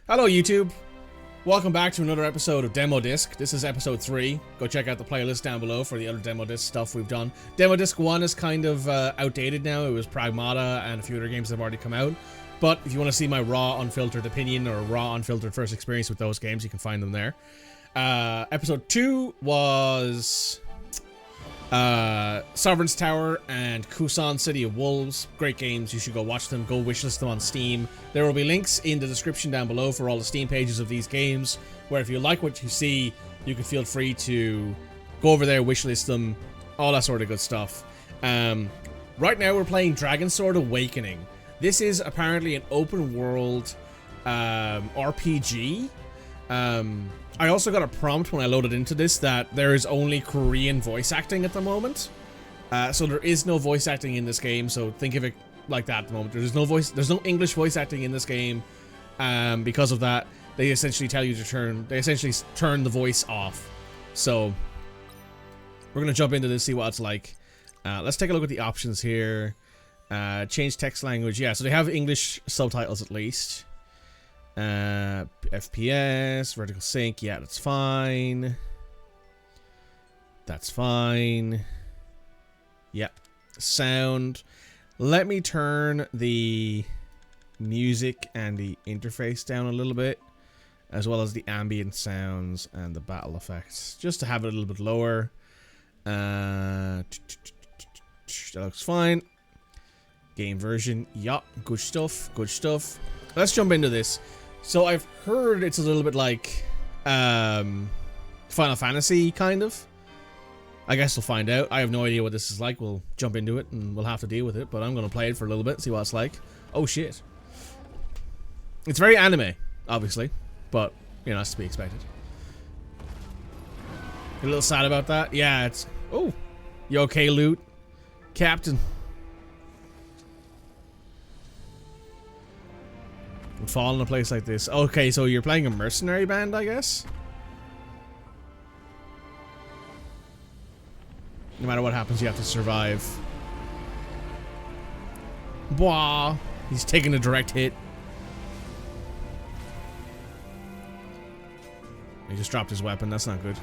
Hello YouTube! Welcome back to another episode of Demo Disc. This is episode 3. Go check out the playlist down below for the other Demo Disc stuff we've done. Demo Disc 1 is kind of outdated now. It was Pragmata and a few other games that have already come out. But if you want to see my raw, unfiltered opinion or raw, unfiltered first experience with those games, you can find them there. Episode 2 was Sovereign's Tower and Kusan City of Wolves. Great games. You should go watch them. Go wishlist them on Steam. There will be links in the description down below for all the Steam pages of these games, where if you like what you see, you can feel free to go over there, wishlist them, all that sort of good stuff. Right now we're playing DragonSword Awakening. This is apparently an open world RPG. I also got a prompt when I loaded into this that there is only Korean voice acting at the moment. So there is no voice acting in this game, so think of it like that at the moment. There's no English voice acting in this game. Because of that, they essentially tell you to turn the voice off. So we're gonna jump into this, see what it's like. Let's take a look at the options here. Change text language. Yeah, so they have English subtitles at least. FPS, vertical sync, yeah, that's fine. That's fine. Yep. Sound. Let me turn the music and the interface down a little bit, as well as the ambient sounds and the battle effects, just to have it a little bit lower. That looks fine. Game version, yeah, good stuff, good stuff. Let's jump into this. So I've heard it's a little bit like Final Fantasy, kind of. I guess we'll find out. I have no idea what this is like. We'll jump into it and we'll have to deal with it. But I'm going to play it for a little bit, see what it's like. Oh shit. It's very anime, obviously. But, you know, that's to be expected. A little sad about that. Yeah, it's... Oh. You okay, Loot? Captain. Would fall in a place like this. Okay, so you're playing a mercenary band, I guess? No matter what happens, you have to survive. Bwah! He's taking a direct hit. He just dropped his weapon, that's not good.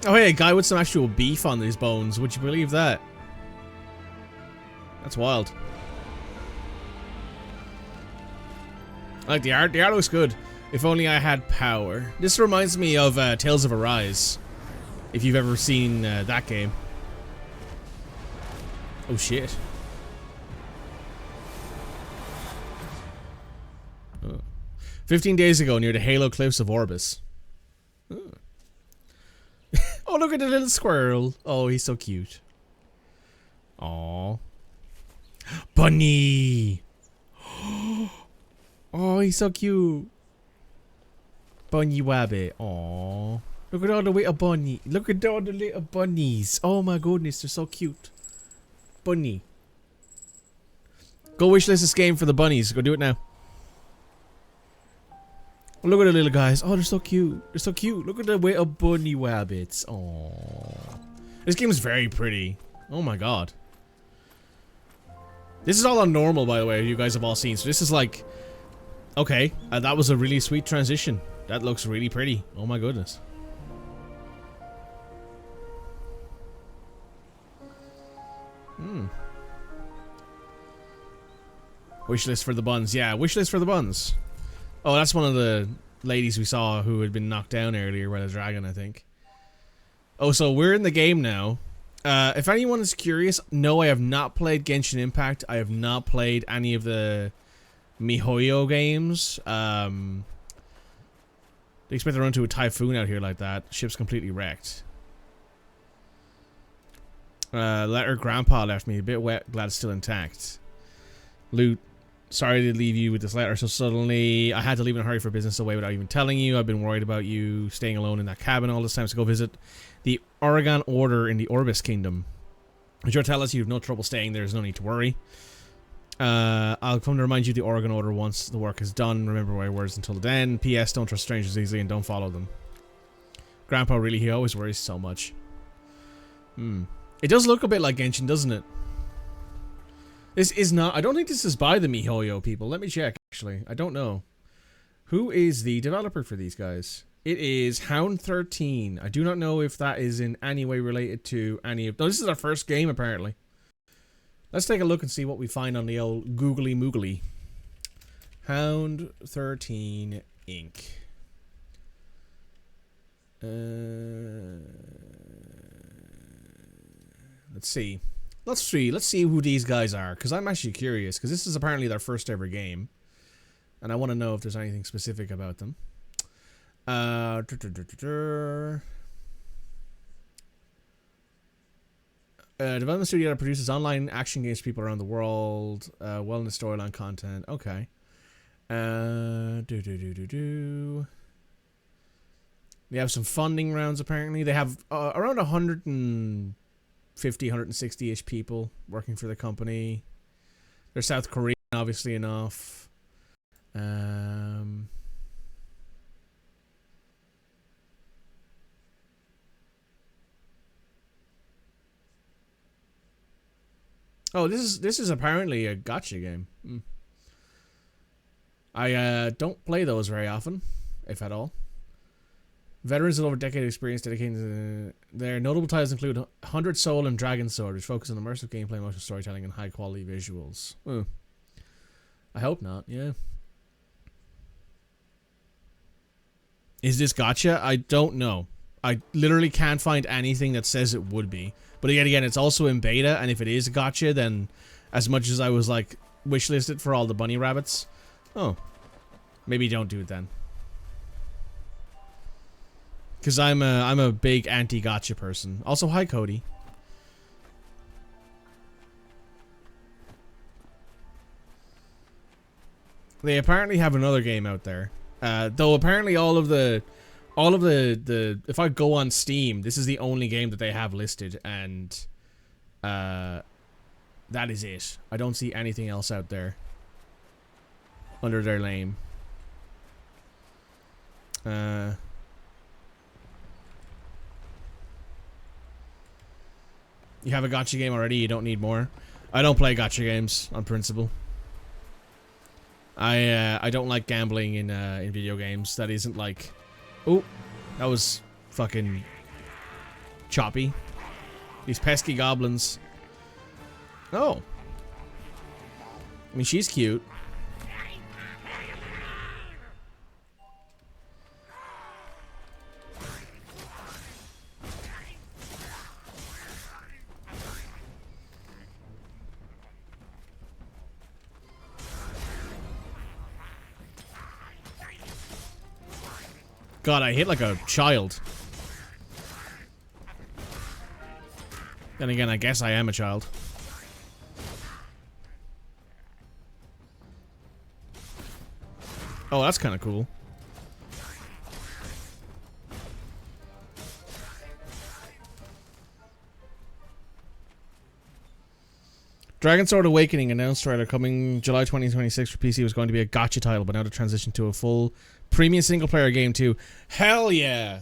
Oh hey, a guy with some actual beef on his bones. Would you believe that? That's wild. I like the art. The art looks good. If only I had power. This reminds me of Tales of Arise. If you've ever seen that game. Oh shit. Oh. 15 days ago near the Halo Cliffs of Orbis. Oh. Oh, look at the little squirrel. Oh, he's so cute. Aww. Bunny! Oh, he's so cute. Bunny Wabbit. Aww. Look at all the little bunny. Look at all the little bunnies. Oh my goodness, they're so cute. Bunny. Go wishlist this game for the bunnies. Go do it now. Oh, look at the little guys. Oh, they're so cute. They're so cute. Look at the little bunny wabbits. Aww. This game is very pretty. Oh my god. This is all on normal, by the way, you guys have all seen. So this is like... Okay, that was a really sweet transition. That looks really pretty. Oh my goodness. Wishlist for the buns. Yeah, wishlist for the buns. Oh, that's one of the ladies we saw who had been knocked down earlier by the dragon, I think. Oh, so we're in the game now. If anyone is curious, no, I have not played Genshin Impact. I have not played any of the MiHoYo games. They expect to run into a typhoon out here like that. Ship's completely wrecked. Letter Grandpa left me a bit wet, glad it's still intact. Loot, sorry to leave you with this letter so suddenly. I had to leave in a hurry for business away without even telling you. I've been worried about you staying alone in that cabin all this time, so go visit the Oregon Order in the Orbis Kingdom. Sure, tell us you have no trouble staying there, there's no need to worry. I'll come to remind you of the Oregon Order once the work is done. Remember my words until then. P.S. Don't trust strangers easily and don't follow them. Grandpa, really, he always worries so much. It does look a bit like Genshin, doesn't it? This is not... I don't think this is by the MiHoYo people. Let me check, actually. I don't know. Who is the developer for these guys? It is Hound 13. I do not know if that is in any way related to any of... No, this is our first game, apparently. Let's take a look and see what we find on the old Googly Moogly. Hound 13 Inc. Let's see. Let's see who these guys are, because I'm actually curious, because this is apparently their first ever game. And I want to know if there's anything specific about them. Development studio that produces online action games for people around the world. Wellness storyline content. Okay. They have some funding rounds, apparently. They have around 150, 160-ish people working for the company. They're South Korean, obviously enough. Oh, this is apparently a gacha game. I don't play those very often, if at all. Veterans with over a decade of experience dedicated to their notable titles include 100 Soul and DragonSword, which focus on immersive gameplay, motion storytelling, and high-quality visuals. I hope not, yeah. Is this gacha? I don't know. I literally can't find anything that says it would be. But yet again, it's also in beta, and if it is a gacha, then as much as I was like wishlisted for all the bunny rabbits, oh, maybe don't do it then. Because I'm a big anti-gacha person. Also, hi Cody. They apparently have another game out there. Though apparently all of the if I go on Steam, this is the only game that they have listed, and that is it. I don't see anything else out there under their name. You have a gacha game already, you don't need more. I don't play gacha games on principle. I don't like gambling in video games. That isn't like... Oh, that was fucking choppy. These pesky goblins. Oh. I mean, she's cute. God, I hit like a child. Then again, I guess I am a child. Oh, that's kind of cool. DragonSword Awakening announced trailer coming July 2026 for PC was going to be a gacha title, but now to transition to a full premium single player game too. Hell yeah!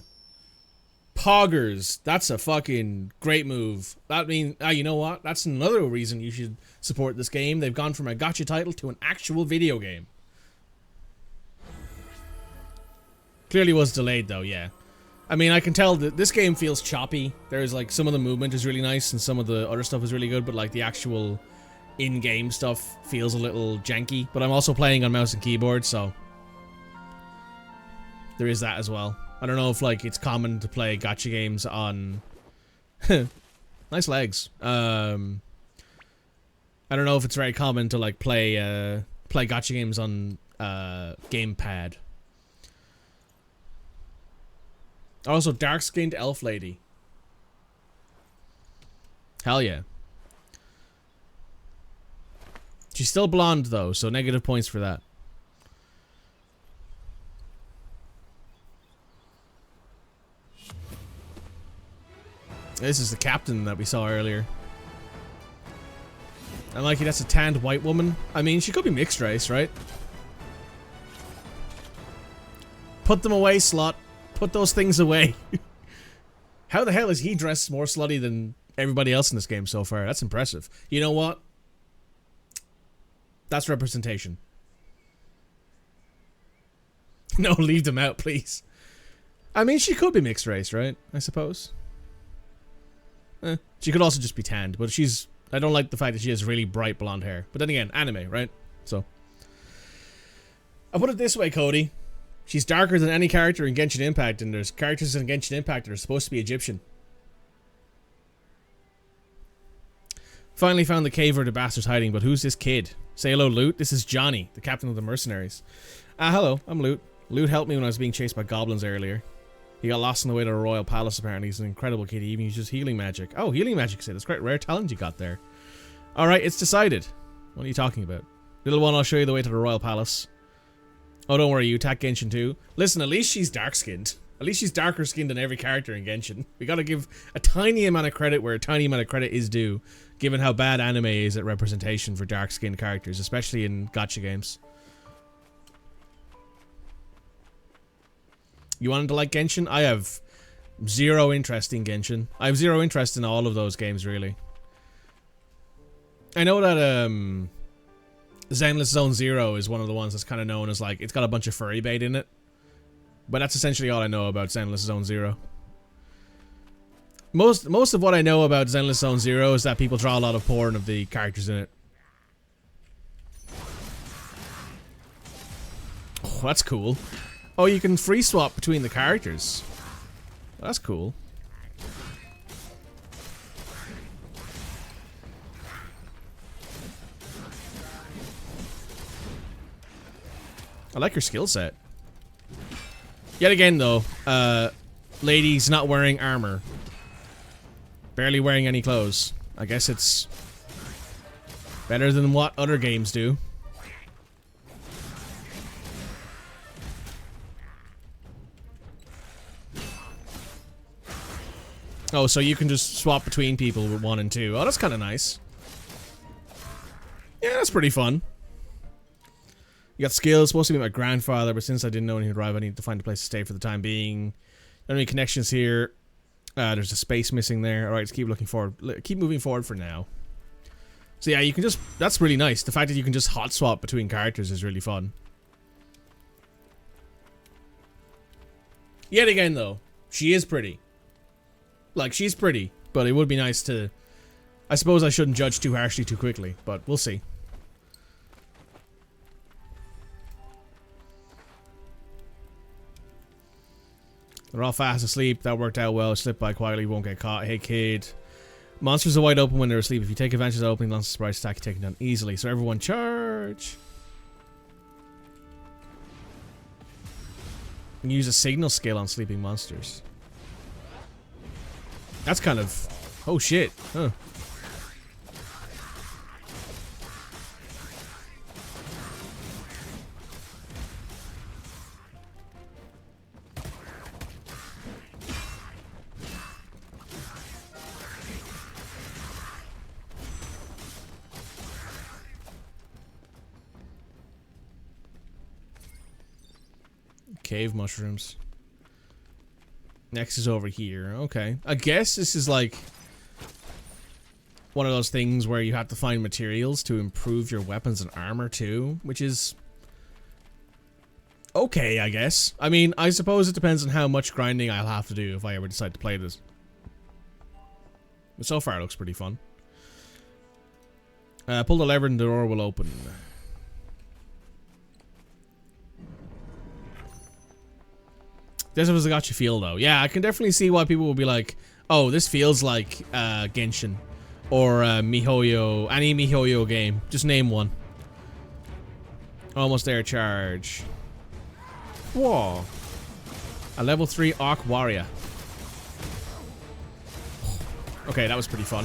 Poggers. That's a fucking great move. That means, you know what? That's another reason you should support this game. They've gone from a gacha title to an actual video game. Clearly was delayed though, yeah. I mean, I can tell that this game feels choppy. There's like, some of the movement is really nice and some of the other stuff is really good, but like the actual in-game stuff feels a little janky. But I'm also playing on mouse and keyboard, so there is that as well. I don't know if like it's common to play gacha games on nice legs. I don't know if it's very common to like play gacha games on gamepad. Also, dark-skinned elf lady. Hell yeah. She's still blonde though, so negative points for that. This is the captain that we saw earlier. And like, that's a tanned white woman. I mean, she could be mixed race, right? Put them away, slut. Put those things away. How the hell is he dressed more slutty than everybody else in this game so far? That's impressive. You know what? That's representation. No, leave them out, please. I mean, she could be mixed race, right? I suppose. She could also just be tanned, but she's... I don't like the fact that she has really bright blonde hair. But then again, anime, right? So... I'll put it this way, Cody. She's darker than any character in Genshin Impact, and there's characters in Genshin Impact that are supposed to be Egyptian. Finally found the cave where the bastard's hiding, but who's this kid? Say hello, Lute. This is Johnny, the captain of the mercenaries. Hello, I'm Lute. Lute helped me when I was being chased by goblins earlier. He got lost on the way to the royal palace, apparently. He's an incredible kid. He even uses healing magic. Oh, healing magic, Sid. That's quite rare talent you got there. Alright, it's decided. What are you talking about? Little one, I'll show you the way to the royal palace. Oh, don't worry, you attack Genshin too. Listen, at least she's dark-skinned. At least she's darker skinned than every character in Genshin. We gotta give a tiny amount of credit where a tiny amount of credit is due, given how bad anime is at representation for dark-skinned characters, especially in gacha games. You wanted to like Genshin? I have zero interest in Genshin. I have zero interest in all of those games, really. I know that, Zenless Zone Zero is one of the ones that's kind of known as, like, it's got a bunch of furry bait in it. But that's essentially all I know about Zenless Zone Zero. Most of what I know about Zenless Zone Zero is that people draw a lot of porn of the characters in it. Oh, that's cool. Oh, you can free swap between the characters. That's cool. I like your skill set. Yet again, though, ladies not wearing armor. Barely wearing any clothes. I guess it's better than what other games do. Oh, so you can just swap between people with 1 and 2. Oh, that's kind of nice. Yeah, that's pretty fun. You got skills, supposed to be my grandfather, but since I didn't know when he'd arrive, I need to find a place to stay for the time being. Don't have any connections here. There's a space missing there. Alright, let's keep looking forward. Keep moving forward for now. So yeah, you can just... That's really nice. The fact that you can just hot swap between characters is really fun. Yet again, though, she is pretty. Like, she's pretty, but it would be nice to... I suppose I shouldn't judge too harshly too quickly, but we'll see. They're all fast asleep. That worked out well. Slip by quietly, won't get caught. Hey, kid. Monsters are wide open when they're asleep. If you take advantage of the opening, launch a surprise attack, you take it down easily. So everyone charge. You can use a signal skill on sleeping monsters. That's kind of... Oh, shit. Huh. Cave mushrooms. Next is over here. Okay. I guess this is like one of those things where you have to find materials to improve your weapons and armor too, which is okay, I guess. I mean, I suppose it depends on how much grinding I'll have to do if I ever decide to play this. But so far it looks pretty fun. Pull the lever and the door will open. This was a gacha feel though. Yeah, I can definitely see why people will be like, oh, this feels like Genshin. Or MiHoYo, any MiHoYo game. Just name one. Almost there, charge. Whoa. A level 3 Arc Warrior. Okay, that was pretty fun.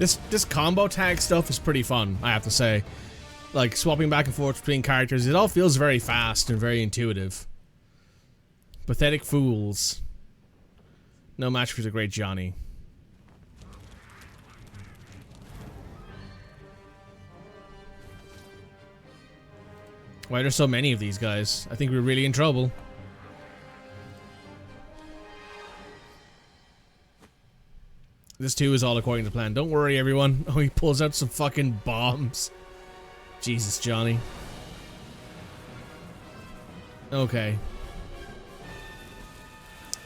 This combo tag stuff is pretty fun, I have to say. Like, swapping back and forth between characters, it all feels very fast and very intuitive. Pathetic fools. No match for the great Johnny. Why are there so many of these guys? I think we're really in trouble. This too is all according to plan. Don't worry, everyone. Oh, he pulls out some fucking bombs. Jesus, Johnny. Okay.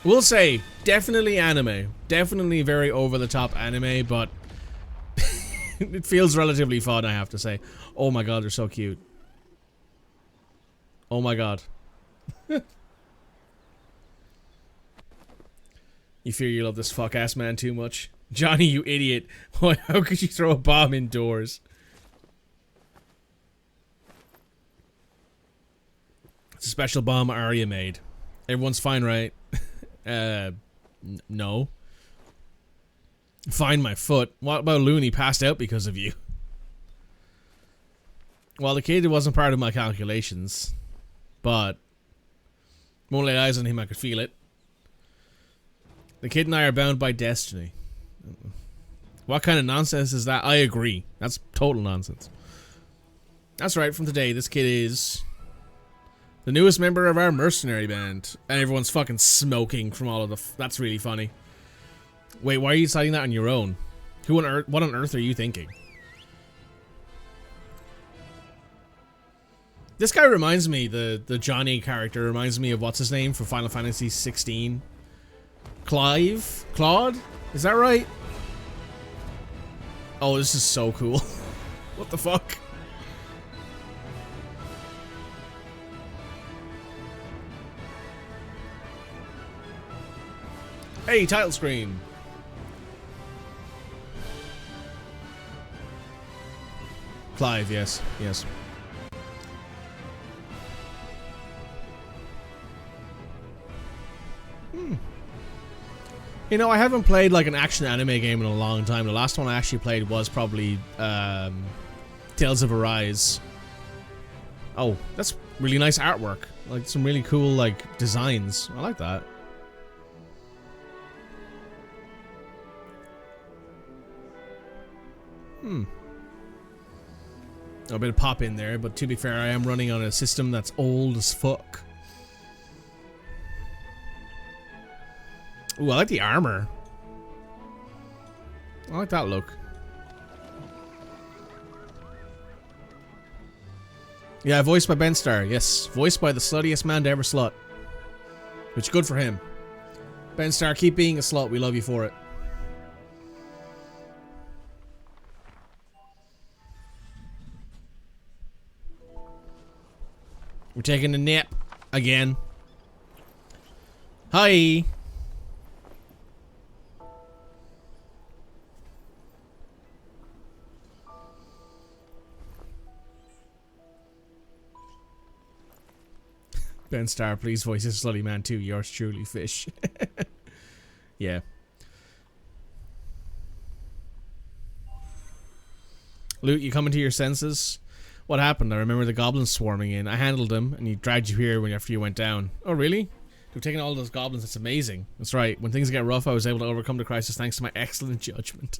We'll say, definitely anime. Definitely very over-the-top anime, but it feels relatively fun, I have to say. Oh my god, they're so cute. Oh my god. You fear you love this fuck-ass man too much? Johnny, you idiot. How could you throw a bomb indoors? It's a special bomb Arya made. Everyone's fine, right? No. Find my foot. What about Looney passed out because of you? Well, the kid wasn't part of my calculations. But won't lay eyes on him, I could feel it. The kid and I are bound by destiny. What kind of nonsense is that? I agree. That's total nonsense. That's right, from today, this kid is the newest member of our mercenary band. And everyone's fucking smoking from all of the that's really funny. Wait, why are you deciding that on your own? Who on earth, what on earth are you thinking? This guy reminds me, the Johnny character reminds me of what's his name from Final Fantasy 16? Clive? Claude? Is that right? Oh, this is so cool. What the fuck? Hey, title screen. Clive, yes, yes. You know, I haven't played like an action anime game in a long time. The last one I actually played was probably Tales of Arise. Oh, that's really nice artwork. Like some really cool like designs. I like that. A bit of pop in there, but to be fair, I am running on a system that's old as fuck. Ooh, I like the armor. I like that look. Yeah, voiced by Ben Starr. Yes, voiced by the sluttiest man to ever slut. Which, good for him. Ben Starr, keep being a slut. We love you for it. We're taking a nap again. Hi. Ben Starr, please voice this slutty man too. Yours truly, Fish. Yeah. Loot, you coming to your senses? What happened? I remember the goblins swarming in. I handled them, and he dragged you here after you went down. Oh, really? You've taken all those goblins. That's amazing. That's right. When things get rough, I was able to overcome the crisis thanks to my excellent judgment.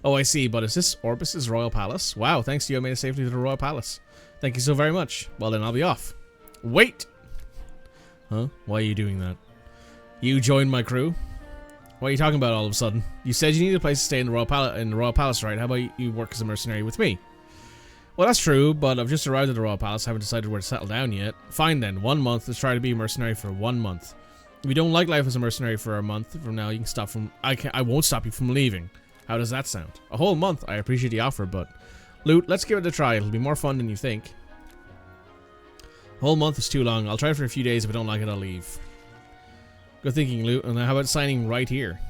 Oh, I see. But is this Orbis's royal palace? Wow, thanks to you, I made it safely to the royal palace. Thank you so very much. Well, then I'll be off. Wait! Huh? Why are you doing that? You joined my crew? What are you talking about all of a sudden? You said you needed a place to stay in the royal palace, right? How about you work as a mercenary with me? Well, that's true, but I've just arrived at the royal palace. Haven't decided where to settle down yet. Fine then, 1 month. Let's try to be a mercenary for 1 month. If you don't like life as a mercenary for a month from now, you can stop from. I won't stop you from leaving. How does that sound? A whole month. I appreciate the offer, but Loot, let's give it a try. It'll be more fun than you think. A whole month is too long. I'll try for a few days. If I don't like it, I'll leave. Good thinking, Loot. And how about signing right here?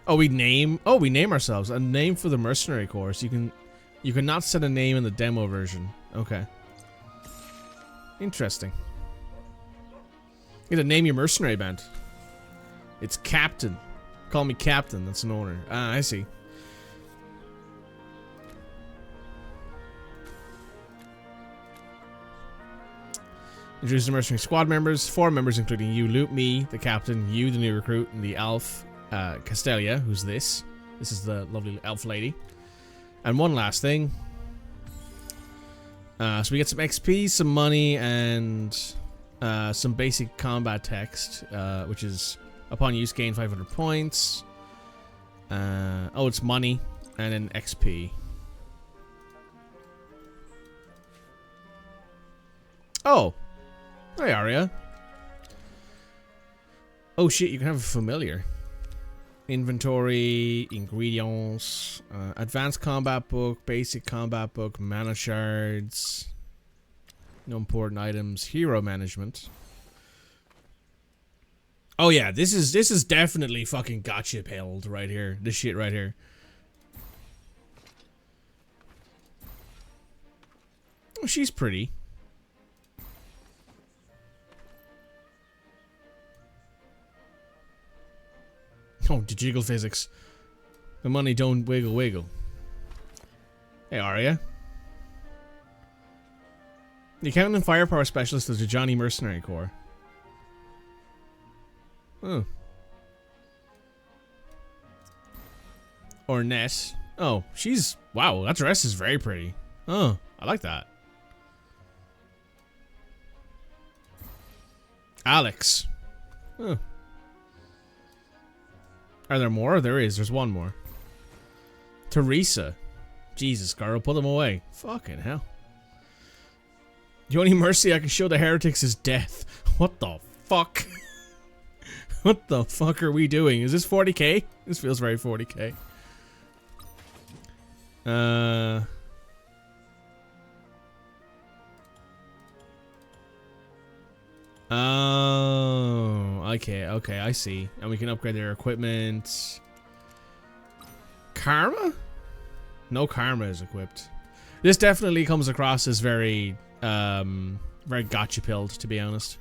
Oh, we name ourselves. A name for the mercenary course. You cannot set a name in the demo version. Okay. Interesting. You gotta name your mercenary band. It's Captain. Call me Captain. That's an honor. Ah, I see. Introduce the mercenary squad members. 4 members, including you, Loot, me, the captain, you, the new recruit, and the elf, Castelia, who's this. This is the lovely elf lady. And one last thing. So we get some XP, some money, and some basic combat text, which is upon use gain 500 points. Oh, it's money and then XP. Oh, hi Arya. Oh shit, you can have a familiar. Inventory, ingredients, advanced combat book, basic combat book, mana shards, no important items, hero management. Oh yeah, this is definitely fucking gotcha build right here. This shit right here. Oh, she's pretty. Oh, the jiggle physics. The money don't wiggle wiggle. Hey, Arya. The accountant and firepower specialist of the Johnny Mercenary Corps. Oh. Or Ness. Oh, she's... Wow, that dress is very pretty. Oh, I like that. Alex. Oh. Are there more? There is. There's one more. Teresa. Jesus, Carl, put them away. Fucking hell. The only mercy I can show the heretics is death. What the fuck? What the fuck are we doing? Is this 40k? This feels very 40k. Oh, okay, I see. And we can upgrade their equipment. Karma? No karma is equipped. This definitely comes across as very, very gotcha pilled, to be honest.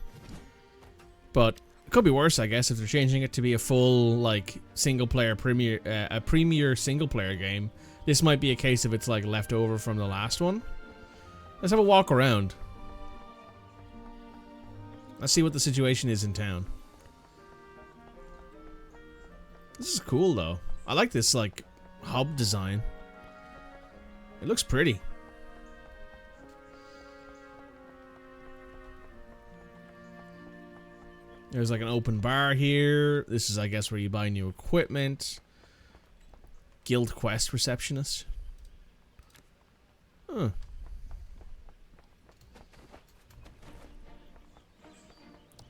But it could be worse, I guess, if they're changing it to be a full, like, single-player premier, a premier single-player game. This might be a case of it's, like, left over from the last one. Let's have a walk around. Let's see what the situation is in town. This is cool, though. I like this, like, hub design. It looks pretty. There's, like, an open bar here. This is, I guess, where you buy new equipment. Guild quest receptionist. Huh.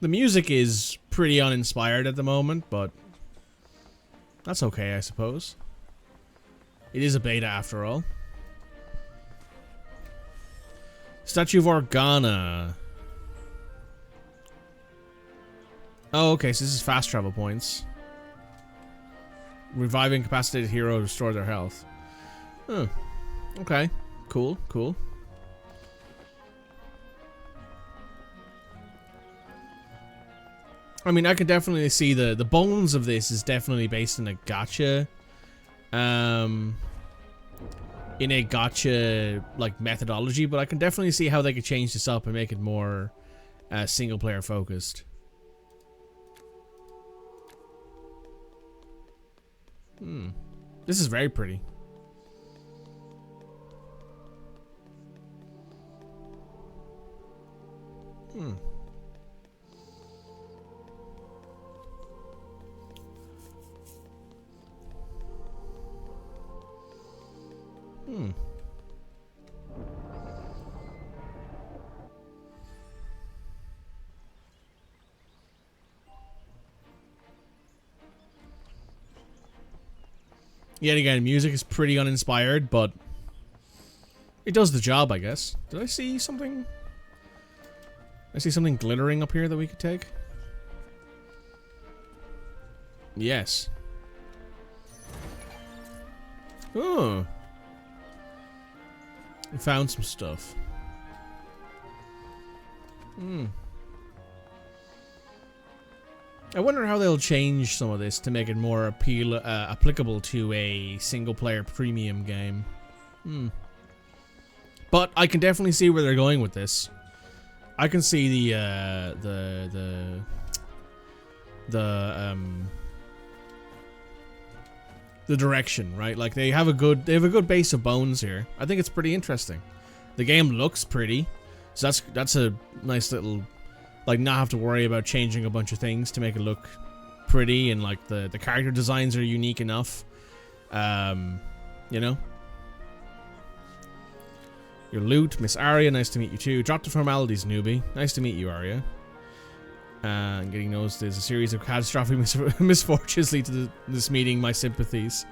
The music is pretty uninspired at the moment, but that's okay, I suppose. It is a beta after all. Statue of Organa. Oh, okay, so this is fast travel points. Revive incapacitated hero to restore their health. Huh. Okay. Cool, cool. I mean, I could definitely see the bones of this is definitely based in a gacha. In a gacha, like, methodology, but I can definitely see how they could change this up and make it more single player focused. This is very pretty. Yet again, music is pretty uninspired, but it does the job, I guess. Did I see something? I see something glittering up here that we could take. Yes. Oh. We found some stuff. I wonder how they'll change some of this to make it more applicable to a single-player premium game. But I can definitely see where they're going with this. I can see the direction, right? Like they have a good base of bones here. I think it's pretty interesting. The game looks pretty, so that's a nice little, like, not have to worry about changing a bunch of things to make it look pretty, and like the character designs are unique enough. You know. Your loot, Miss Arya, nice to meet you too. Drop the formalities, newbie. Nice to meet you, Arya. And getting noticed, there's a series of catastrophic misfortunes lead to this meeting. My sympathies.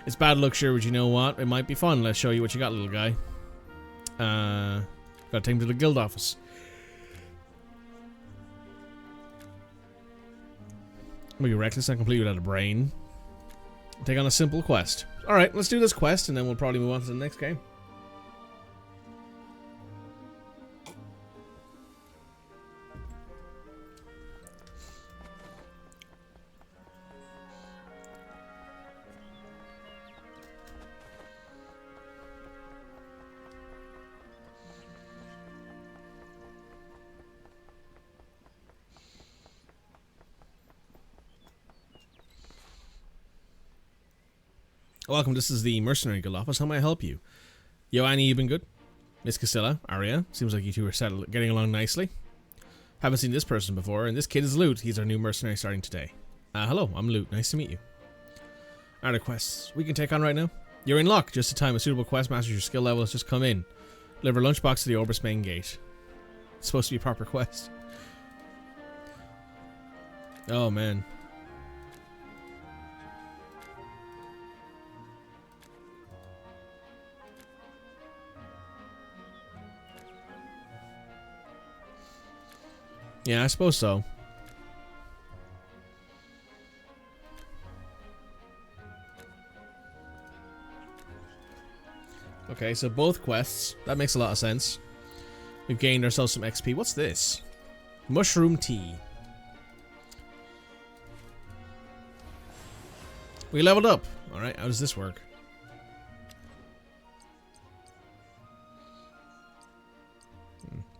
It's bad luck, sure, but you know what? It might be fun. Let's show you what you got, little guy. Gotta take him to the guild office. Are you reckless and complete without a brain? Take on a simple quest. Alright, let's do this quest and then we'll probably move on to the next game. Welcome, this is the Mercenary Guild office. How may I help you? Yo, Annie, you been good? Miss Castilla, Arya, seems like you two are getting along nicely. Haven't seen this person before, and this kid is Lute. He's our new mercenary starting today. Hello, I'm Lute. Nice to meet you. Are there quests we can take on right now? You're in luck. Just in time. A suitable quest matches your skill level has just come in. Deliver lunchbox to the Orbis main gate. It's supposed to be a proper quest. Oh, man. Yeah, I suppose so. Okay, so both quests. That makes a lot of sense. We've gained ourselves some XP. What's this? Mushroom tea. We leveled up. Alright, how does this work?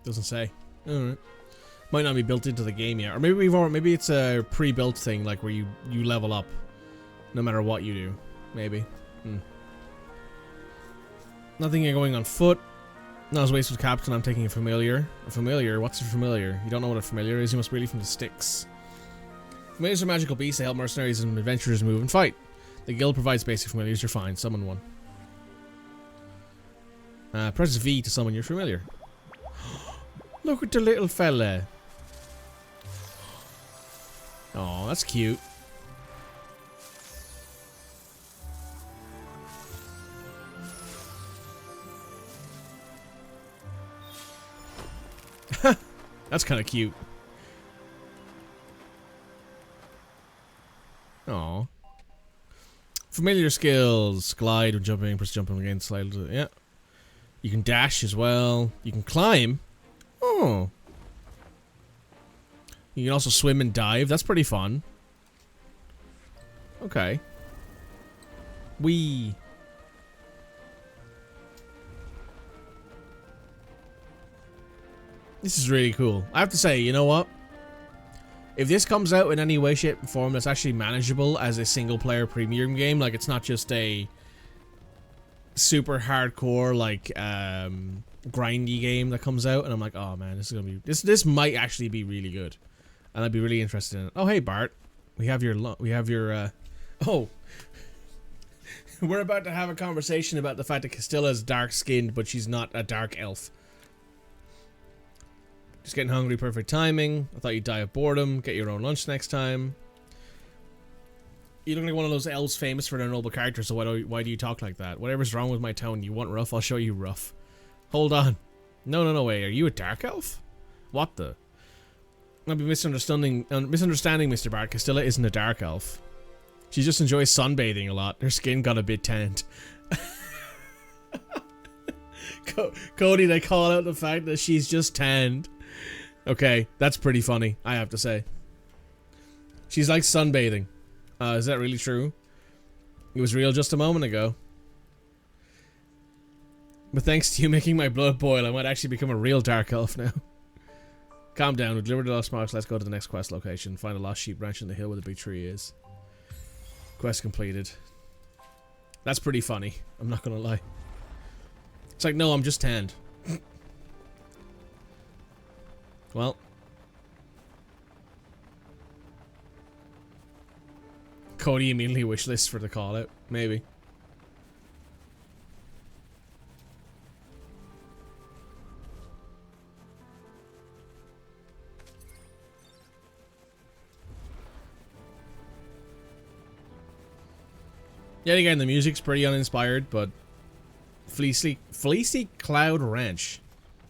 Doesn't say. Alright. Might not be built into the game yet, or maybe maybe it's a pre-built thing, like where you level up, no matter what you do. Maybe. Nothing going on foot. Not as wasted captain. I'm taking a familiar. A familiar. What's a familiar? You don't know what a familiar is. You must be from the sticks. Familiars are magical beasts. They help mercenaries and adventurers move and fight. The guild provides basic familiars. You're fine. Summon one. Press V to summon your familiar. Look at the little fella. Oh, that's cute. That's kind of cute. Oh. Familiar skills. Glide when jumping, press jumping again, slide. Yeah. You can dash as well. You can climb. Oh. You can also swim and dive. That's pretty fun. Okay. Wee. This is really cool. I have to say, you know what? If this comes out in any way, shape, and form that's actually manageable as a single-player premium game, like it's not just a super hardcore, like, grindy game that comes out, and I'm like, oh man, this is gonna be this might actually be really good, and I'd be really interested in it. Oh hey Bart, we have your oh, we're about to have a conversation about the fact that Castilla's dark skinned, but she's not a dark elf. Just getting hungry, perfect timing. I thought you'd die of boredom. Get your own lunch next time. You look like one of those elves famous for their noble character, so why do you talk like that? Whatever's wrong with my tone, you want rough, I'll show you rough. Hold on. No, wait. Are you a dark elf? What the? I'll be misunderstanding Mr. Bart. Castilla isn't a dark elf. She just enjoys sunbathing a lot. Her skin got a bit tanned. Cody, they call out the fact that she's just tanned. Okay, that's pretty funny, I have to say. She's like sunbathing. Is that really true? It was real just a moment ago. But thanks to you making my blood boil, I might actually become a real dark elf now. Calm down. We delivered the lost marks. Let's go to the next quest location. Find a lost sheep ranch in the hill where the big tree is. Quest completed. That's pretty funny. I'm not gonna lie. It's like, no, I'm just tanned. Well. Cody immediately wishlist for the call out. Maybe. Yet again, the music's pretty uninspired, but Fleecy Cloud Ranch.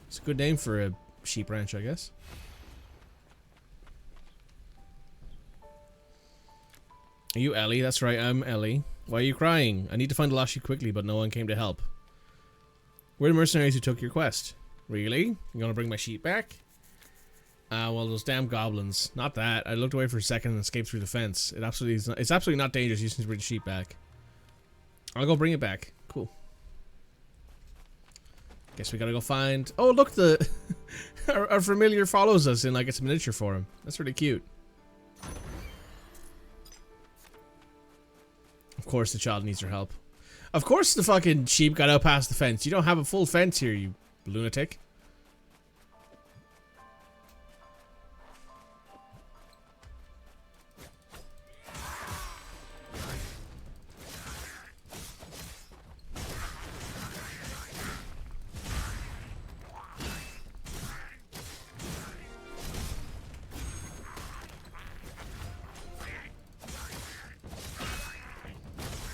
It's a good name for a sheep ranch, I guess. Are you Ellie? That's right, I'm Ellie. Why are you crying? I need to find the lost sheep quickly, but no one came to help. We're the mercenaries who took your quest. Really? You gonna bring my sheep back? Well, those damn goblins. Not that. I looked away for a second and escaped through the fence. It's absolutely not dangerous. You just need to bring the sheep back. I'll go bring it back. Cool. Guess we gotta go find... Oh, look, the... our familiar follows us in, like, it's a miniature form. That's really cute. Of course the child needs your help. Of course the fucking sheep got out past the fence. You don't have a full fence here, you lunatic.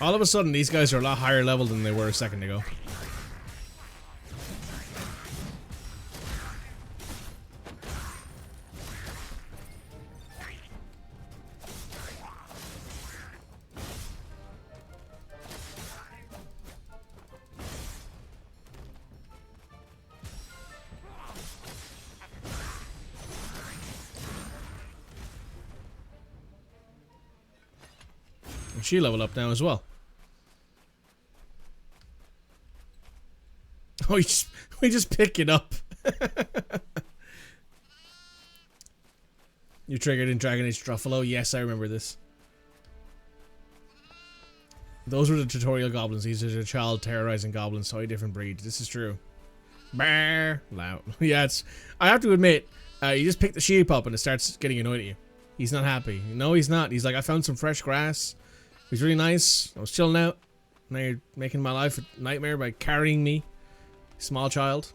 All of a sudden, these guys are a lot higher level than they were a second ago. And she leveled up now as well. Oh, we just pick it up. You triggered in Dragon Age Truffalo? Yes, I remember this. Those were the tutorial goblins. These are the child terrorizing goblins. Totally different breed. This is true. Brrr. Loud. Yeah, it's... I have to admit, you just pick the sheep up and it starts getting annoyed at you. He's not happy. No, he's not. He's like, I found some fresh grass. He's really nice. I was chilling out. Now you're making my life a nightmare by carrying me. Small child.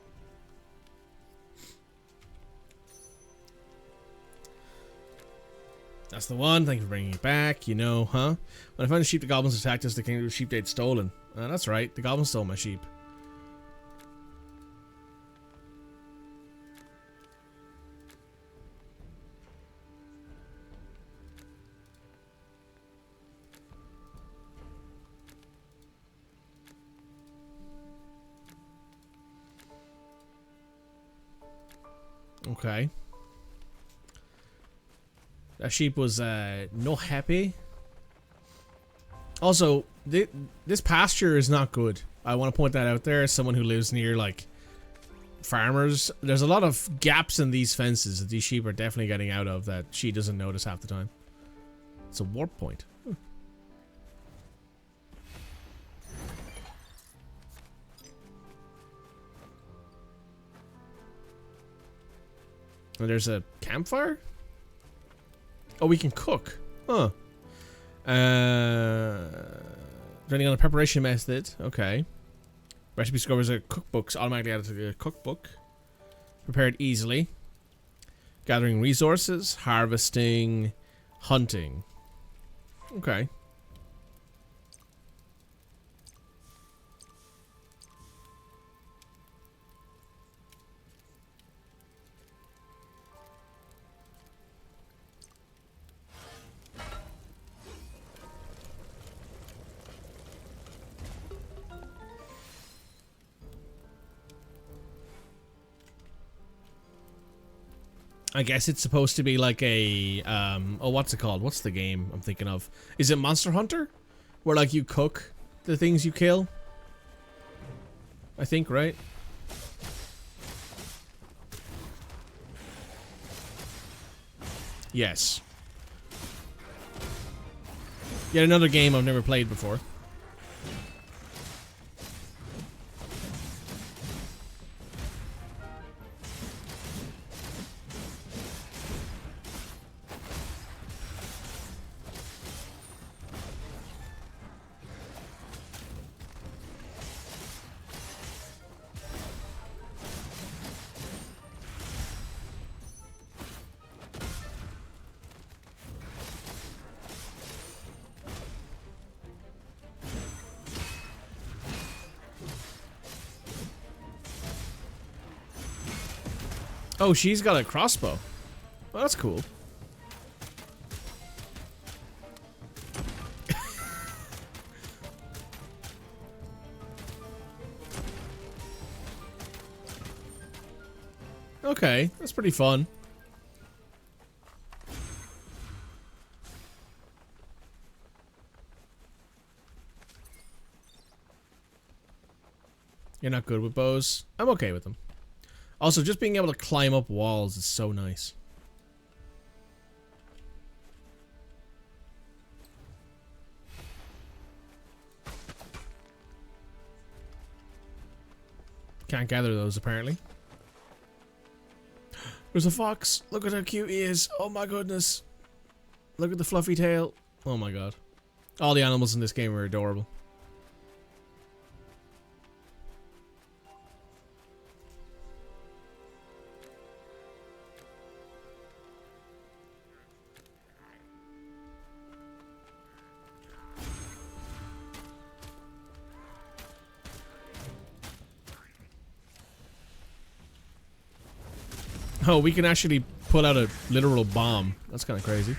That's the one. Thank you for bringing it back. You know, huh? When I found the sheep, the goblins attacked us. They came to the sheep they'd stolen. That's right. The goblins stole my sheep. Okay. That sheep was not happy. Also, this pasture is not good. I want to point that out there as someone who lives near, like, farmers. There's a lot of gaps in these fences that these sheep are definitely getting out of that she doesn't notice half the time. It's a warp point. And there's a campfire? Oh, we can cook. Huh. Depending on the preparation method. Okay. Recipe discovers a cookbook's automatically added to the cookbook. Prepared easily. Gathering resources. Harvesting. Hunting. Okay. I guess it's supposed to be like a, oh, what's it called? What's the game I'm thinking of? Is it Monster Hunter? Where, like, you cook the things you kill? I think, right? Yes. Yet another game I've never played before. Oh, she's got a crossbow. Well, that's cool. Okay, that's pretty fun. You're not good with bows? I'm okay with them. Also, just being able to climb up walls is so nice. Can't gather those, apparently. There's a fox. Look at how cute he is. Oh my goodness. Look at the fluffy tail. Oh my god. All the animals in this game are adorable. Oh, we can actually pull out a literal bomb. That's kind of crazy.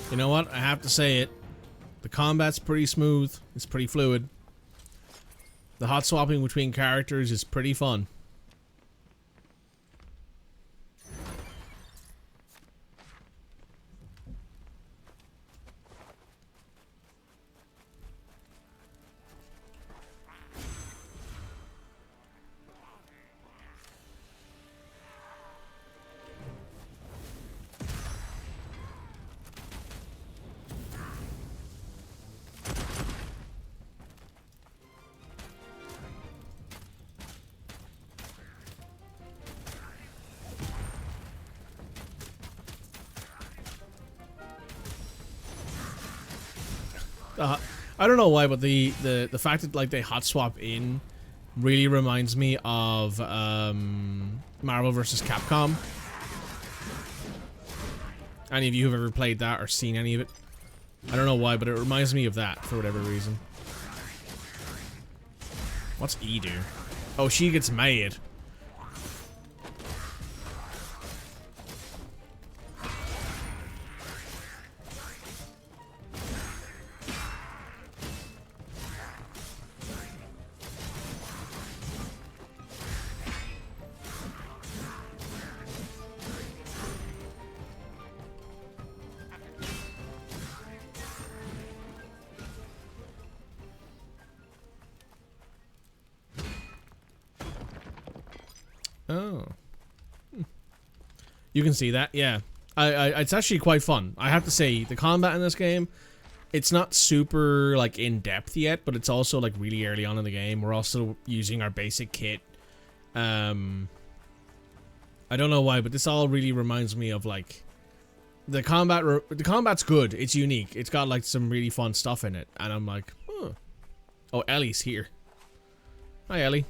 You know what? I have to say it. The combat's pretty smooth. It's pretty fluid. The hot swapping between characters is pretty fun. I don't know why, but the fact that like they hot swap in really reminds me of Marvel vs. Capcom. Any of you who've ever played that or seen any of it? I don't know why, but it reminds me of that for whatever reason. What's E do? Oh, she gets mad. Oh. You can see that, yeah. It's actually quite fun. I have to say, the combat in this game, it's not super like in depth yet, but it's also like really early on in the game. We're also using our basic kit. I don't know why, but this all really reminds me of like the combat. The combat's good. It's unique. It's got like some really fun stuff in it, and I'm like, huh. Oh, Ellie's here. Hi, Ellie.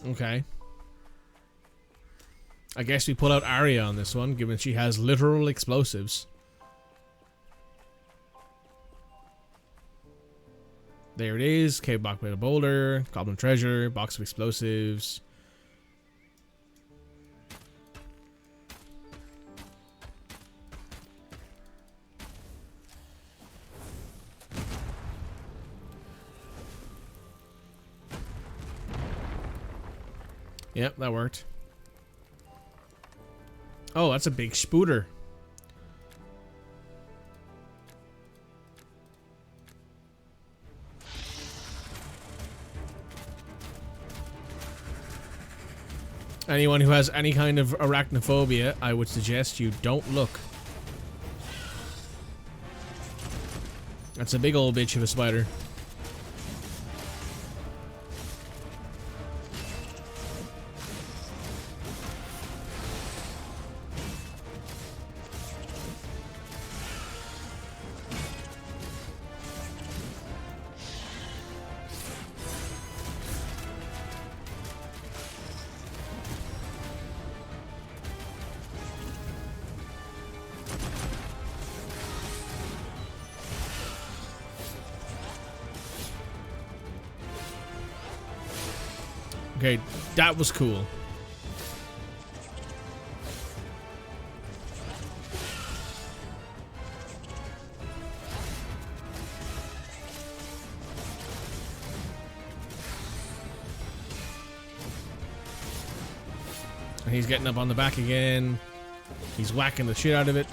Okay. I guess we pull out Arya on this one, given she has literal explosives. There it is. Cave block with a boulder. Goblin treasure. Box of explosives. Yep, that worked. Oh, that's a big spooter. Anyone who has any kind of arachnophobia, I would suggest you don't look. That's a big old bitch of a spider. Okay, that was cool. And he's getting up on the back again. He's whacking the shit out of it.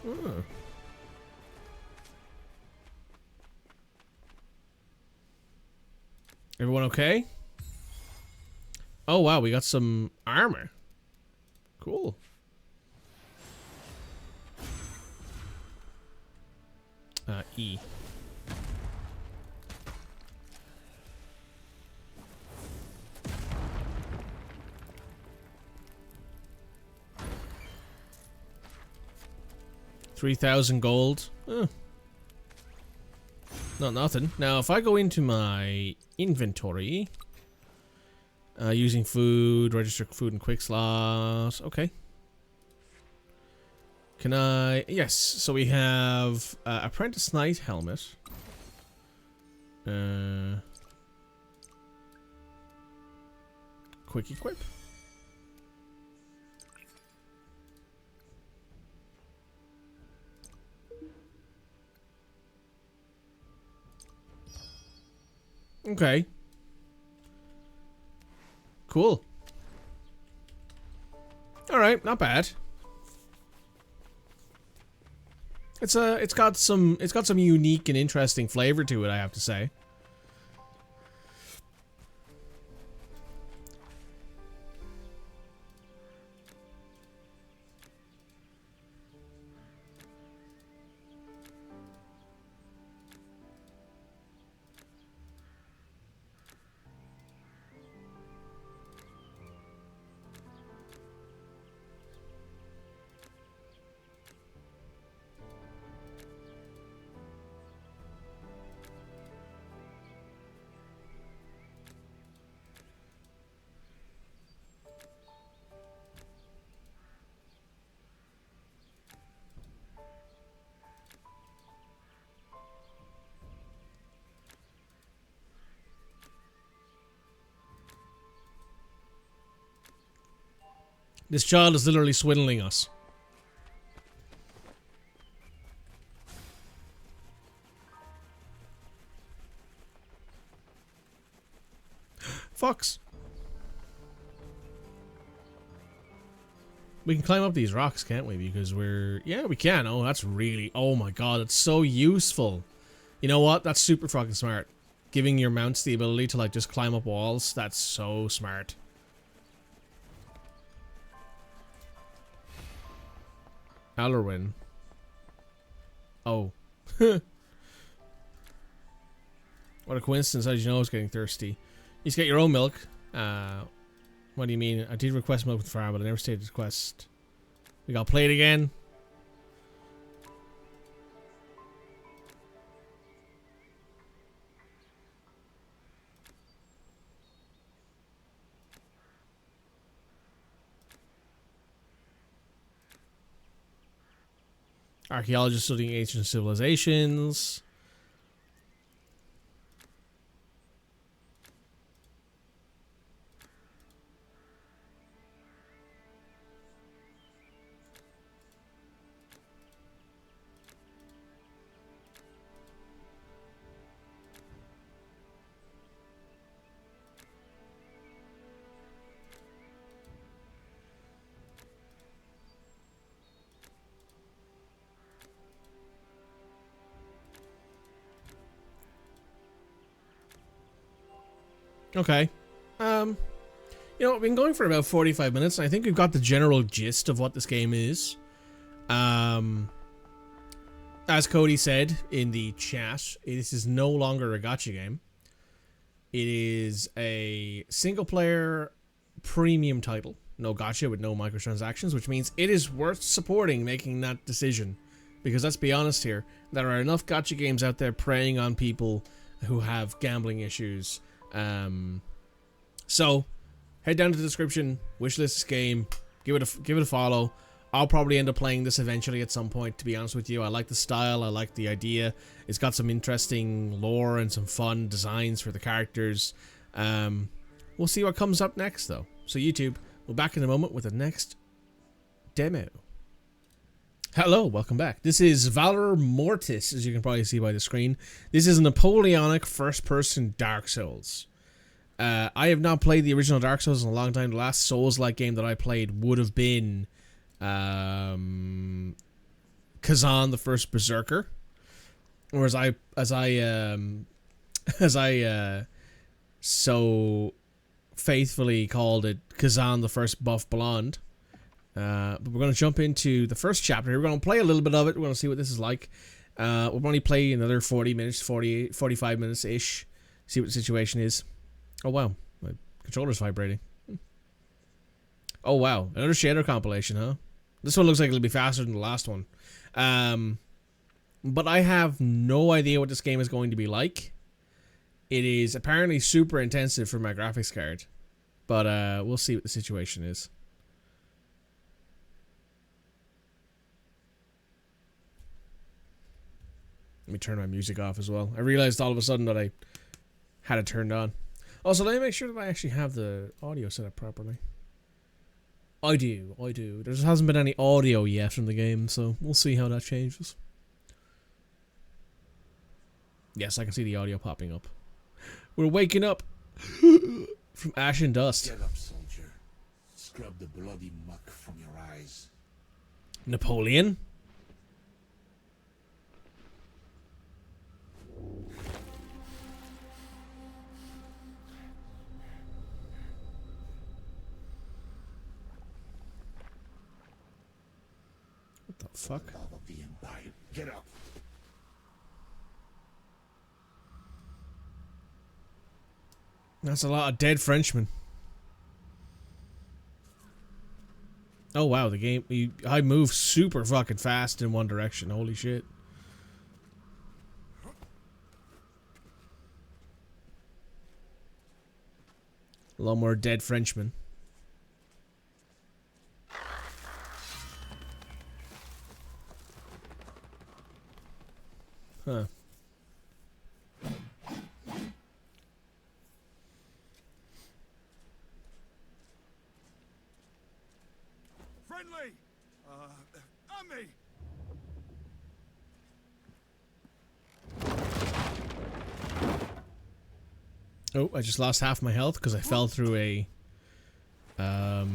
Oh. Everyone okay? Oh wow, we got some armor. Cool. E. $3,000 gold. Not nothing. Now, if I go into my inventory, using food, register food and quick slots. Okay. Can I? Yes. So we have Apprentice Knight helmet. Quick equip. Okay. Cool. All right, not bad. It's got some unique and interesting flavor to it, I have to say. This child is literally swindling us. Fox. We can climb up these rocks, can't we? Because we're... Yeah, we can. Oh, that's really... Oh my god, that's so useful. You know what? That's super fucking smart. Giving your mounts the ability to, like, just climb up walls. That's so smart. Alorwin. Oh. What a coincidence. How did you know I was getting thirsty? You just get your own milk. What do you mean? I did request milk from the farm, but I never stated the request. We got played again. Archaeologists studying ancient civilizations. Okay. You know, we've been going for about 45 minutes, and I think we've got the general gist of what this game is. As Cody said in the chat, this is no longer a gacha game. It is a single-player premium title. No gacha with no microtransactions, which means it is worth supporting making that decision. Because let's be honest here, there are enough gacha games out there preying on people who have gambling issues. So head down to the description, wishlist this game, give it a follow. I'll probably end up playing this eventually at some point, to be honest with you. I like the style, I like the idea. It's got some interesting lore and some fun designs for the characters. We'll see what comes up next though. So YouTube, we'll be back in a moment with the next demo. Hello, welcome back. This is Valor Mortis, as you can probably see by the screen. This is a Napoleonic first-person Dark Souls. I have not played the original Dark Souls in a long time. The last Souls-like game that I played would have been Kazan the First Berserker, or as I so faithfully called it, Kazan the First Buff Blonde. But we're going to jump into the first chapter. We're going to play a little bit of it. We're going to see what this is like. We'll only play another 40 minutes, 45 minutes-ish. See what the situation is. Oh, wow. My controller's vibrating. Oh, wow. Another shader compilation, huh? This one looks like it'll be faster than the last one. But I have no idea what this game is going to be like. It is apparently super intensive for my graphics card. But we'll see what the situation is. Let me turn my music off as well. I realized all of a sudden that I had it turned on. Also, let me make sure that I actually have the audio set up properly. I do. There just hasn't been any audio yet from the game, so we'll see how that changes. Yes, I can see the audio popping up. We're waking up from ash and dust. Get up, soldier. Scrub the bloody muck from your eyes. Napoleon? What the fuck? Love of the Empire. Get up. That's a lot of dead Frenchmen. Oh wow, the game, I move super fucking fast in one direction. Holy shit. A lot more dead Frenchmen. Huh. friendly! On me! Oh, I just lost half my health because I fell through a... I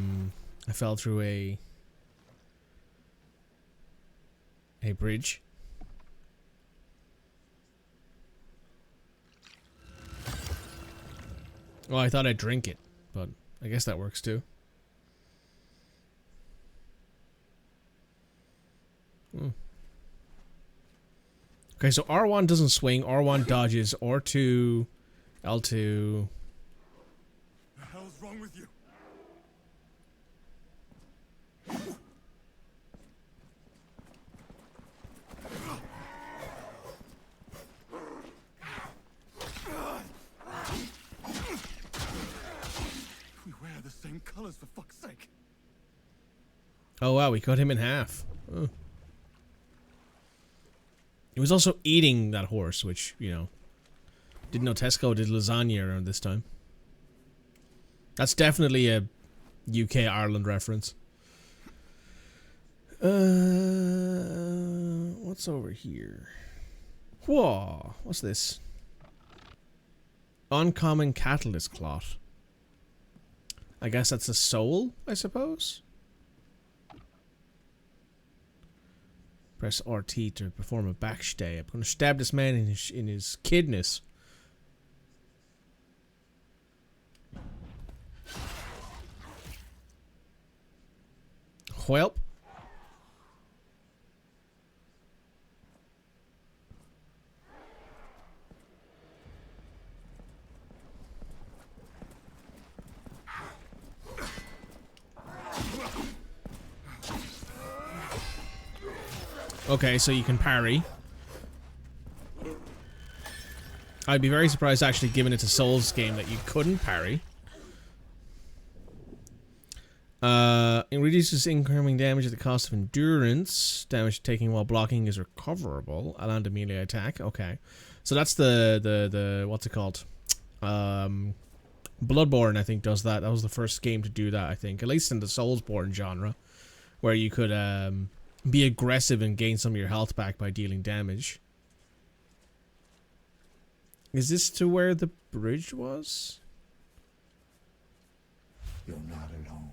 fell through a bridge. Well, I thought I'd drink it, but I guess that works too. Okay, so R1 doesn't swing, R1 dodges, R2, L2. The hell's wrong with you? We wear the same colors, for fuck's sake. Oh wow, we cut him in half. Oh. He was also eating that horse, which, you know, didn't know Tesco did lasagna around this time. That's definitely a UK Ireland reference. What's over here? Whoa, what's this? Uncommon catalyst cloth. I guess that's a soul, I suppose? Press RT to perform a backstab. I'm gonna stab this man in his kidneys. Whelp. Okay, so you can parry. I'd be very surprised actually, given it's a Souls game, that you couldn't parry. It reduces incoming damage at the cost of endurance. Damage taken while blocking is recoverable. Allowed a melee attack. Okay. So that's the what's it called? Bloodborne, I think, does that. That was the first game to do that, I think. At least in the Soulsborne genre. Where you could be aggressive and gain some of your health back by dealing damage. Is this to where the bridge was? You're not alone.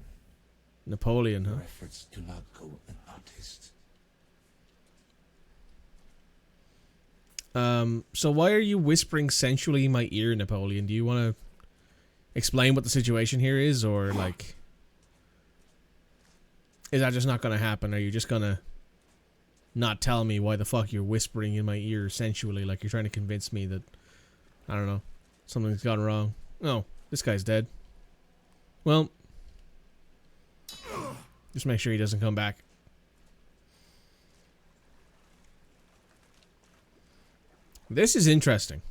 Napoleon, huh? Your efforts do not go unnoticed. So why are you whispering sensually in my ear, Napoleon? Do you want to explain what the situation here is, or like, is that just not going to happen? Are you just going to not tell me why the fuck you're whispering in my ear sensually, like you're trying to convince me that, I don't know, something's gone wrong? Oh, this guy's dead. Well, just make sure he doesn't come back. This is interesting.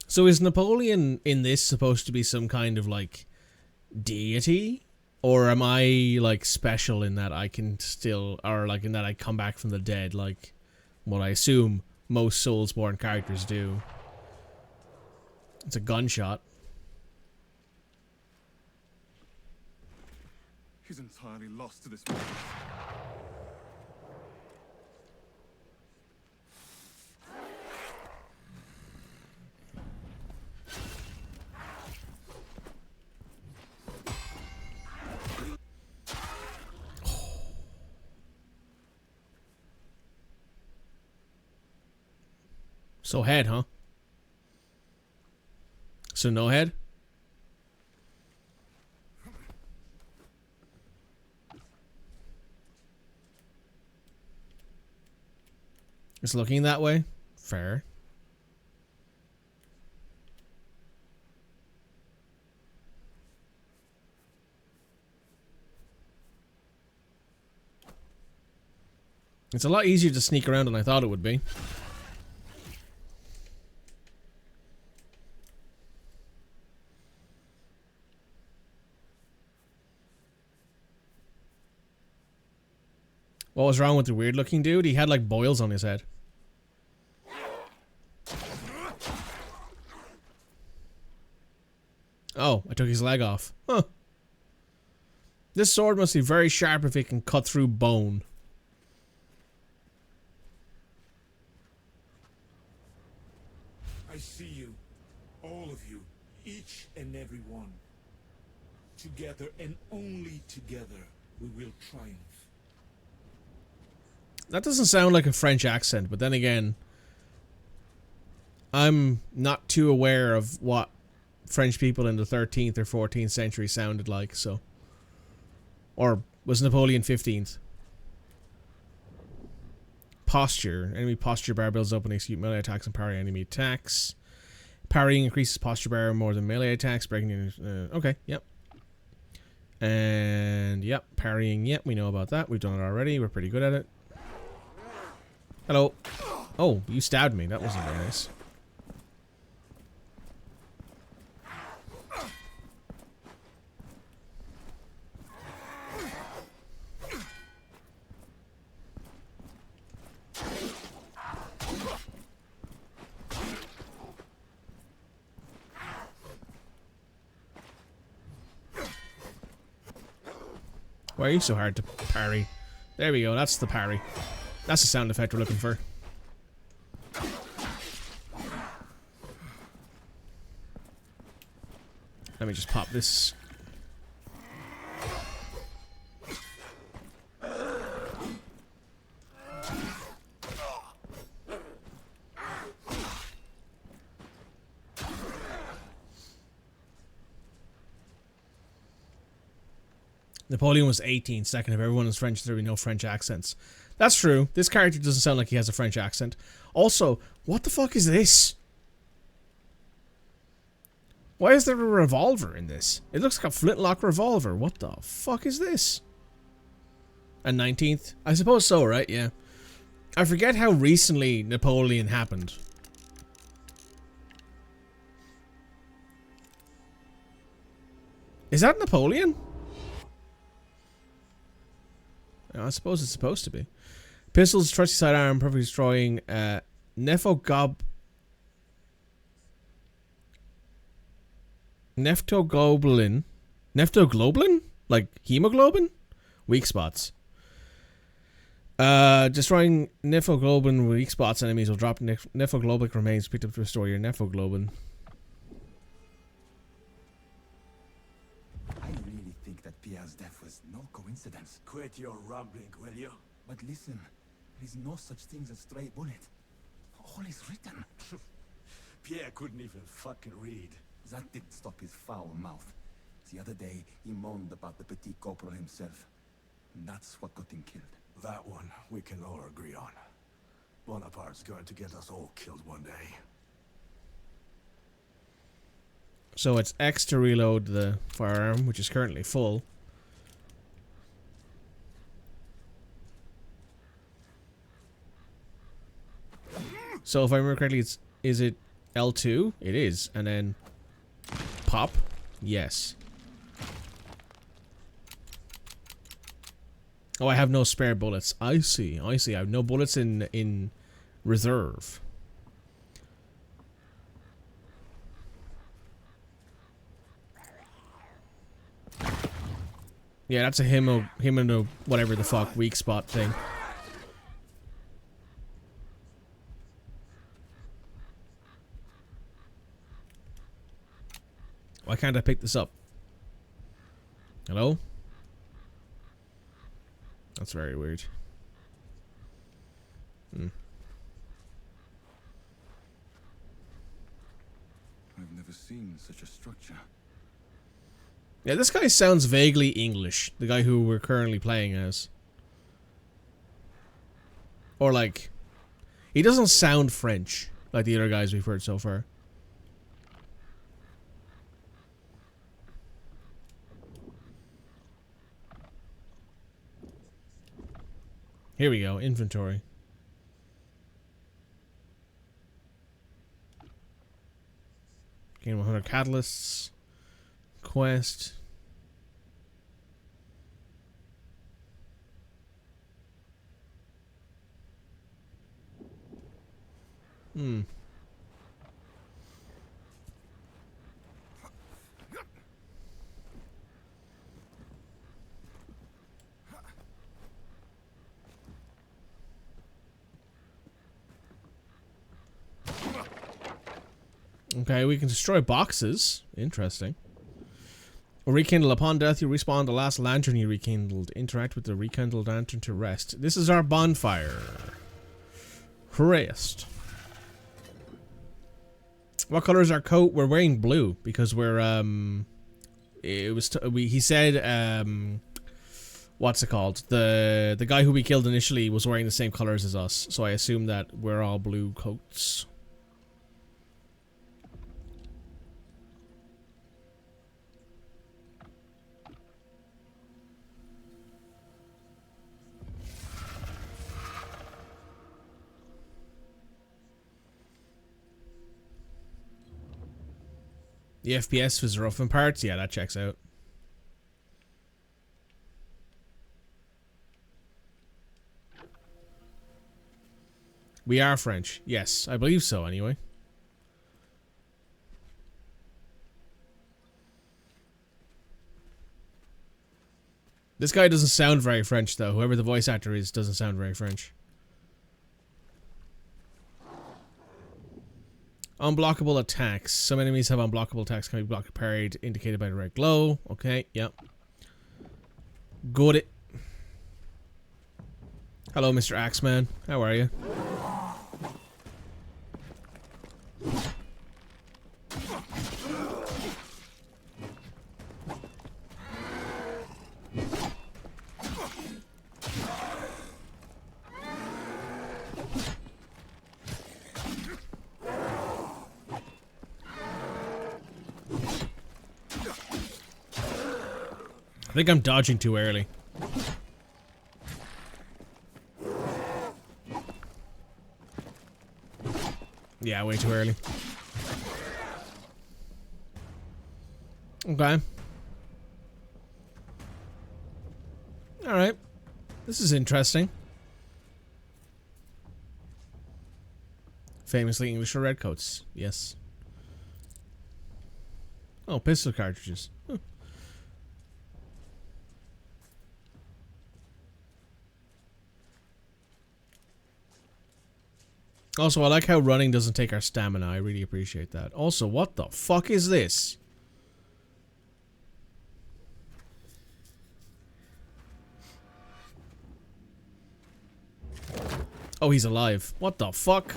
So is Napoleon in this supposed to be some kind of like deity? Or am I like special in that I can still, or like in that I come back from the dead, like what I assume most Soulsborne characters do? It's a gunshot. He's entirely lost to this man. So head, huh? So no head? It's looking that way? Fair. It's a lot easier to sneak around than I thought it would be. What was wrong with the weird looking dude? He had like boils on his head. Oh, I took his leg off. Huh. This sword must be very sharp if it can cut through bone. I see you, all of you, each and every one. Together and only together we will triumph. That doesn't sound like a French accent, but then again, I'm not too aware of what French people in the 13th or 14th century sounded like, so. Or was Napoleon 15th? Posture. Enemy posture bar builds up and execute melee attacks and parry enemy attacks. Parrying increases posture bar more than melee attacks. Breaking. Okay, yep. And yep, parrying. Yep, we know about that. We've done it already. We're pretty good at it. Hello. Oh, you stabbed me. That wasn't very nice. Why are you so hard to parry? There we go, that's the parry. That's the sound effect we're looking for. Let me just pop this. Napoleon was 18. Second, if everyone is French, there would be no French accents. That's true. This character doesn't sound like he has a French accent. Also, what the fuck is this? Why is there a revolver in this? It looks like a flintlock revolver. What the fuck is this? A 19th? I suppose so, right? Yeah. I forget how recently Napoleon happened. Is that Napoleon? I suppose it's supposed to be. Pistols, trusty sidearm, perfectly destroying, Neftoglobulin? Neftoglobulin? Like hemoglobin? Weak spots. Destroying Neftoglobulin weak spots enemies will drop Nephoglobic remains picked up to restore your Nephoglobin. I really think that Pierre's death was no coincidence. Quit your rambling, will you? But listen, there is no such thing as a stray bullet. All is written. Pierre couldn't even fucking read. That didn't stop his foul mouth. The other day, he moaned about the petit corporal himself. And that's what got him killed. That one we can all agree on. Bonaparte's going to get us all killed one day. So it's X to reload the firearm, which is currently full. So if I remember correctly, is it L2? It is. And then pop? Yes. Oh, I have no spare bullets. I see. I see. I have no bullets in reserve. Yeah, that's a him and a whatever the fuck weak spot thing. Why can't I pick this up? Hello? That's very weird. I've never seen such a structure. Yeah, this guy sounds vaguely English. The guy who we're currently playing as. Or like... He doesn't sound French like the other guys we've heard so far. Here we go, inventory. Gain 100 catalysts. Quest. Okay, we can destroy boxes. Interesting. Rekindle. Upon death, you respawn the last lantern you rekindled. Interact with the rekindled lantern to rest. This is our bonfire. Rest. What color is our coat? We're wearing blue because we're he said what's it called? The guy who we killed initially was wearing the same colors as us, so I assume that we're all blue coats. The FPS was rough in parts. Yeah, that checks out. We are French. Yes, I believe so anyway. This guy doesn't sound very French though. Whoever the voice actor is doesn't sound very French. Unblockable attacks. Some enemies have unblockable attacks, can be blocked or parried, indicated by the red glow. Okay, yep. Got it. Hello, Mr. Axeman. How are you? I think I'm dodging too early. Yeah, way too early. Okay. Alright. This is interesting. Famously English for redcoats. Yes. Oh, pistol cartridges. Huh. Also, I like how running doesn't take our stamina. I really appreciate that. Also, what the fuck is this? Oh, he's alive. What the fuck?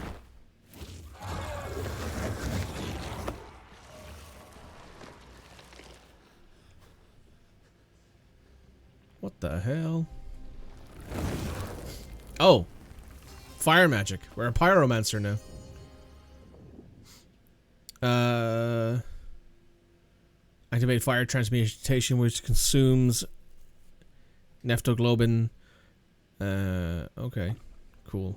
What the hell? Oh. Fire magic. We're a pyromancer now. Activate fire transmutation, which consumes neptoglobin. Okay. Cool.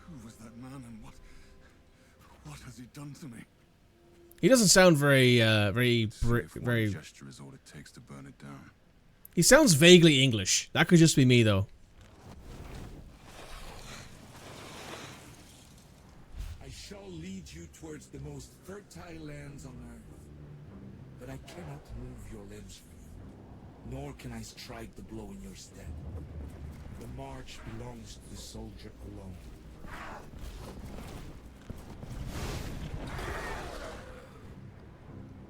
Who was that man and what has he done to me? He doesn't sound very, One gesture is all it takes to burn it down. He sounds vaguely English. That could just be me, though. I shall lead you towards the most fertile lands on earth. But I cannot move your limbs for you, nor can I strike the blow in your stead. The march belongs to the soldier alone.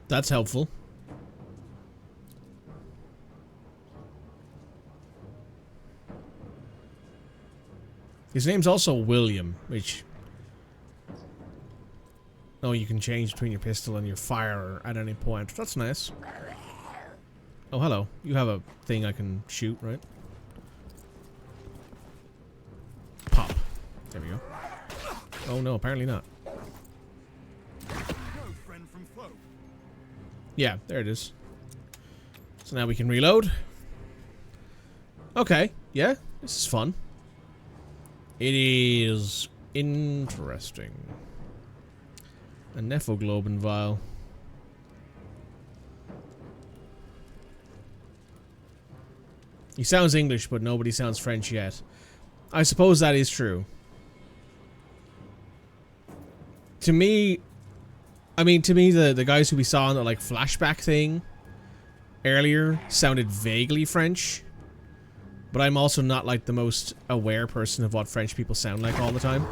That's helpful. His name's also William, which... Oh, you can change between your pistol and your fire at any point. That's nice. Oh, hello. You have a thing I can shoot, right? Pop. There we go. Oh no, apparently not. Yeah, there it is. So now we can reload. Okay, yeah, this is fun. It is interesting. A nephoglobin vial. He sounds English, but nobody sounds French yet. I suppose that is true. To me, the guys who we saw in the like flashback thing earlier sounded vaguely French, but I'm also not like the most aware person of what French people sound like all the time.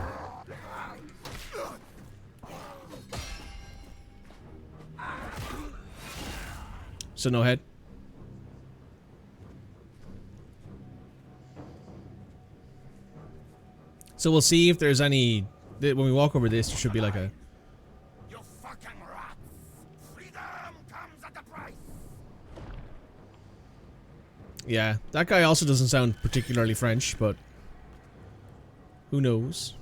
So no head. So we'll see if there's any... When we walk over this, there should be like a... You fucking rats! Freedom comes at a price! Yeah, that guy also doesn't sound particularly French, but... Who knows?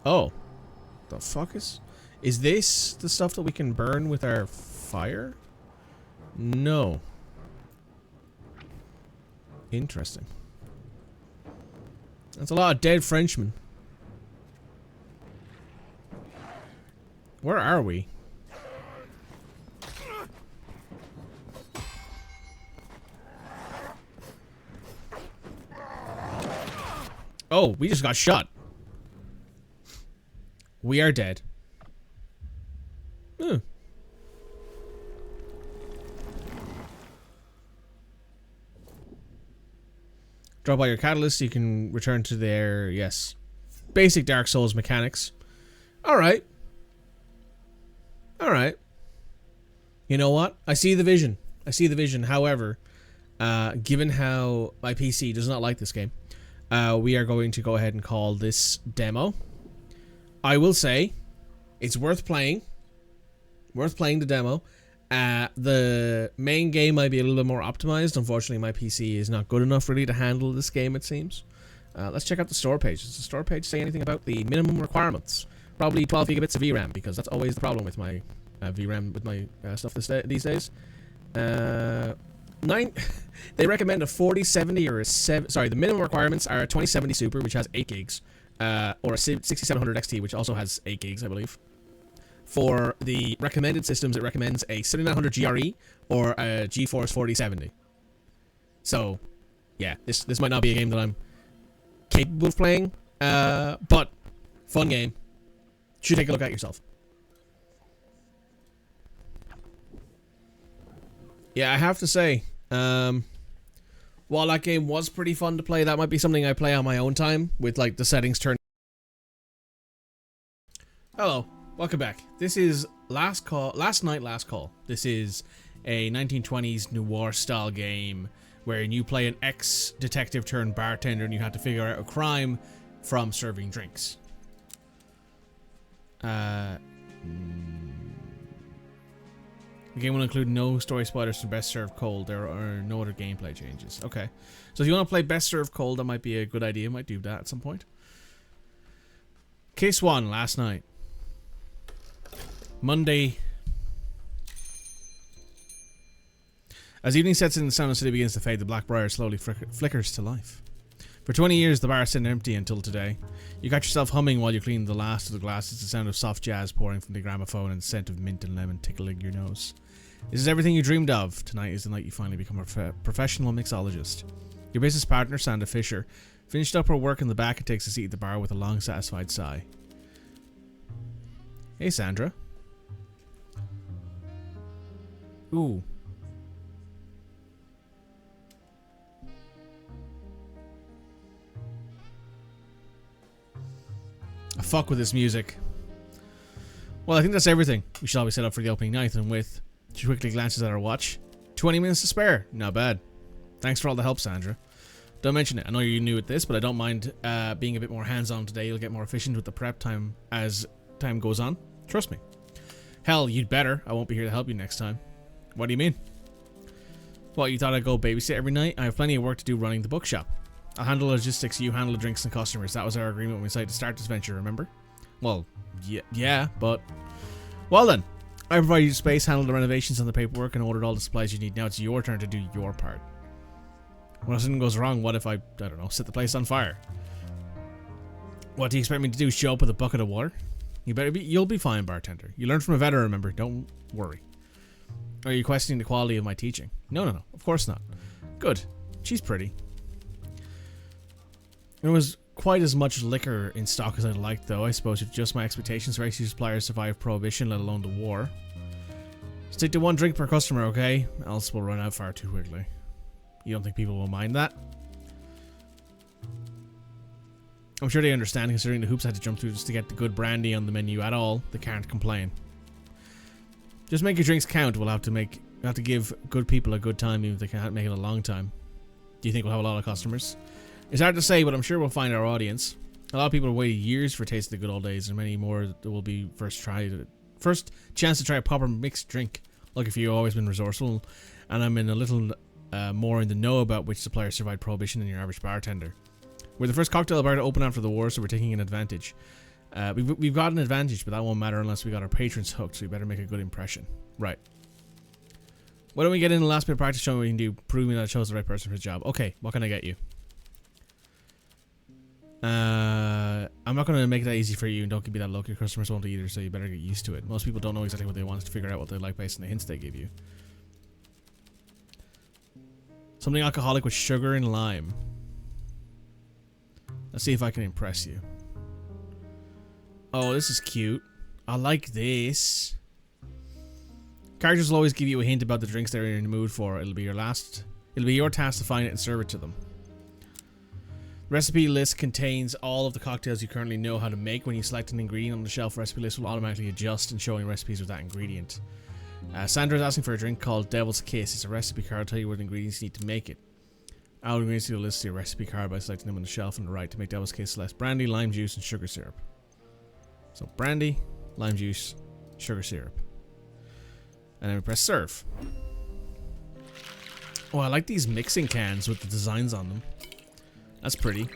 Oh. The fuck is... Is this the stuff that we can burn with our fire? No. Interesting. That's a lot of dead Frenchmen. Where are we? Oh, we just got shot. We are dead. Hmm. Drop by your catalyst, you can return to their, yes, basic Dark Souls mechanics. Alright. Alright. You know what? I see the vision. I see the vision. However, given how my PC does not like this game, we are going to go ahead and call this demo. I will say, it's worth playing. Worth playing the demo. The main game might be a little bit more optimized. Unfortunately, my PC is not good enough really to handle this game, it seems. Let's check out the store page. Does the store page say anything about the minimum requirements? Probably 12 gigabits of VRAM, because that's always the problem with my VRAM, with my stuff these days. They recommend a 4070 or a 7... Sorry, the minimum requirements are a 2070 Super, which has 8 gigs. Or a 6700 XT, which also has 8 gigs, I believe. For the recommended systems, it recommends a 7900 GRE or a GeForce 4070. So, yeah, this might not be a game that I'm capable of playing, but fun game. Should take a look at yourself. Yeah, I have to say, while that game was pretty fun to play, that might be something I play on my own time with like the settings turned. Hello. Welcome back. This is Last Night, Last Call. This is a 1920s noir style game wherein you play an ex-detective turned bartender and you have to figure out a crime from serving drinks. The game will include no story spoilers for Best Served Cold. There are no other gameplay changes. Okay. So if you want to play Best Served Cold, that might be a good idea. Might do that at some point. Case 1, last night. Monday. As evening sets in, the sound of the city begins to fade. The Blackbriar slowly flickers to life. For 20 years, the bar sat empty until today. You got yourself humming while you cleaned the last of the glasses. The sound of soft jazz pouring from the gramophone and the scent of mint and lemon tickling your nose. This is everything you dreamed of. Tonight is the night you finally become a professional mixologist. Your business partner, Sandra Fisher, finished up her work in the back and takes a seat at the bar with a long, satisfied sigh. Hey, Sandra. Ooh. I fuck with this music. Well, I think that's everything. We shall be set up for the opening night, and with... She quickly glances at her watch. 20 minutes to spare. Not bad. Thanks for all the help, Sandra. Don't mention it. I know you're new at this, but I don't mind being a bit more hands-on today. You'll get more efficient with the prep time as time goes on. Trust me. Hell, you'd better. I won't be here to help you next time. What do you mean? What, you thought I'd go babysit every night? I have plenty of work to do running the bookshop. I'll handle logistics, you handle the drinks and customers. That was our agreement when we decided to start this venture, remember? Well, yeah, but... Well then. I provided you space, handled the renovations and the paperwork, and ordered all the supplies you need. Now it's your turn to do your part. When something goes wrong, what if I don't know, set the place on fire? What do you expect me to do? Show up with a bucket of water? You'll be fine, bartender. You learned from a veteran, remember? Don't worry. Are you questioning the quality of my teaching? No, of course not. Good. She's pretty. There was quite as much liquor in stock as I'd liked, though. I suppose if just my expectations for XU suppliers survived Prohibition, let alone the war. Stick to 1 drink per customer, okay? Else we'll run out far too quickly. You don't think people will mind that? I'm sure they understand, considering the hoops I had to jump through just to get the good brandy on the menu at all. They can't complain. Just make your drinks count. We'll have to give good people a good time, even if they can't make it a long time. Do you think we'll have a lot of customers? It's hard to say, but I'm sure we'll find our audience. A lot of people have waited years for Taste of the Good Old Days, and many more that will be first chance to try a proper mixed drink. Lucky for you, I've always been resourceful, and I'm in a little more in the know about which suppliers survived prohibition than your average bartender. We're the first cocktail bar to open after the war, so we're taking an advantage. We've got an advantage, but that won't matter unless we got our patrons hooked, so we better make a good impression. Right. Why don't we get in the last bit of practice showing what we can do, proving that I chose the right person for the job. Okay, what can I get you? I'm not going to make that easy for you, and don't give me that look. Your customers won't either, so you better get used to it. Most people don't know exactly what they want to figure out what they like based on the hints they give you. Something alcoholic with sugar and lime. Let's see if I can impress you. Oh, this is cute. I like this. Characters will always give you a hint about the drinks they're in the mood for. It'll be your task to find it and serve it to them. The recipe list contains all of the cocktails you currently know how to make. When you select an ingredient on the shelf, recipe list will automatically adjust and showing recipes with that ingredient. Sandra is asking for a drink called Devil's Kiss. It's a recipe card. Tell you what ingredients you need to make it. I'll ingredients to list your recipe card by selecting them on the shelf on the right. To make Devil's Kiss, select brandy, lime juice, and sugar syrup. So brandy, lime juice, sugar syrup. And then we press serve. Oh, I like these mixing cans with the designs on them. That's pretty.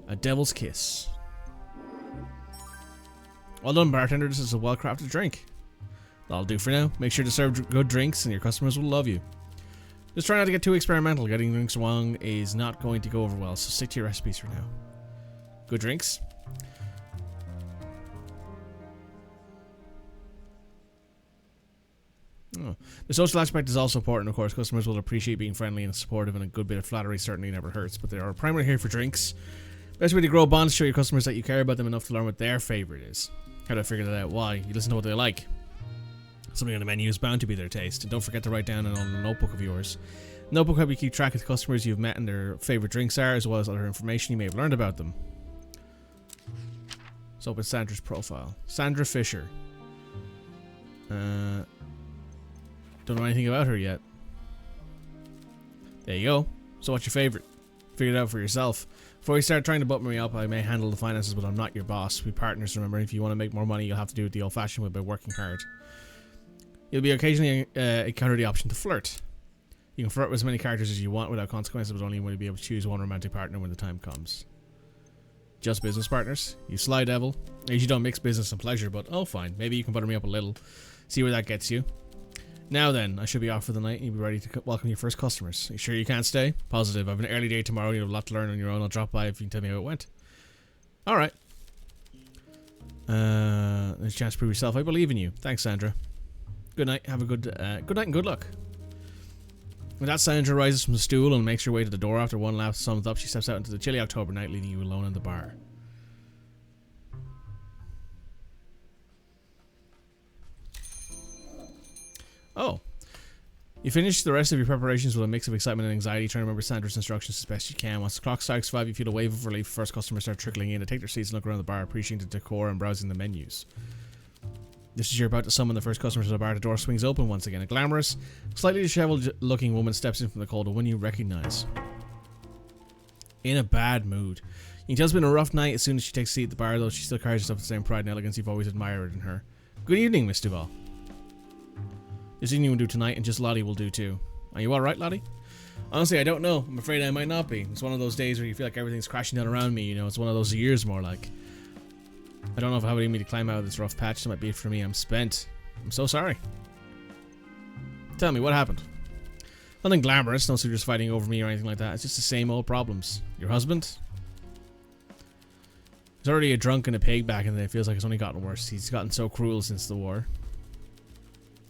A Devil's Kiss. Well done, bartender. This is a well-crafted drink. That'll do for now. Make sure to serve good drinks and your customers will love you. Just try not to get too experimental. Getting drinks wrong is not going to go over well, so stick to your recipes for now. Good drinks. Oh. The social aspect is also important, of course. Customers will appreciate being friendly and supportive, and a good bit of flattery certainly never hurts. But they are primarily here for drinks. Best way to grow bonds, show your customers that you care about them enough to learn what their favorite is. How do I figure that out? Why? You listen to what they like. Something on the menu is bound to be their taste. And don't forget to write down on a notebook of yours. The notebook helps you keep track of the customers you've met and their favorite drinks are, as well as other information you may have learned about them. Let's open Sandra's profile. Sandra Fisher. Don't know anything about her yet. There you go. So what's your favorite? Figure it out for yourself. Before you start trying to button me up, I may handle the finances, but I'm not your boss. We partners, remember. If you want to make more money, you'll have to do it the old-fashioned way by working hard. You'll be occasionally encounter the option to flirt. You can flirt with as many characters as you want without consequences, but only when you be able to choose one romantic partner when the time comes. Just business partners? You sly devil. I usually don't mix business and pleasure, but oh fine. Maybe you can butter me up a little. See where that gets you. Now then, I should be off for the night and you'll be ready to welcome your first customers. Are you sure you can't stay? Positive. I have an early day tomorrow. You have a lot to learn on your own. I'll drop by if you can tell me how it went. Alright. There's a chance to prove yourself. I believe in you. Thanks, Sandra. Good night. Have a good night and good luck. With that, Sandra rises from the stool and makes her way to the door. After one last thumbs up, she steps out into the chilly October night, leaving you alone in the bar. Oh. You finish the rest of your preparations with a mix of excitement and anxiety, trying to remember Sandra's instructions as best you can. Once the clock strikes 5, you feel a wave of relief. First customers start trickling in. They take their seats and look around the bar, appreciating the decor and browsing the menus. Just as you're about to summon the first customers to the bar, the door swings open once again. A glamorous, slightly disheveled-looking woman steps in from the cold, a one you recognize. In a bad mood. You can tell it's been a rough night as soon as she takes a seat at the bar, though she still carries herself with the same pride and elegance you've always admired in her. Good evening, Miss Duval. This evening will do tonight, and just Lottie will do too. Are you alright, Lottie? Honestly, I don't know. I'm afraid I might not be. It's one of those days where you feel like everything's crashing down around me, you know. It's one of those years more like. I don't know if I would need me to climb out of this rough patch. That might be it for me. I'm spent. I'm so sorry. Tell me, what happened? Nothing glamorous. No suitors fighting over me or anything like that. It's just the same old problems. Your husband? He's already a drunk and a pig back in the day. It feels like it's only gotten worse. He's gotten so cruel since the war.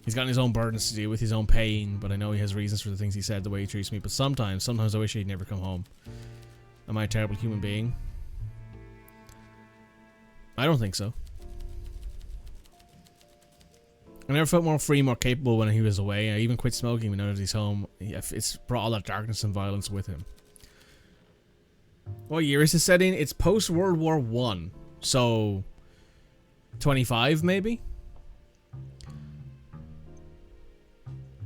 He's got his own burdens to deal with, his own pain, but I know he has reasons for the things he said, the way he treats me. But sometimes I wish he'd never come home. Am I a terrible human being? I don't think so. I never felt more free, more capable when he was away. I even quit smoking when now that he's home. It's brought all that darkness and violence with him. What year is it set in? It's post World War One, so 25 maybe.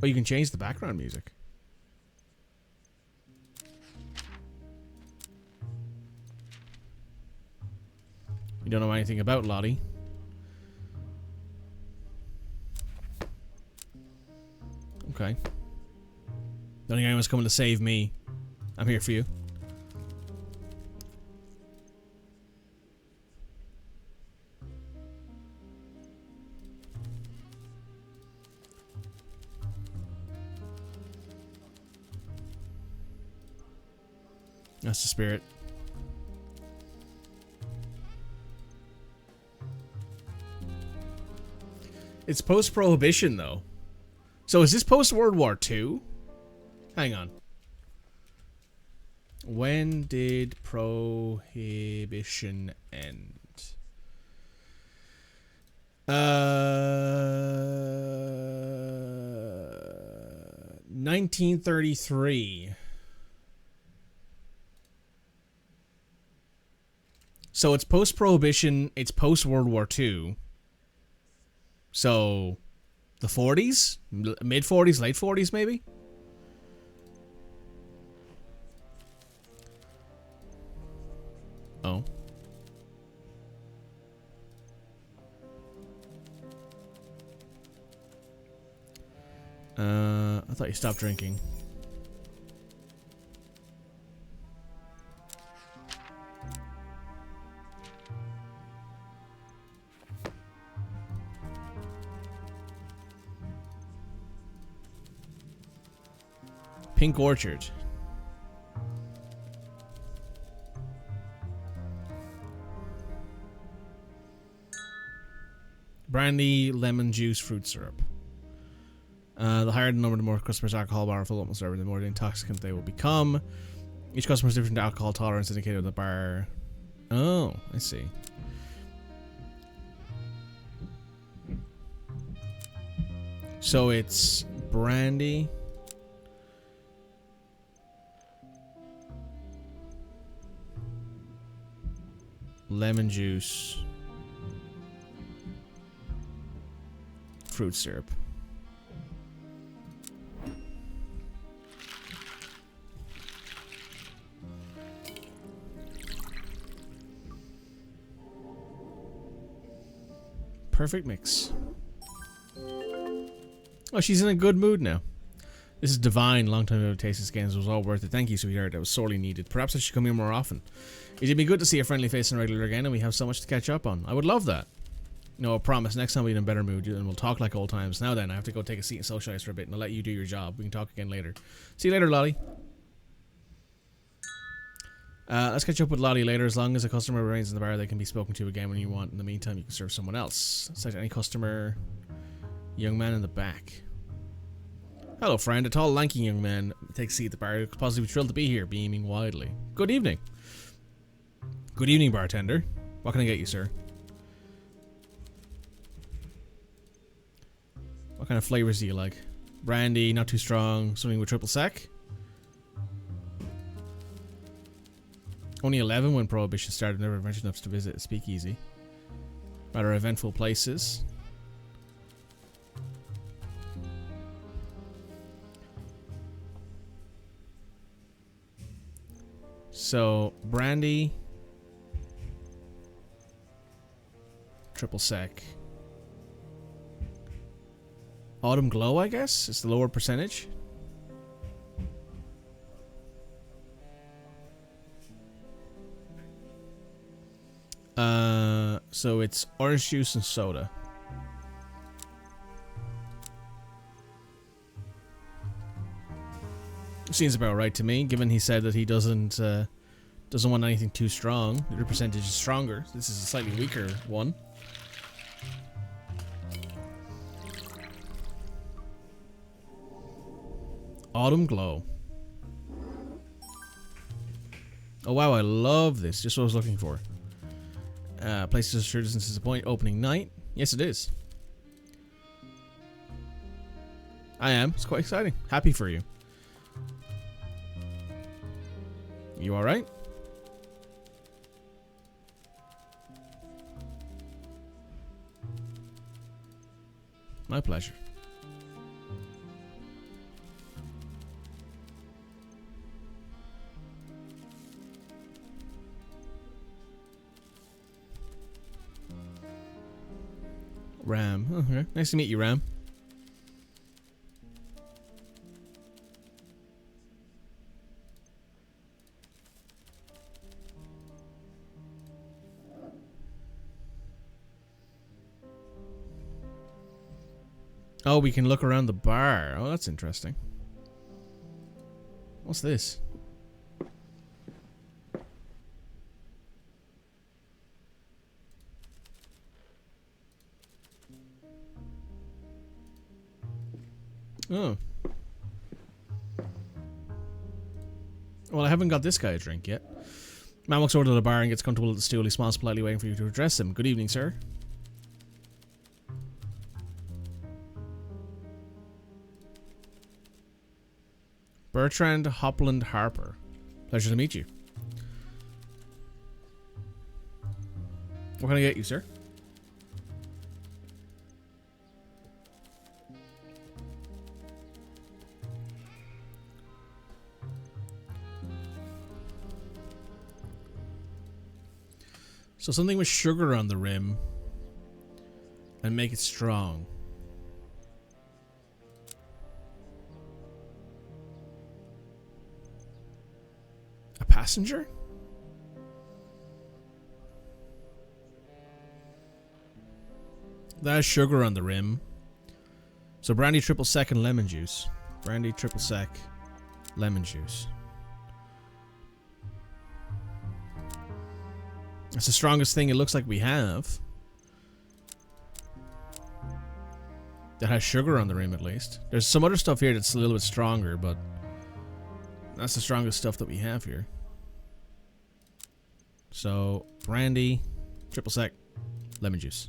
Oh, you can change the background music. You don't know anything about Lottie. Okay. Don't think anyone's coming to save me. I'm here for you. That's the spirit. It's post-prohibition, though. So is this post-World War II? Hang on. When did prohibition end? 1933. So it's post-prohibition, it's post-World War II. So, the 40s? Mid-40s, late 40s, maybe? Oh. I thought you stopped drinking. Pink Orchard. Brandy, lemon juice, fruit syrup. The higher the number, the more customers' alcohol bar fill up will serve, the more intoxicant they will become. Each customer has different alcohol tolerance indicated at the bar. Oh, I see. So it's brandy. Lemon juice. Fruit syrup. Perfect mix. Oh, she's in a good mood now. This is divine. Long time ago, tasted scans. It was all worth it. Thank you, sweetheart. That was sorely needed. Perhaps I should come here more often. It'd be good to see a friendly face and regular again, and we have so much to catch up on. I would love that. No, I promise. Next time we'll be in a better mood, and we'll talk like old times. Now then, I have to go take a seat and socialize for a bit, and I'll let you do your job. We can talk again later. See you later, Lottie. Let's catch up with Lottie later. As long as a customer remains in the bar, they can be spoken to again when you want. In the meantime, you can serve someone else. Select any customer. Young man in the back. Hello, friend. A tall, lanky young man takes a seat at the bar. Positively thrilled to be here, beaming widely. Good evening. Good evening, bartender. What can I get you, sir? What kind of flavors do you like? Brandy, not too strong. Something with triple sec? Only 11 when Prohibition started. Never ventured enough to visit a speakeasy. Rather eventful places. So, brandy. Triple sec. Autumn Glow, I guess? It's the lower percentage. So it's orange juice and soda. Seems about right to me, given he said that he doesn't want anything too strong. The percentage is stronger. This is a slightly weaker one. Autumn Glow. Oh wow, I love this. Just what I was looking for. Places sure doesn't disappoint. Opening night. Yes, it is. I am. It's quite exciting. Happy for you. You alright? My pleasure. Ram. Oh, okay. Nice to meet you, Ram. Oh, we can look around the bar. Oh, that's interesting. What's this? Oh. Well, I haven't got this guy a drink yet. Man walks over to the bar and gets comfortable at the stool. He smiles politely, waiting for you to address him. Good evening, sir. Bertrand Hopland Harper. Pleasure to meet you. What can I get you, sir? So something with sugar on the rim and make it strong. A passenger? That has sugar on the rim. So brandy triple sec and lemon juice. Brandy triple sec, lemon juice. That's the strongest thing it looks like we have. That has sugar on the rim, at least. There's some other stuff here that's a little bit stronger, but that's the strongest stuff that we have here. So, brandy, triple sec, lemon juice.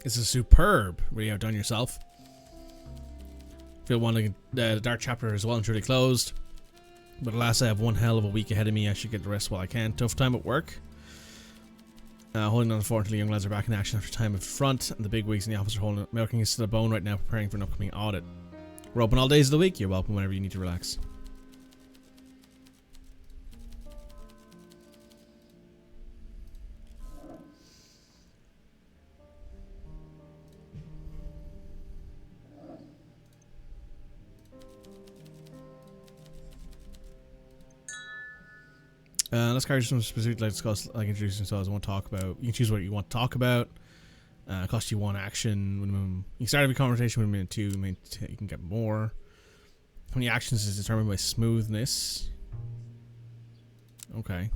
This is superb. What you have done yourself. Feel wanting the dark chapter is well and truly closed. But alas, I have one hell of a week ahead of me. I should get the rest while I can. Tough time at work. Holding on, unfortunately, young lads are back in action after time at front, and the big wigs in the office are holding milking us to the bone right now, preparing for an upcoming audit. We're open all days of the week. You're welcome whenever you need to relax. Let's carry some specific like discuss, like introduce themselves. I want to talk about. You can choose what you want to talk about. Cost you 1 action. Minimum. You can start every conversation with a minute 2. You can get more. How many actions is determined by smoothness. Okay.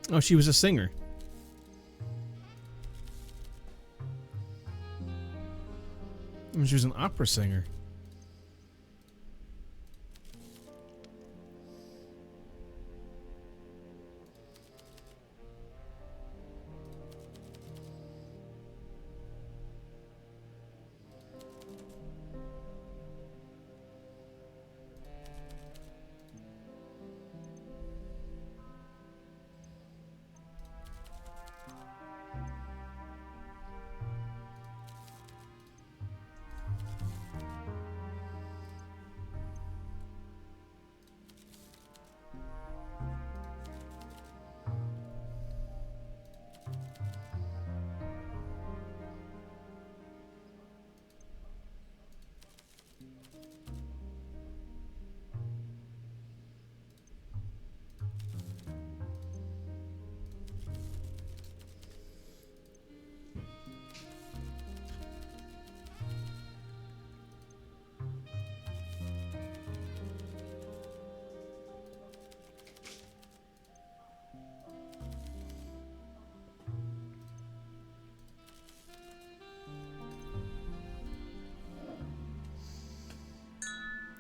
Oh, she was a singer. She was an opera singer.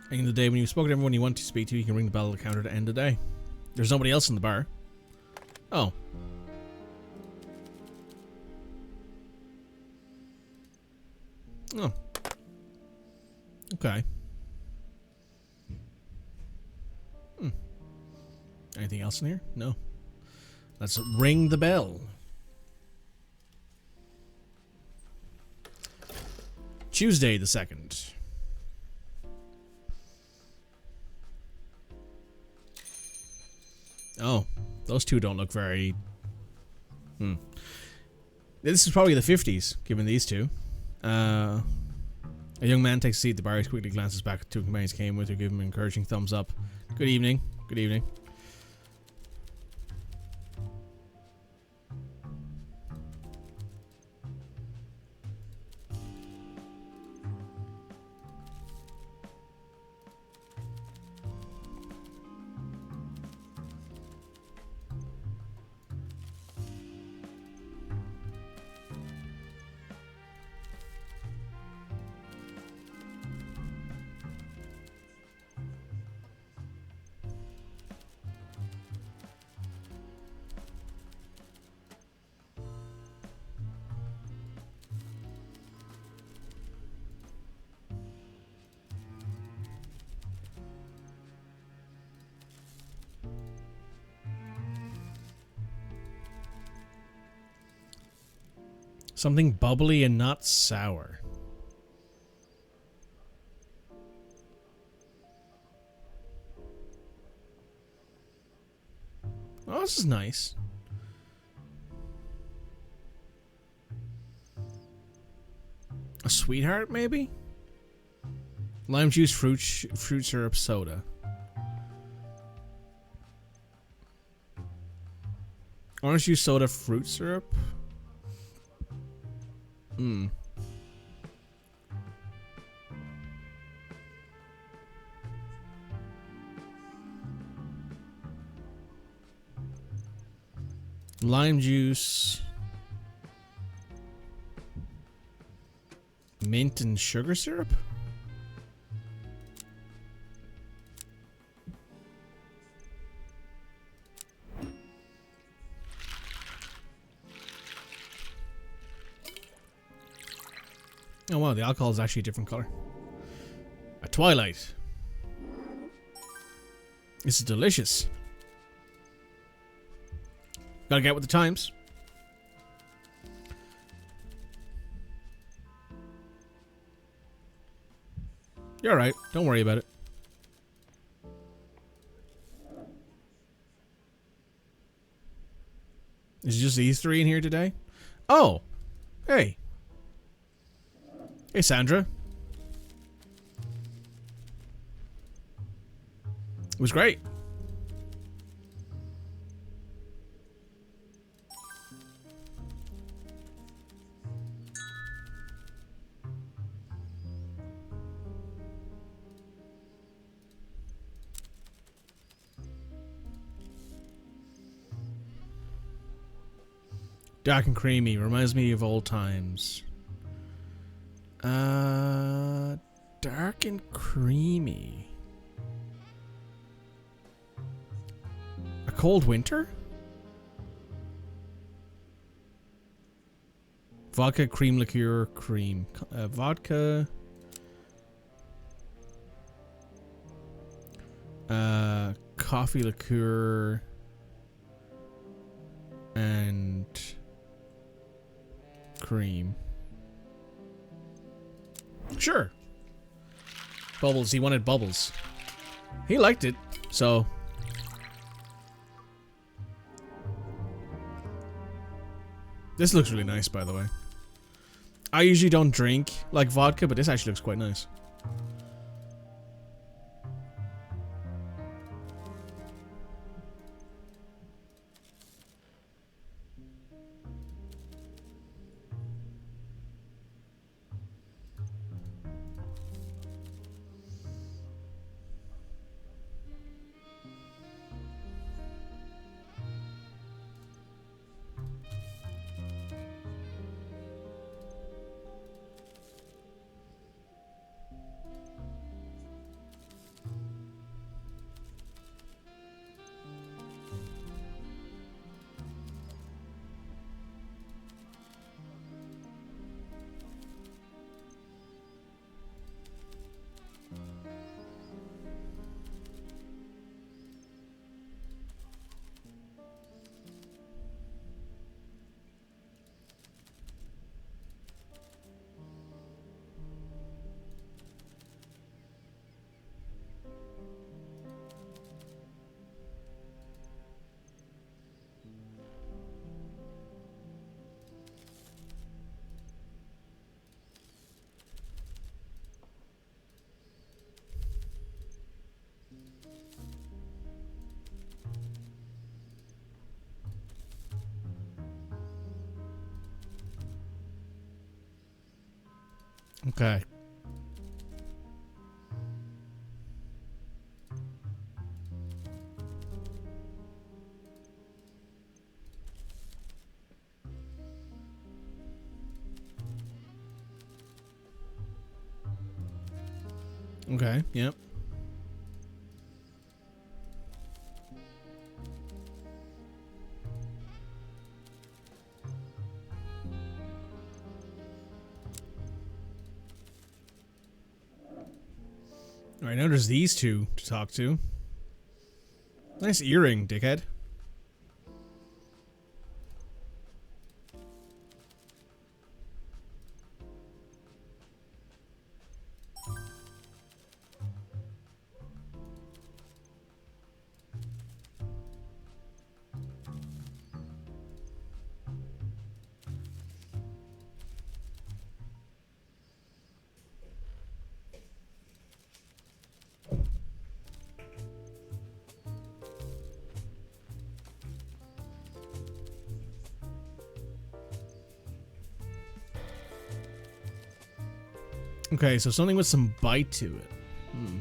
End of the day, when you've spoken to everyone you want to speak to, you can ring the bell to counter to end the day. There's nobody else in the bar. Oh. Oh. Okay. Anything else in here? No. Let's ring the bell. Tuesday the 2nd. Oh, those two don't look very... This is probably the 50s, given these two. A young man takes a seat at the bar. He quickly glances back at two companions he came with, who give him an encouraging thumbs up. Good evening. Good evening. Something bubbly and not sour. Oh, this is nice. A sweetheart, maybe? Lime juice, fruit syrup, soda. Orange juice, soda, fruit syrup? Lime juice, mint and sugar syrup? Oh wow, the alcohol is actually a different color. A Twilight. This is delicious. Gotta get with the times. You're alright. Don't worry about it. Is it just these three in here today? Oh! Hey. Hey, Sandra. It was great. Dark and creamy. Reminds me of old times. Dark and creamy. A cold winter? Vodka, cream liqueur, cream. Vodka. Coffee liqueur. And cream. Sure. Bubbles. He wanted bubbles. He liked it, so. This looks really nice, by the way. I usually don't drink like vodka, but this actually looks quite nice. Okay. Okay, yep. Alright, now there's these two to talk to. Nice earring, dickhead. Okay, so something with some bite to it. Hmm.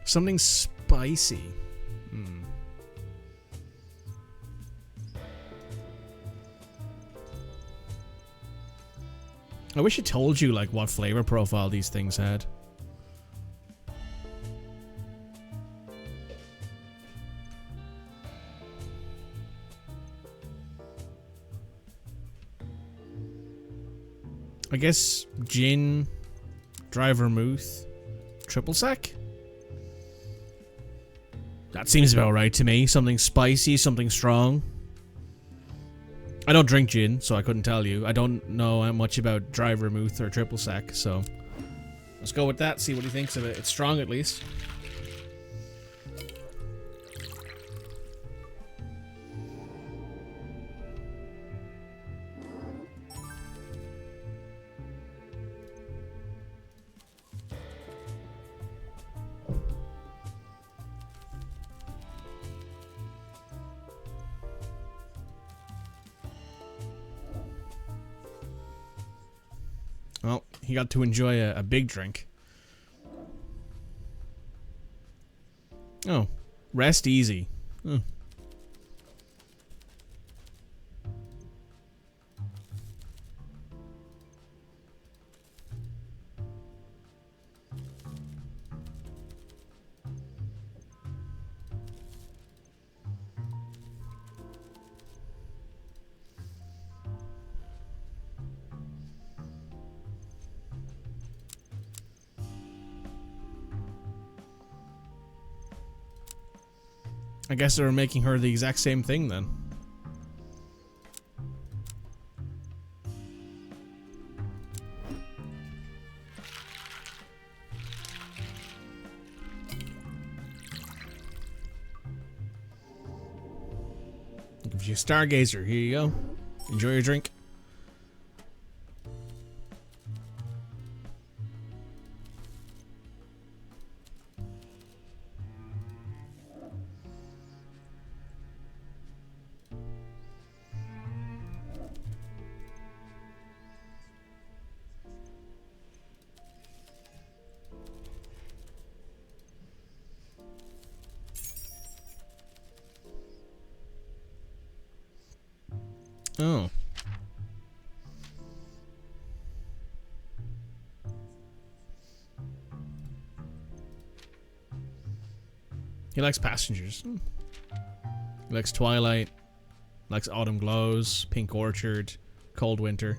Something spicy. Hmm. I wish it told you, like, what flavor profile these things had. I guess gin, dry vermouth, triple sec? That seems about right to me. Something spicy, something strong. I don't drink gin, so I couldn't tell you. I don't know much about dry vermouth or triple sec, so let's go with that, see what he thinks of it. It's strong at least. Well, he got to enjoy a big drink. Oh, rest easy. Oh. I guess they were making her the exact same thing then. Gives you a stargazer. Here you go. Enjoy your drink. Oh. He likes passengers. He likes Twilight. Likes Autumn Glows, Pink Orchard, Cold Winter.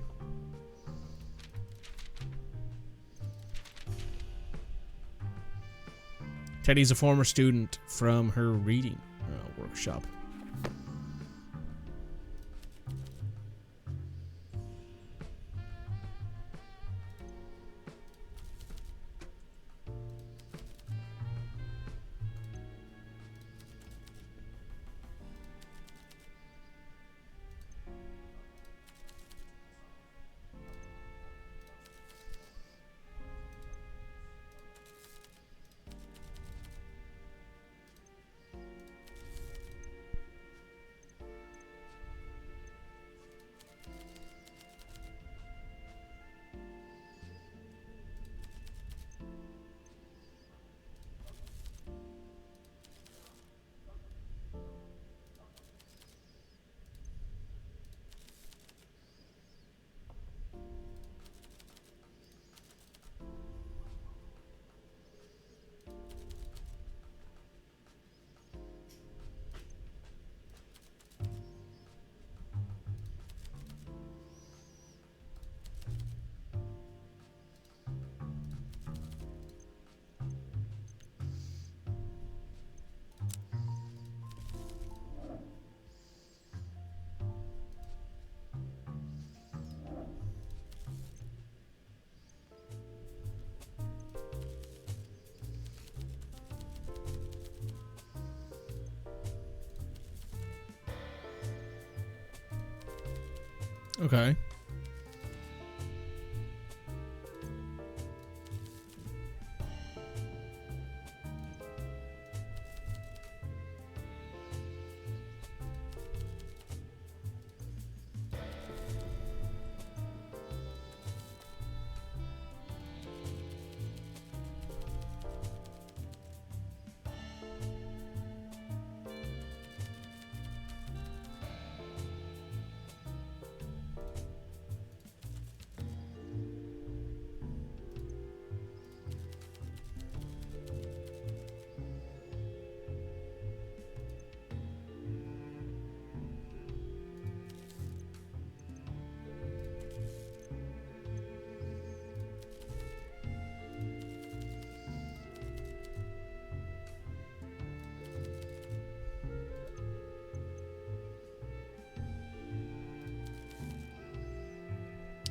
Teddy's a former student from her reading workshop. Okay.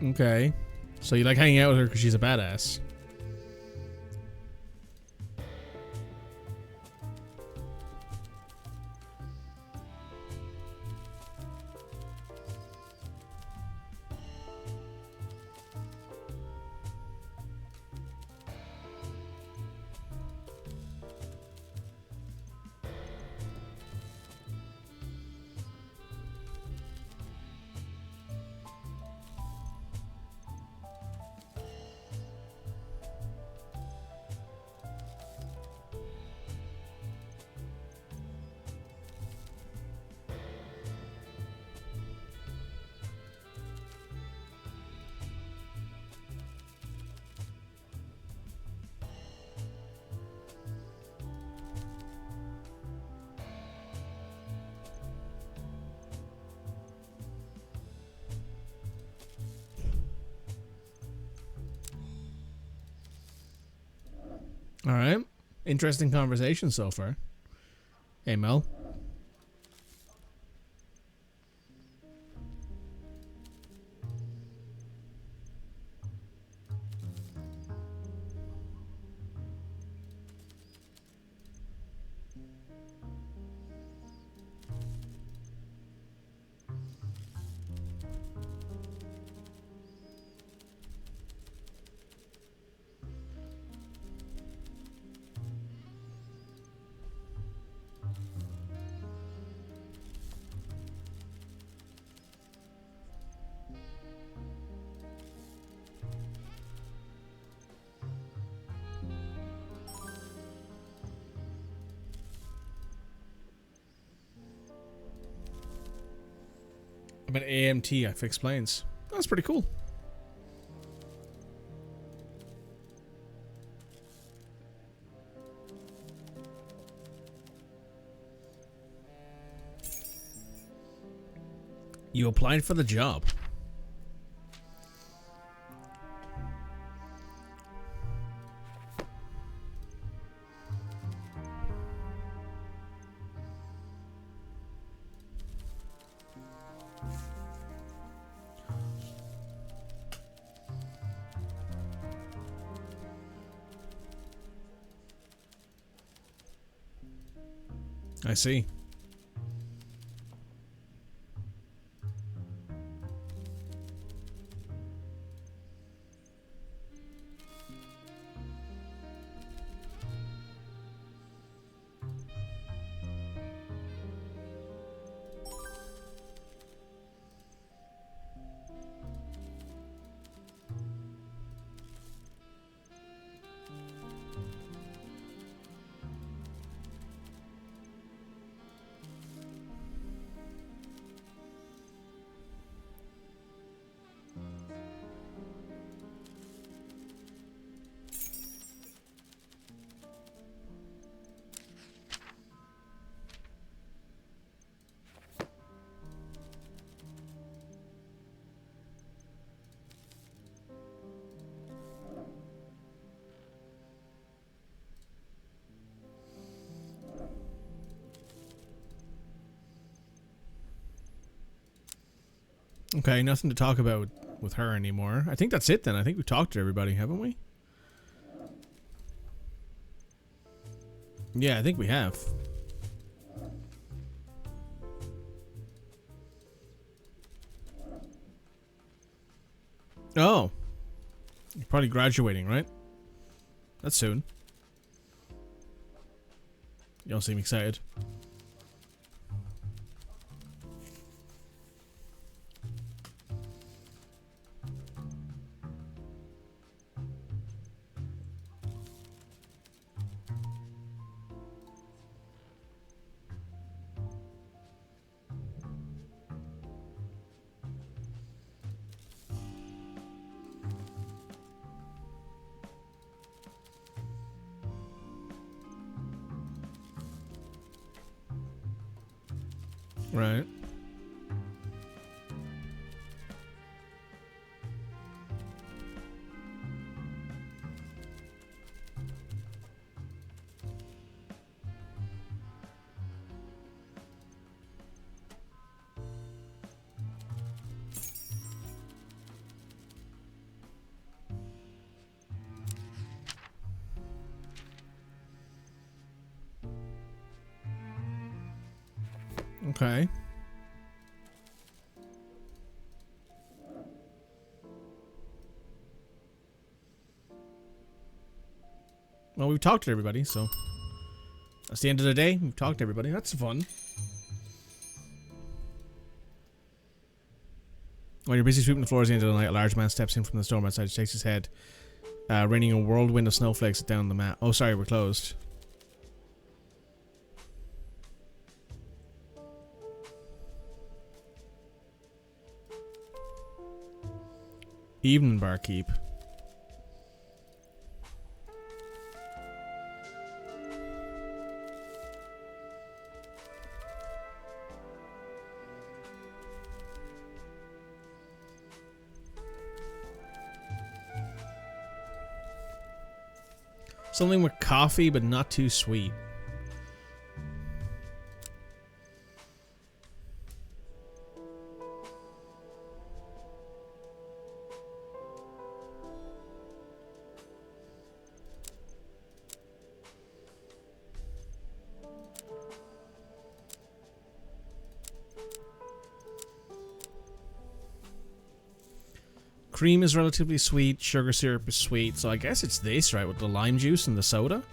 Okay. So you like hanging out with her because she's a badass. All right. Interesting conversation so far. Hey, Mel. I'm an AMT, if explains. That's pretty cool. You applied for the job. I see. Okay, nothing to talk about with her anymore. I think that's it then. I think we've talked to everybody, haven't we? Yeah, I think we have. Oh. You're probably graduating, right? That's soon. You don't seem excited. Right. Okay. Well, we've talked to everybody, so that's the end of the day. We've talked to everybody. That's fun. While you're busy sweeping the floors at the end of the night, a large man steps in from the storm outside, shakes his head, raining a whirlwind of snowflakes down the mat. Oh, sorry, we're closed. Evening barkeep. Something with coffee, but not too sweet. Cream is relatively sweet, sugar syrup is sweet, so I guess it's this, right, with the lime juice and the soda?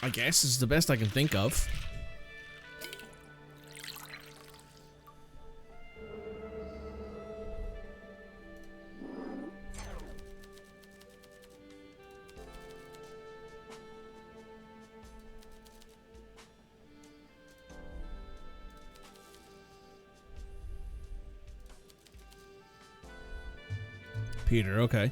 I guess it's the best I can think of. Peter, okay.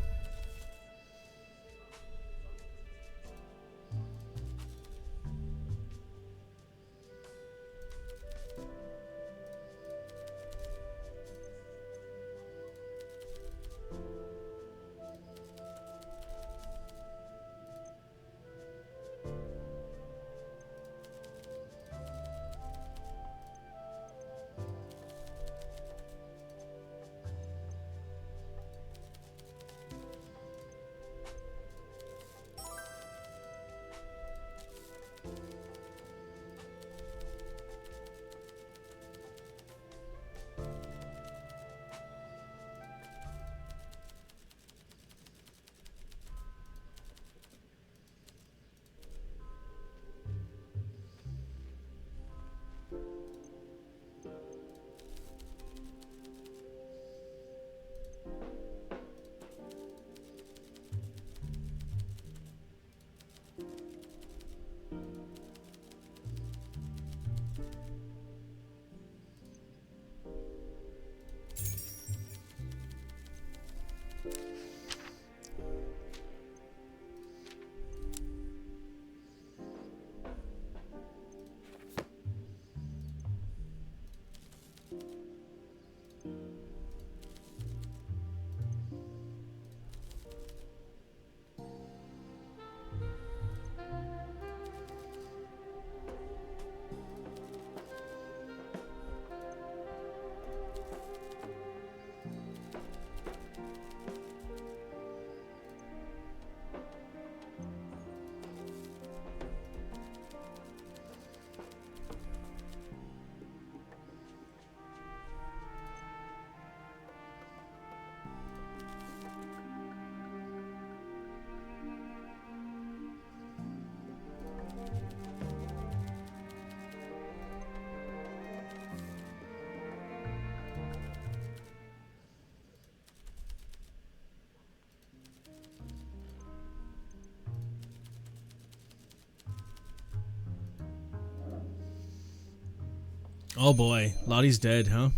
Oh boy, Lottie's dead, huh?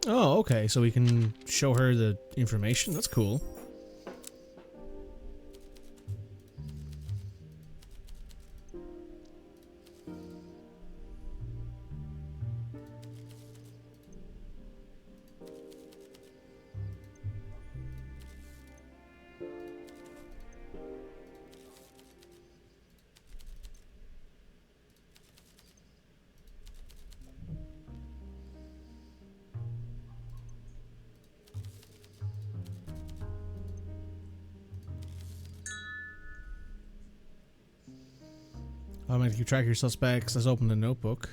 Oh, okay, so we can show her the information. That's cool. I'm going to keep track of your suspects. Let's open the notebook.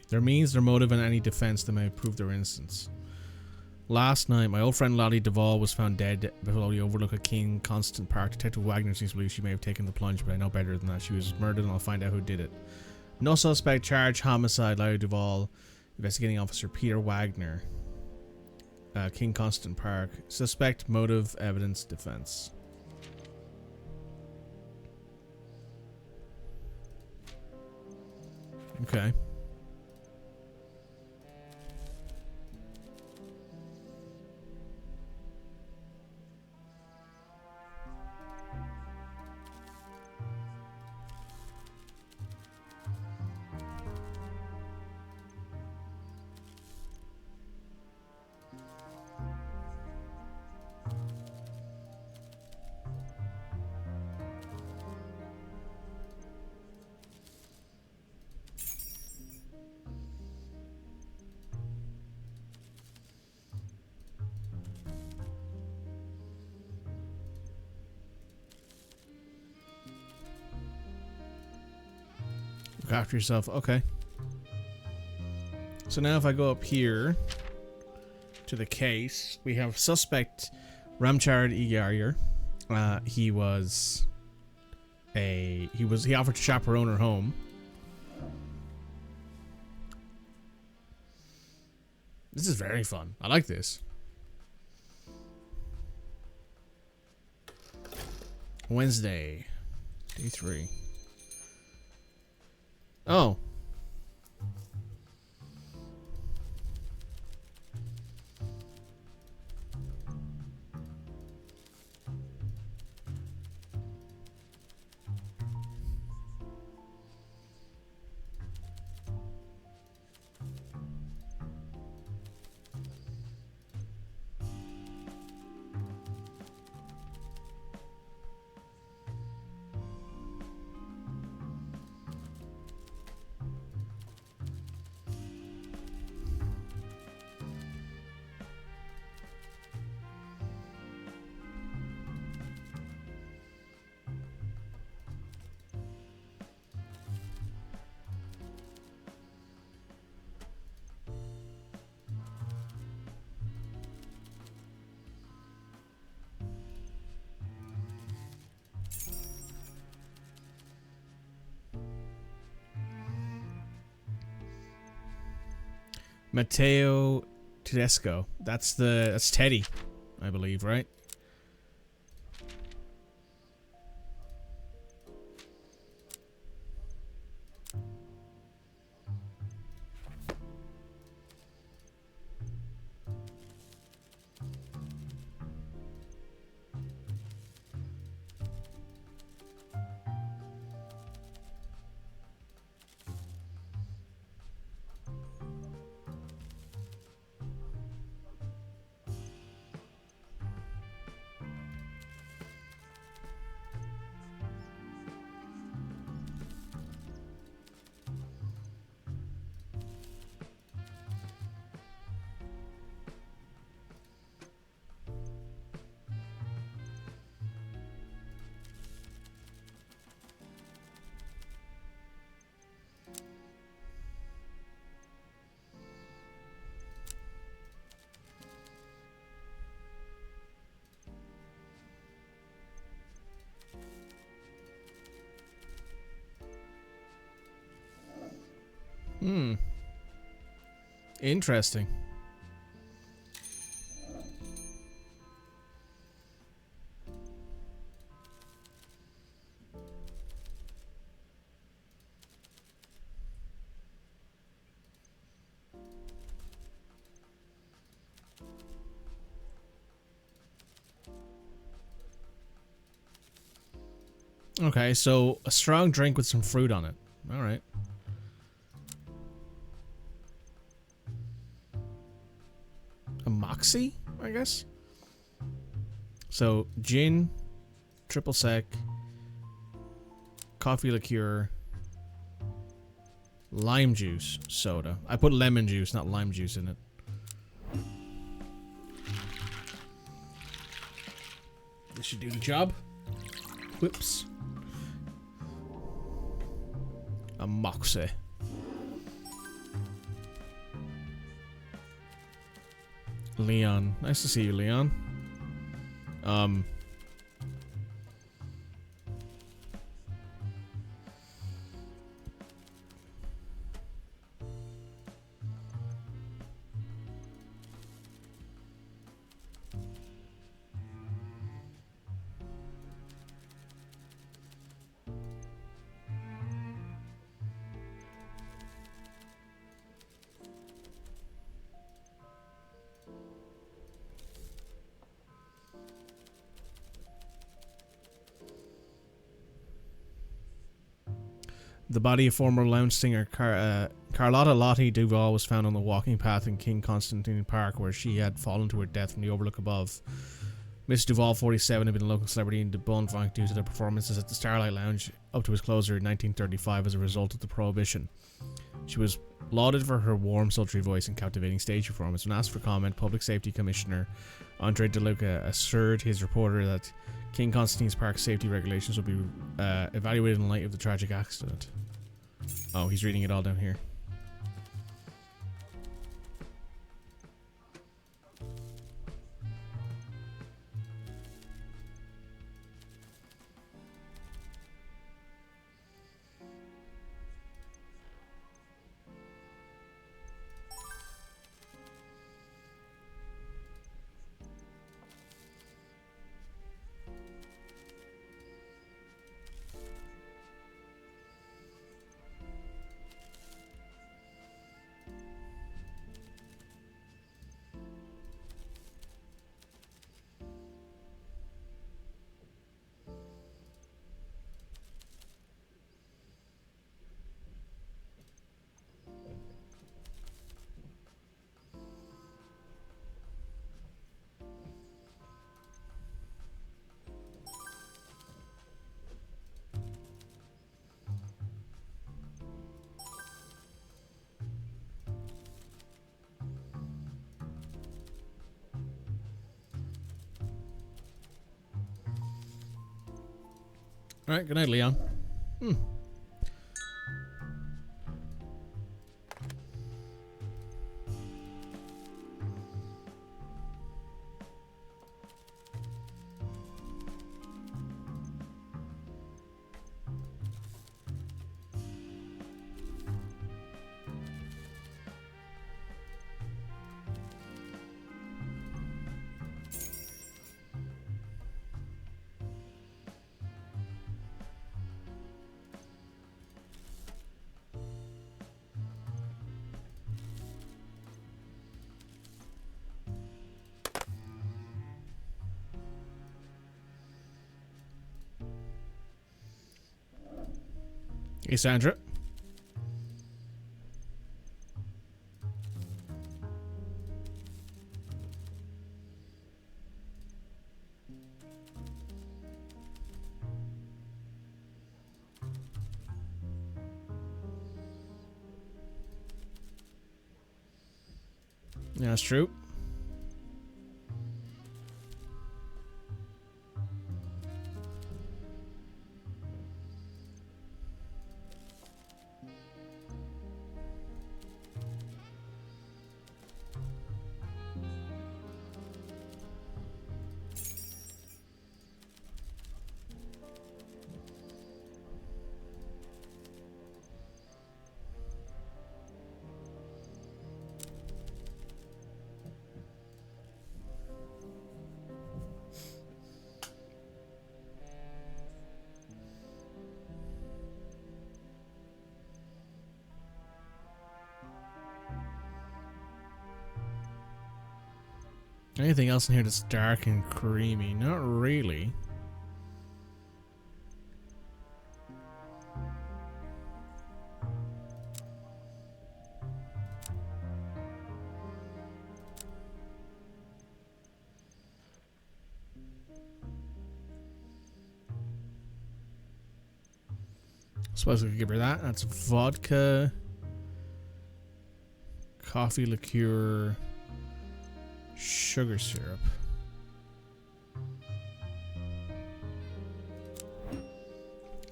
Their means, their motive, and any defense that may prove their innocence. Last night, my old friend Lottie Duvall was found dead below the overlook at King Constant Park. Detective Wagner seems to believe she may have taken the plunge, but I know better than that. She was murdered, and I'll find out who did it. No suspect charged, homicide, Lottie Duvall. Investigating Officer Peter Wagner. King Constant Park. Suspect, motive, evidence, defense. Okay. Look after yourself. Okay. So now if I go up here to the case, we have suspect Ramchard Igaryer. He offered to chaperone her home. This is very fun. I like this. Wednesday, day 3. Oh. Matteo Tedesco. That's Teddy, I believe, right? Interesting. Okay, so a strong drink with some fruit on it. All right. A moxie, I guess. So gin, triple sec, coffee liqueur, lime juice, soda. I put lemon juice, not lime juice in it. This should do the job. Whoops. A moxie. Leon. Nice to see you, Leon. The body of former lounge singer Carlotta Lottie Duval was found on the walking path in King Constantine Park, where she had fallen to her death from the overlook above. Miss Duval, 47, had been a local celebrity in Bonfranc due to their performances at the Starlight Lounge up to its closure in 1935 as a result of the Prohibition. She was lauded for her warm, sultry voice and captivating stage performance. When asked for comment, Public Safety Commissioner Andre De Luca assured his reporter that King Constantine's Park safety regulations will be evaluated in light of the tragic accident. Oh, he's reading it all down here. Alright, good night, Leon. Hey, Sandra. Yeah, that's true. Anything else in here that's dark and creamy? Not really. Suppose I could give her that. That's vodka, coffee liqueur, sugar syrup.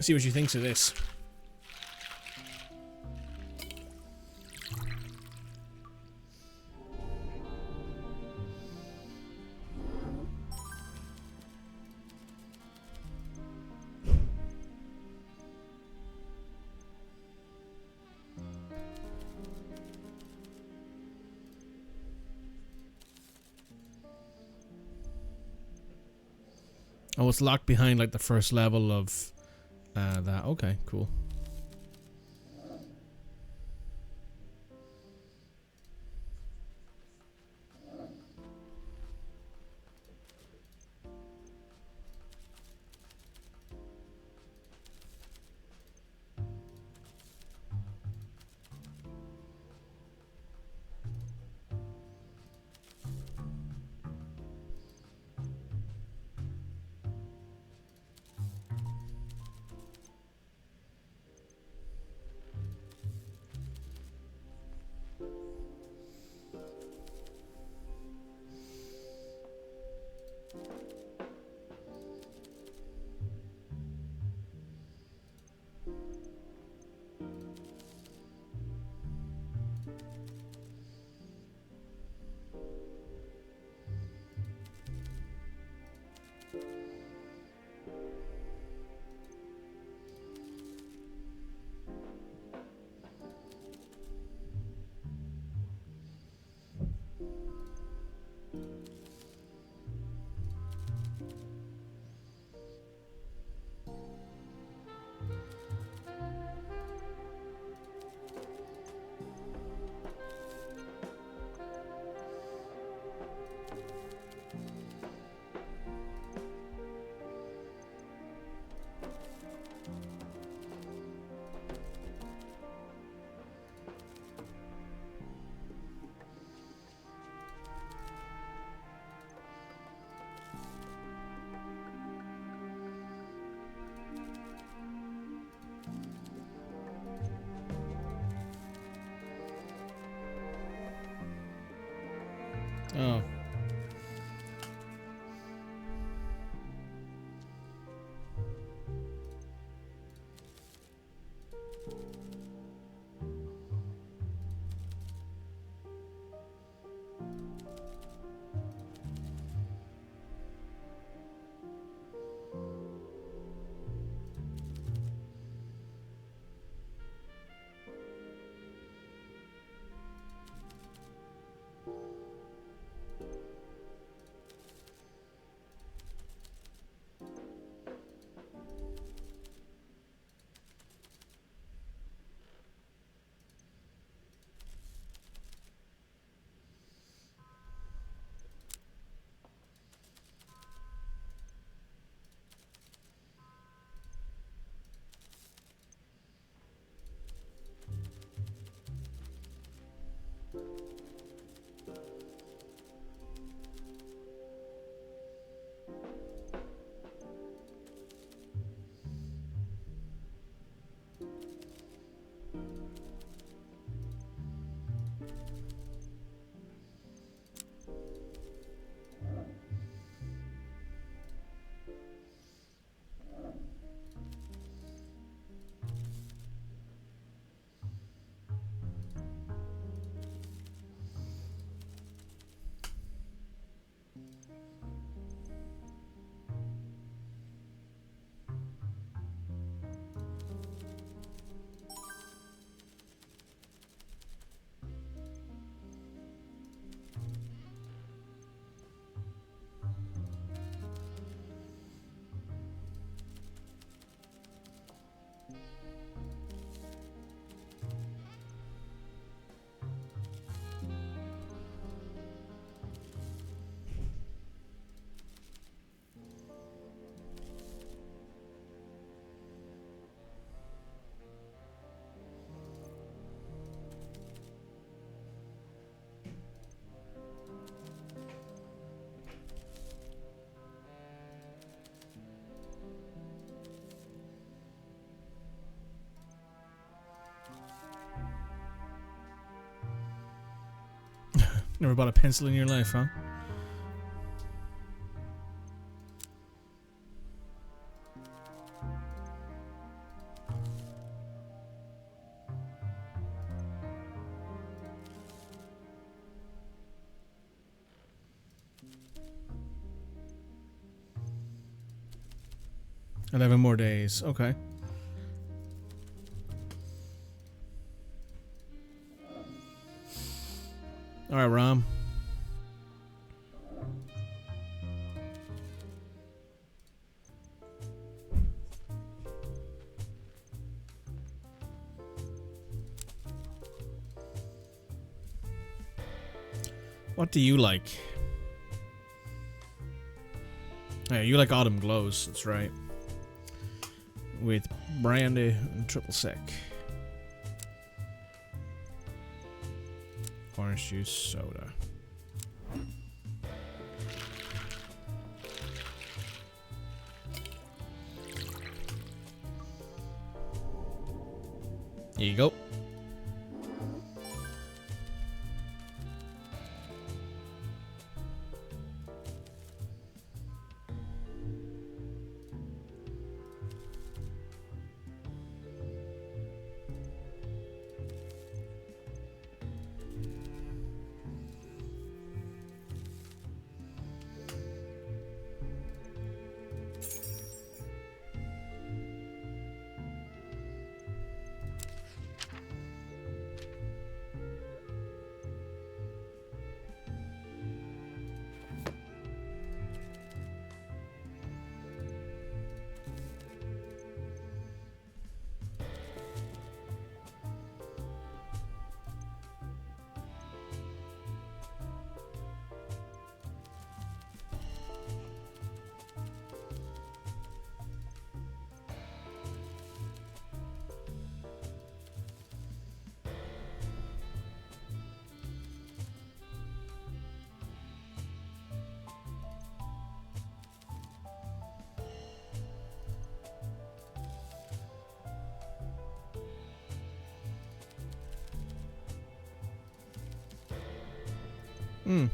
See what she thinks of this. Oh, it's locked behind like the first level of that. Okay, cool. Oh. Never bought a pencil in your life, huh? $11 more days. Okay. All right, Rom. What do you like? Yeah, you like Autumn Glows. That's right. With brandy and triple sec. Orange juice soda. Here you go. Hmm.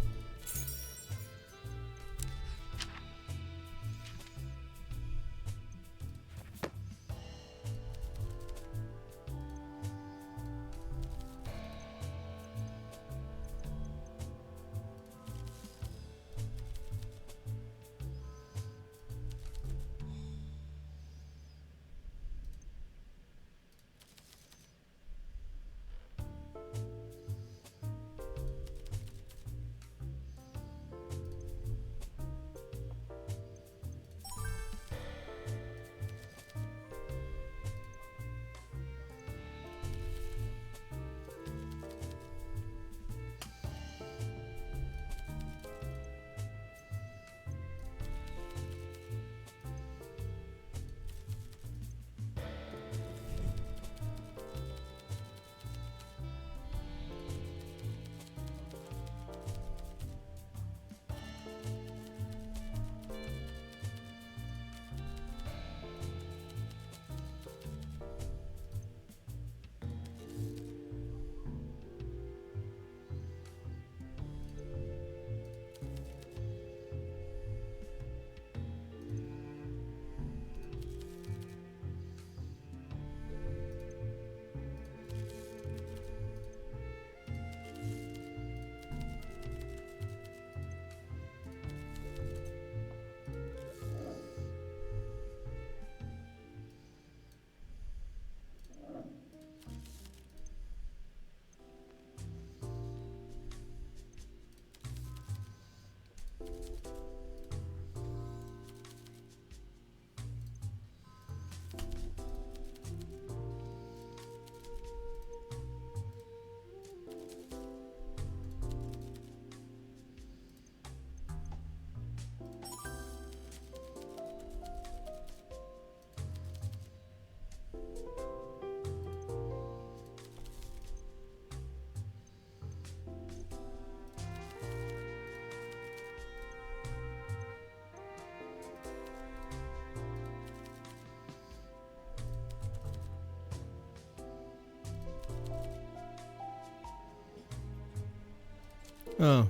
Oh.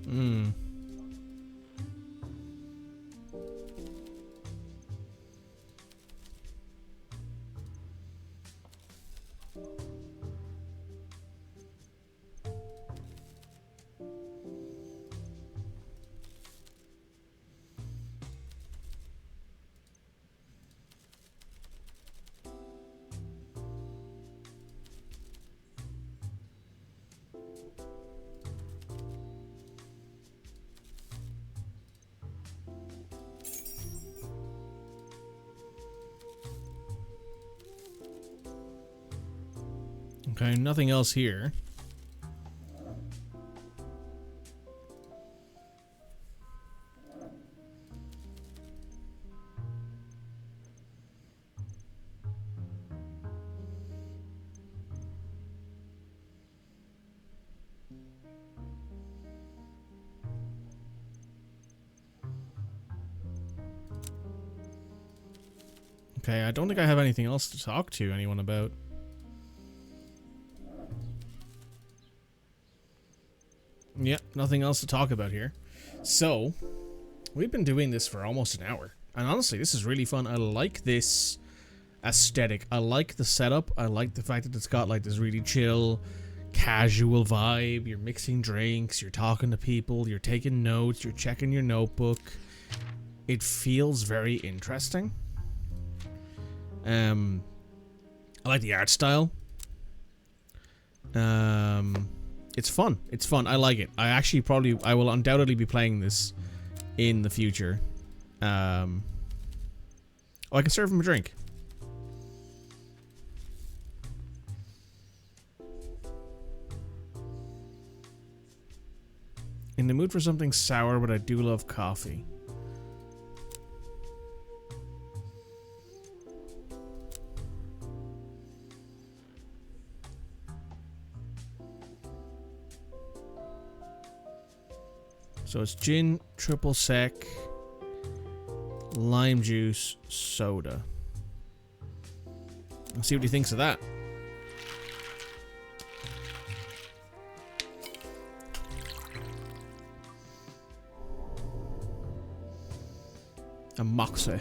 Hmm. Okay, nothing else here. Okay, I don't think I have anything else to talk to anyone about. Yep, nothing else to talk about here. So, we've been doing this for almost an hour. And honestly, this is really fun. I like this aesthetic. I like the setup. I like the fact that it's got like this really chill, casual vibe. You're mixing drinks, you're talking to people, you're taking notes, you're checking your notebook. It feels very interesting. I like the art style. It's fun. It's fun. I like it. I will undoubtedly be playing this in the future. Oh, I can serve him a drink. In the mood for something sour, but I do love coffee. So it's gin, triple sec, lime juice, soda. Let's see what he thinks of that. A moxie.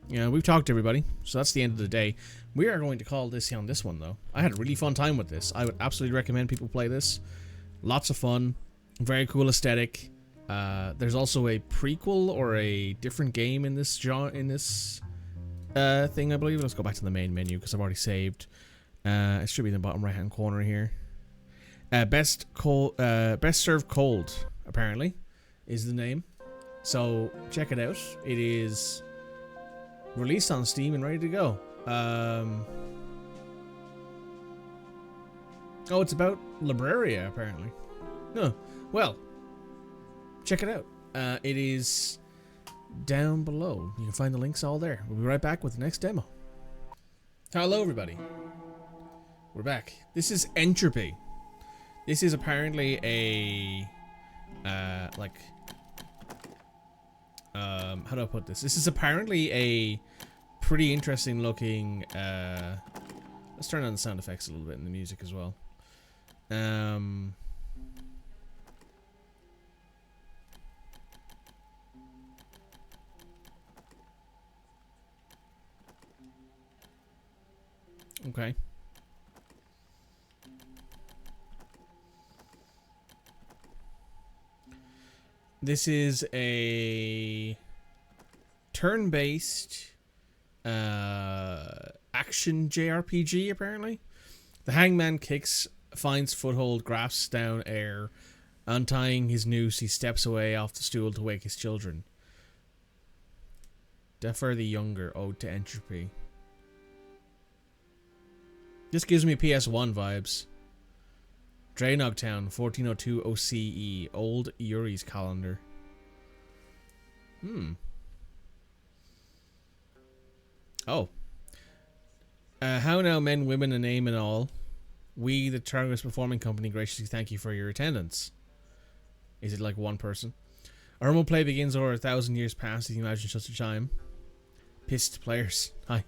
Yeah, we've talked to everybody, so that's the end of the day. We are going to call this on this one, though. I had a really fun time with this. I would absolutely recommend people play this. Lots of fun. Very cool aesthetic. There's also a prequel or a different game in this thing, I believe. Let's go back to the main menu because I've already saved. It should be in the bottom right-hand corner here. Best Served Cold, apparently, is the name. So check it out. It is released on Steam and ready to go. Oh, it's about Libraria, apparently. No, well, check it out. It is down below. You can find the links all there. We'll be right back with the next demo. Hello, everybody. We're back. This is Entropy. This is apparently a how do I put this? This is apparently a pretty interesting looking. Let's turn on the sound effects a little bit and the music as well. Okay. This is a turn-based action JRPG, apparently. The hangman kicks, finds foothold, grasps down air. Untying his noose, he steps away off the stool to wake his children. Defer the Younger, Ode to Entropy. This gives me PS1 vibes. Draenogtown, 1402 OCE, Old Yuri's Calendar. Oh. How now, men, women, and aim and all. We, the Targus Performing Company, graciously thank you for your attendance. Is it like one person? Our remote play begins over 1,000 years past, if you imagine such a chime. Pissed players. Hi.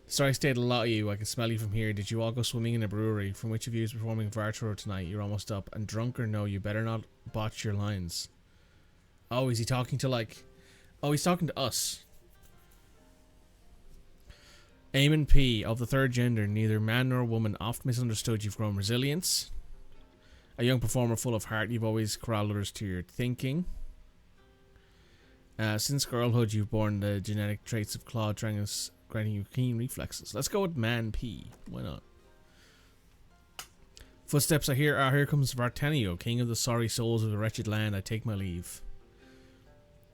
Sorry I stayed a lot of you. I can smell you from here. Did you all go swimming in a brewery? From which of you is performing Vartro tonight? You're almost up. And drunk or no, you better not botch your lines. Oh, is he talking to like... Oh, he's talking to us. Eamon P. Of the third gender, neither man nor woman, oft misunderstood, you've grown resilience. A young performer full of heart, you've always corralled others to your thinking. Since girlhood, you've borne the genetic traits of Claude Drangus, granting you keen reflexes. Let's go with Man P. Why not? Footsteps I hear. Here comes Vartanio, king of the sorry souls of the wretched land. I take my leave.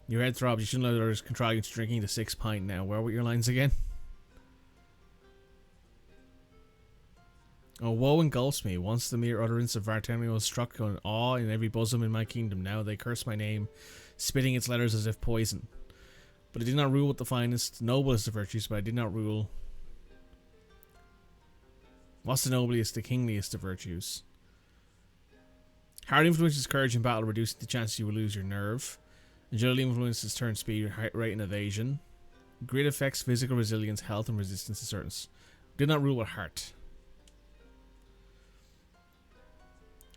Your head throbs. You shouldn't let others control you to drinking the 6 pint now. Where were your lines again? Oh, woe engulfs me. Once the mere utterance of Vartanio struck an awe in every bosom in my kingdom. Now they curse my name, spitting its letters as if poison. But I did not rule with the finest, noblest of virtues, but I did not rule. What's the noblest, the kingliest of virtues? Hard influences courage in battle, reducing the chances you will lose your nerve. Agility influences turn speed, height rate, and evasion. Grit affects physical resilience, health, and resistance to certain. Did not rule with heart.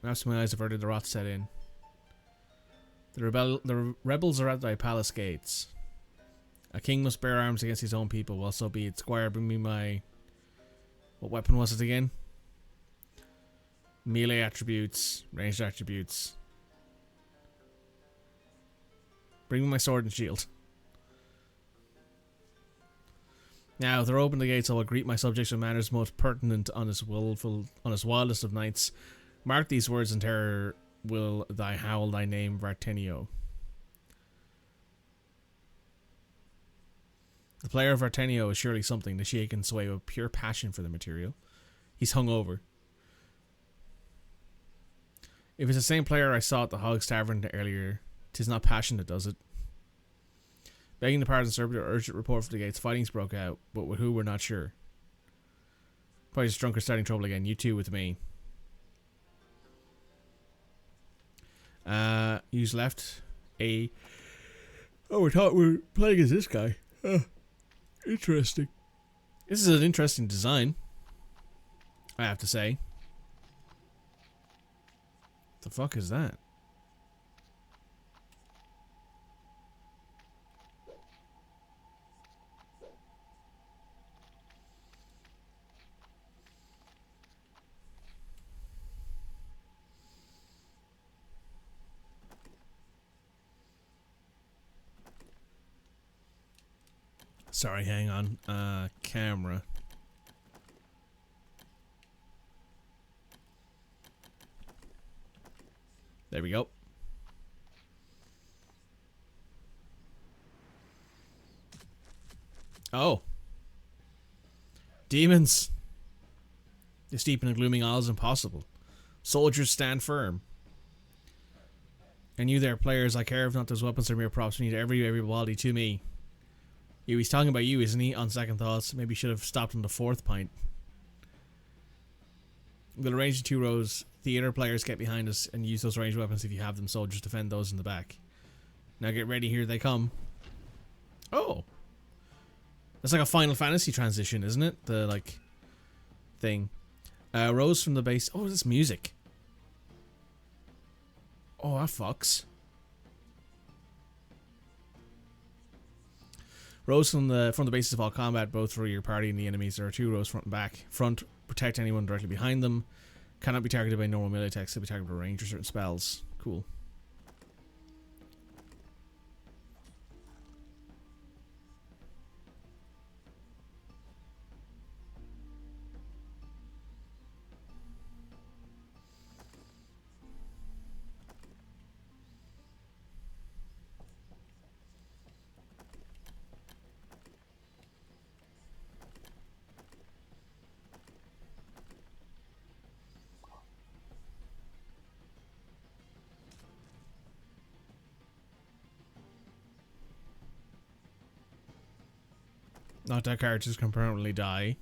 After my eyes averted, the wrath set in. The rebels are at thy palace gates. A king must bear arms against his own people. Well, so be it. Squire, bring me my... What weapon was it again? Melee attributes. Ranged attributes. Bring me my sword and shield. Now, if they're open the gates, I will greet my subjects with manners most pertinent on his wildest of nights. Mark these words in terror will thy howl thy name, Vartanio. The player of Vartanio is surely something to shake and sway with pure passion for the material. He's hungover. If it's the same player I saw at the Hog's Tavern earlier, 'tis not passion that does it. Begging the pardon, sir, but urgent report from the gates. Fightings broke out, but with who we're not sure. Probably just drunk or starting trouble again. You two with me. Use left A. Oh, we're playing as this guy. Interesting. This is an interesting design, I have to say. The fuck is that? Sorry, hang on. Camera. There we go. Oh. Demons. This deep in the glooming isle is impossible. Soldiers stand firm. And you there, players, I care if not those weapons are mere props. We need everybody to me. Yeah, he's talking about you, isn't he? On second thoughts, maybe should have stopped on the fourth pint. We'll arrange the 2 rows. Theater players get behind us and use those ranged weapons if you have them. Soldiers defend those in the back. Now get ready, here they come. Oh, that's like a Final Fantasy transition, isn't it? The like thing. Rows from the base. Oh, this music. Oh, that fucks. Rows from the basis of all combat, both for your party and the enemies. There are 2 rows front and back. Front, protect anyone directly behind them. Cannot be targeted by normal melee attacks. Can be targeted by range or certain spells. Cool. Not that characters can permanently die.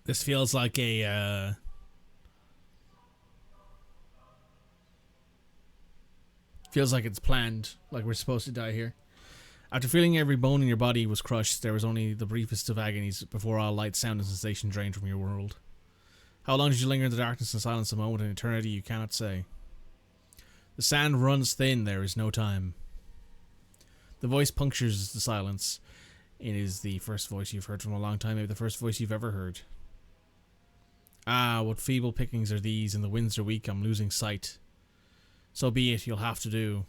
This feels like a feels like it's planned, like we're supposed to die here. After feeling every bone in your body was crushed, there was only the briefest of agonies before all light, sound, and sensation drained from your world. How long did you linger in the darkness and silence? A moment in eternity, you cannot say. The sand runs thin, there is no time. The voice punctures the silence. It is the first voice you've heard from a long time, maybe the first voice you've ever heard. Ah, what feeble pickings are these, and the winds are weak, I'm losing sight. So be it, you'll have to do.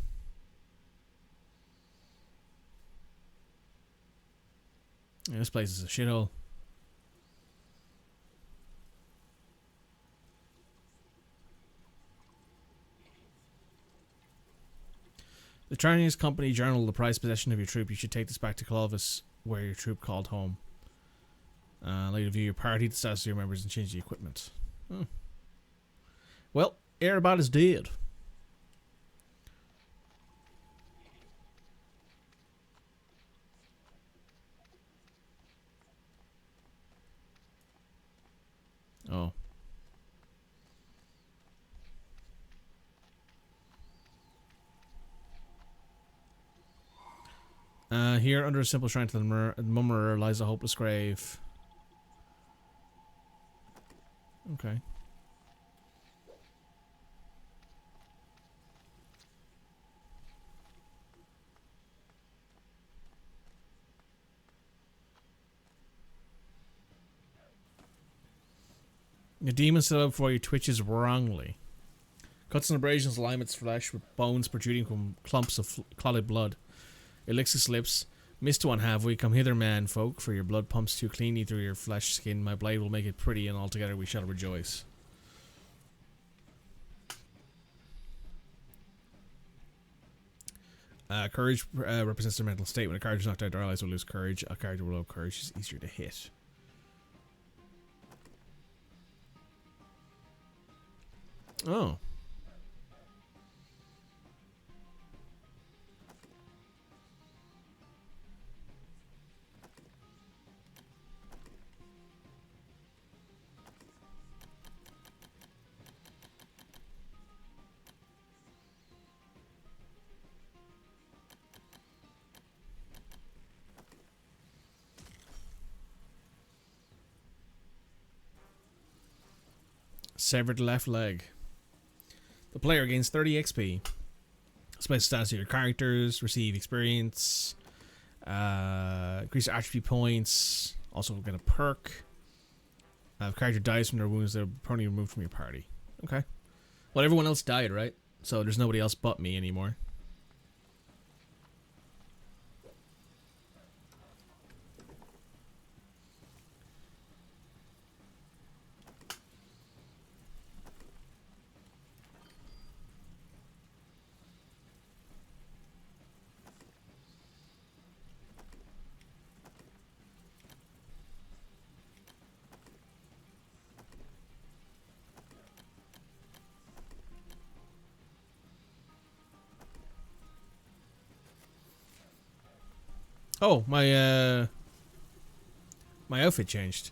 Yeah, this place is a shithole. The Chinese company journal, the prized possession of your troop. You should take this back to Clovis, where your troop called home. Later view your party, the status of your members, and change the equipment. Oh. Well, everybody's dead. Oh. Here, under a simple shrine to the mummerer, lies a hopeless grave. Okay. The demon stood up before you, twitches wrongly. Cuts and abrasions lime its flesh with bones protruding from clumps of clotted blood. It licks its lips. Missed one have we, come hither man folk, for your blood pumps too cleanly through your flesh skin. My blade will make it pretty, and altogether we shall rejoice. Courage represents their mental state. When a character is knocked out, their allies will lose courage. A character with low courage is easier to hit. Oh. Severed left leg. The player gains 30 XP. Special stats of your characters. Receive experience. Increase attribute points. Also get a perk. If character dies from their wounds, they're permanently removed from your party. Okay. Well, everyone else died, right? So there's nobody else but me anymore. Oh, my outfit changed.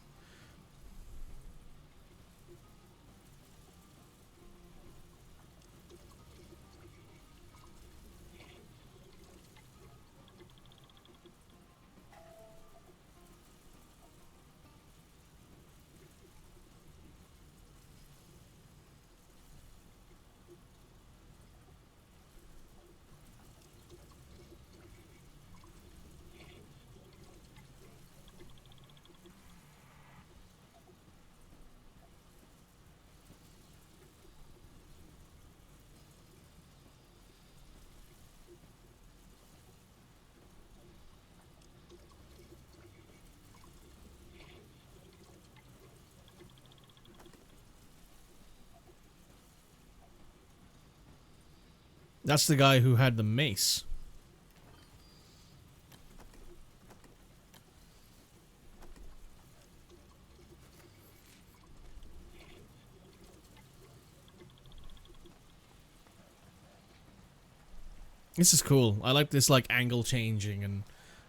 That's the guy who had the mace. This is cool. I like this like angle changing, and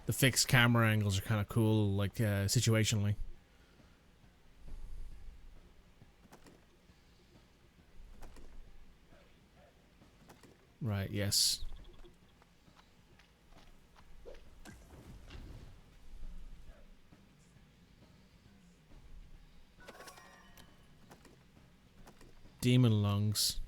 the fixed camera angles are kind of cool, like situationally. Right, yes. Demon lungs.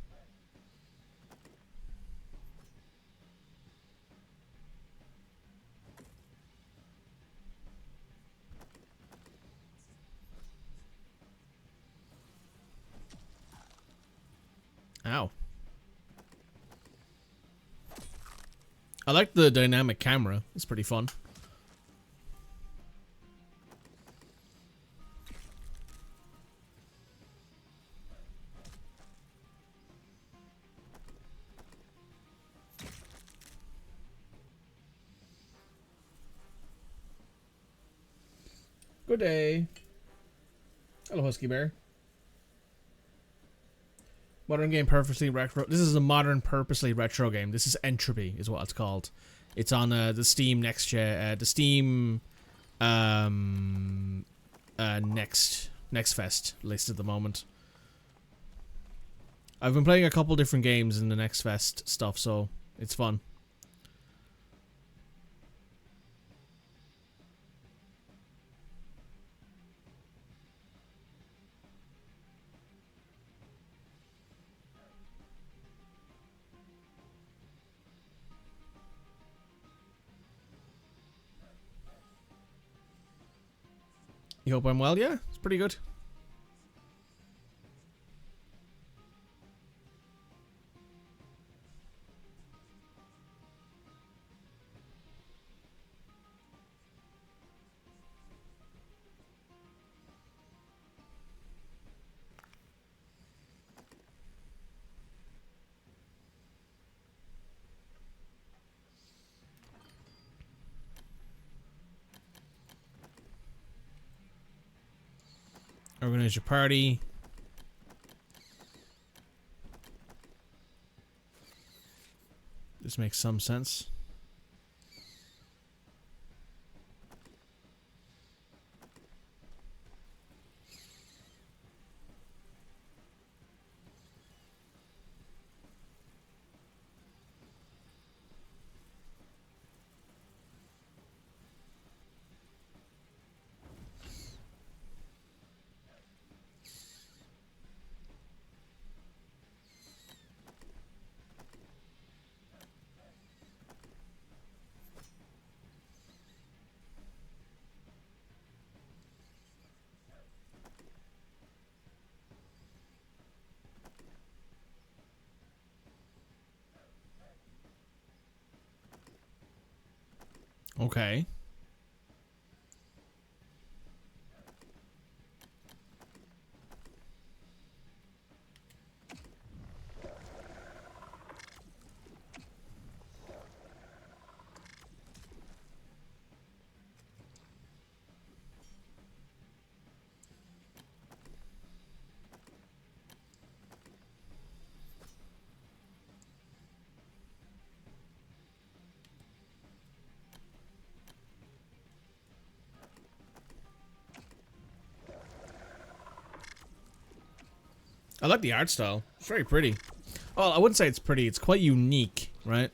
Ow. I like the dynamic camera. It's pretty fun. Good day. Hello, Husky Bear. Modern game purposely retro. This is a modern purposely retro game. This is Entropy, is what it's called. It's on the Steam Next the Steam Next Fest list at the moment. I've been playing a couple different games in the Next Fest stuff, so it's fun. You hope I'm well? Yeah, it's pretty good. Organize your party. This makes some sense. Okay. I like the art style. It's very pretty. Well, I wouldn't say it's pretty. It's quite unique, right?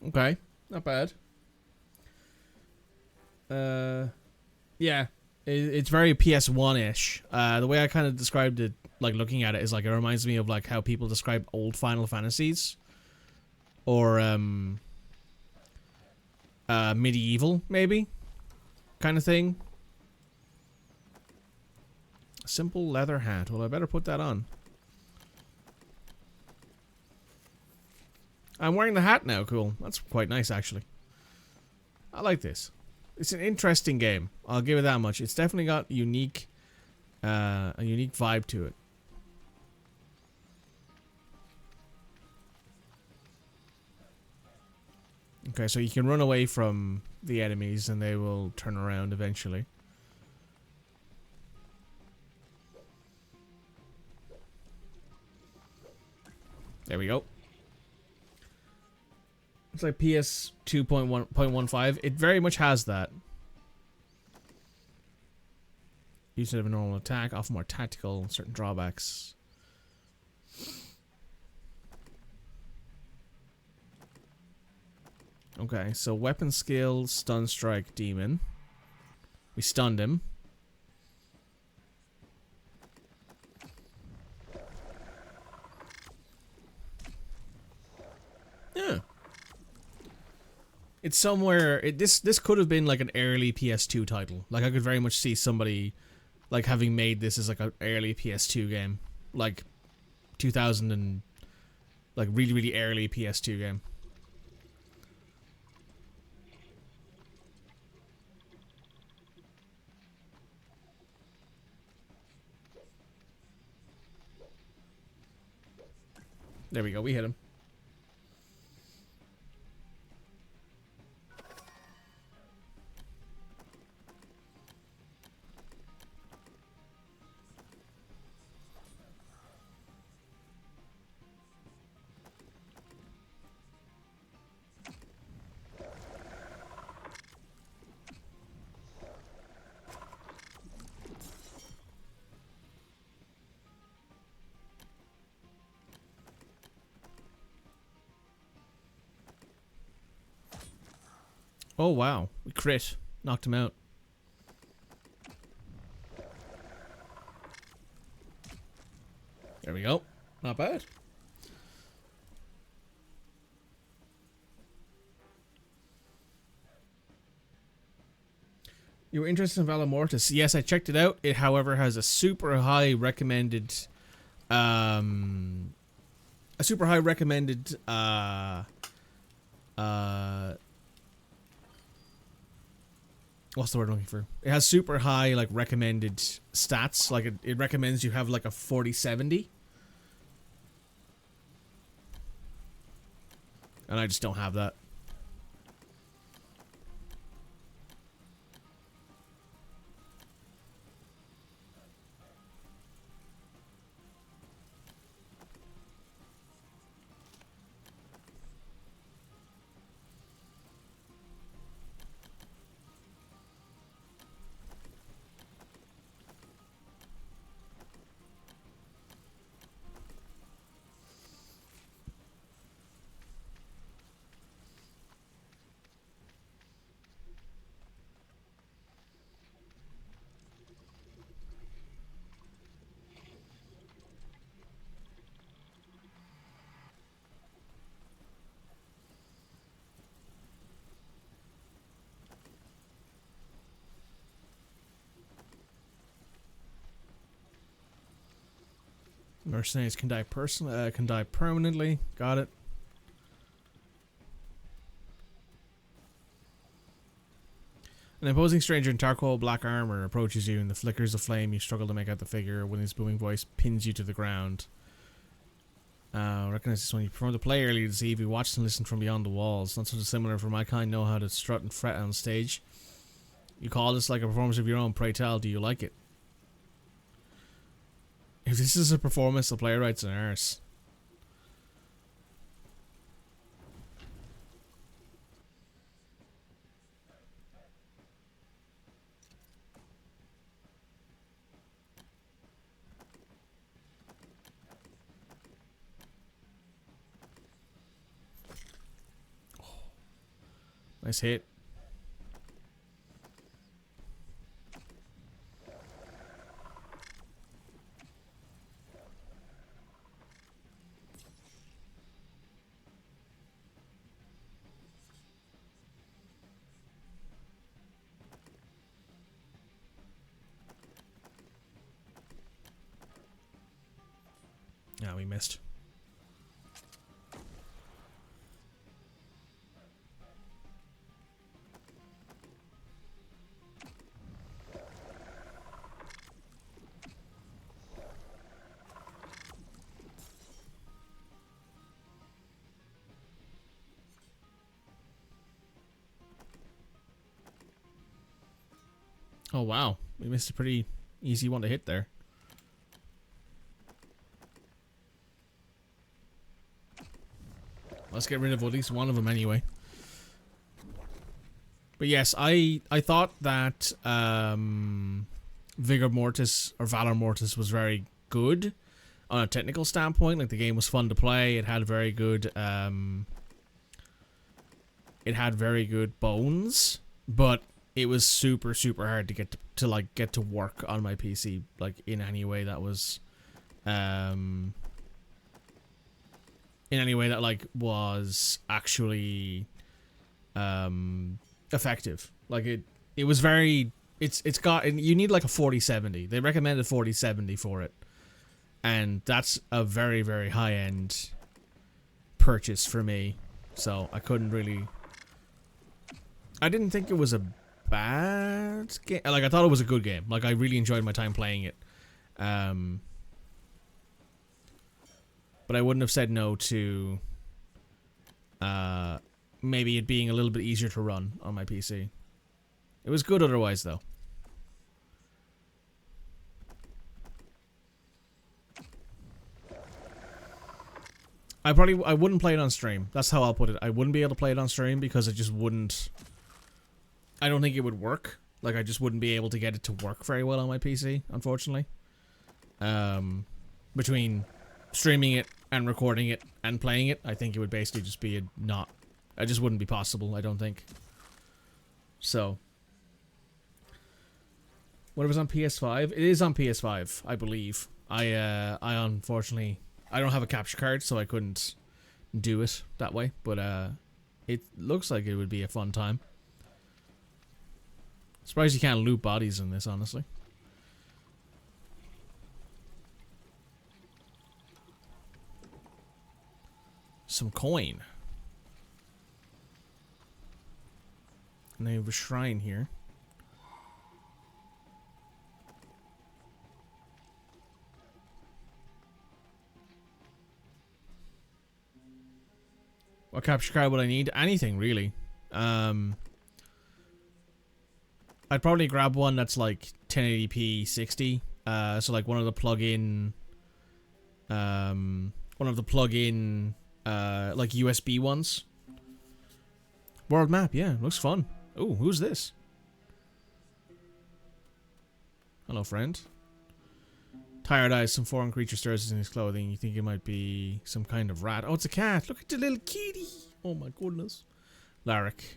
Okay, not bad. Yeah, it's very PS1-ish. The way I kind of described it, like looking at it, is like it reminds me of like how people describe old Final Fantasies, or medieval maybe, kind of thing. Simple leather hat. Well, I better put that on. I'm wearing the hat now. Cool. That's quite nice, actually. I like this. It's an interesting game. I'll give it that much. It's definitely got a unique vibe to it. Okay, so you can run away from the enemies and they will turn around eventually. There we go. It's like PS 2.1.15. It very much has that. Use of a normal attack, often more tactical, certain drawbacks. Okay, so weapon skill, stun strike, demon. We stunned him. Yeah. It's somewhere. This could have been like an early PS2 title. Like I could very much see somebody like having made this as like an early PS2 game, like 2000 and like really early PS2 game. There we go. We hit him. Oh wow, we crit. Knocked him out. There we go. Not bad. You were interested in Valor Mortis? Yes, I checked it out. It, however, has a super high recommended, what's the word I'm looking for? It has super high, like, recommended stats. Like, it recommends you have, like, a 40/70. And I just don't have that. Mercenaries can can die permanently. Got it. An imposing stranger in charcoal black armor approaches you. In the flickers of flame, you struggle to make out the figure when his booming voice pins you to the ground. Recognize this one. You performed the play earlier this eve. You watched and listened from beyond the walls. Not so dissimilar from my kind. Know how to strut and fret on stage. You call this like a performance of your own. Pray tell, do you like it? If this is a performance, the playwright's an arse. Nice hit. Yeah, we missed. Oh wow, we missed a pretty easy one to hit there. Let's get rid of at least one of them anyway. But yes, I thought that Vigor Mortis or Valor Mortis was very good on a technical standpoint. Like the game was fun to play. It had very good bones, but it was super hard to get to work on my PC like in any way that was in any way that like was actually effective. Like it was very it's got, and you need like a 4070. They recommended 4070 for it, and that's a very high end purchase for me, so I couldn't really, I didn't think it was a bad game. Like I thought it was a good game. Like I really enjoyed my time playing it. But I wouldn't have said no to maybe it being a little bit easier to run on my PC. It was good otherwise though. I wouldn't play it on stream. That's how I'll put it. I wouldn't be able to play it on stream because it just wouldn't, I don't think it would work. Like I just wouldn't be able to get it to work very well on my PC, unfortunately. Between streaming it and recording it and playing it, I think it would basically just be it just wouldn't be possible, I don't think. So what, it was on PS5? It is on PS5, I believe. I unfortunately, I don't have a capture card, so I couldn't do it that way, but it looks like it would be a fun time. Surprised you can't loot bodies in this, honestly. Some coin. And they have a shrine here. What capture card would I need? Anything, really. I'd probably grab one that's like 1080p 60. So like one of the plug-in like USB ones. World map, yeah, looks fun. Oh, who's this? Hello, friend. Tired eyes, some foreign creature stirs in his clothing. You think it might be some kind of rat. Oh, it's a cat. Look at the little kitty. Oh my goodness. Larrick.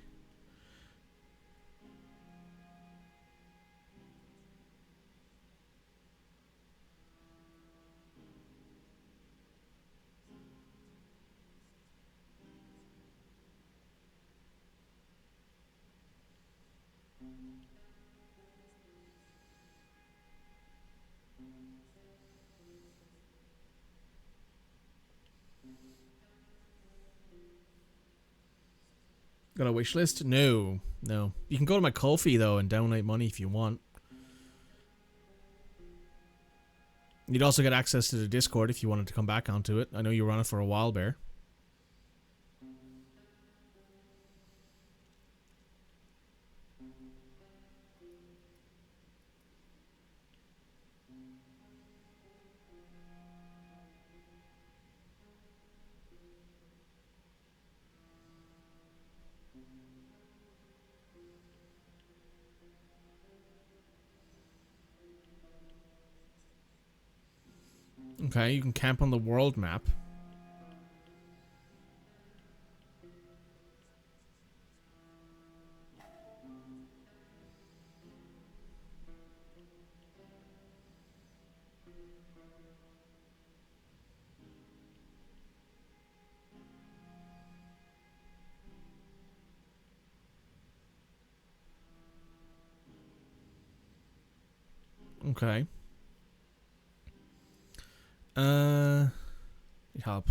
Got a wish list? No. No. You can go to my Ko-fi, though, and donate money if you want. You'd also get access to the Discord if you wanted to come back onto it. I know you were on it for a while, Bear. Okay, you can camp on the world map. Okay. Help.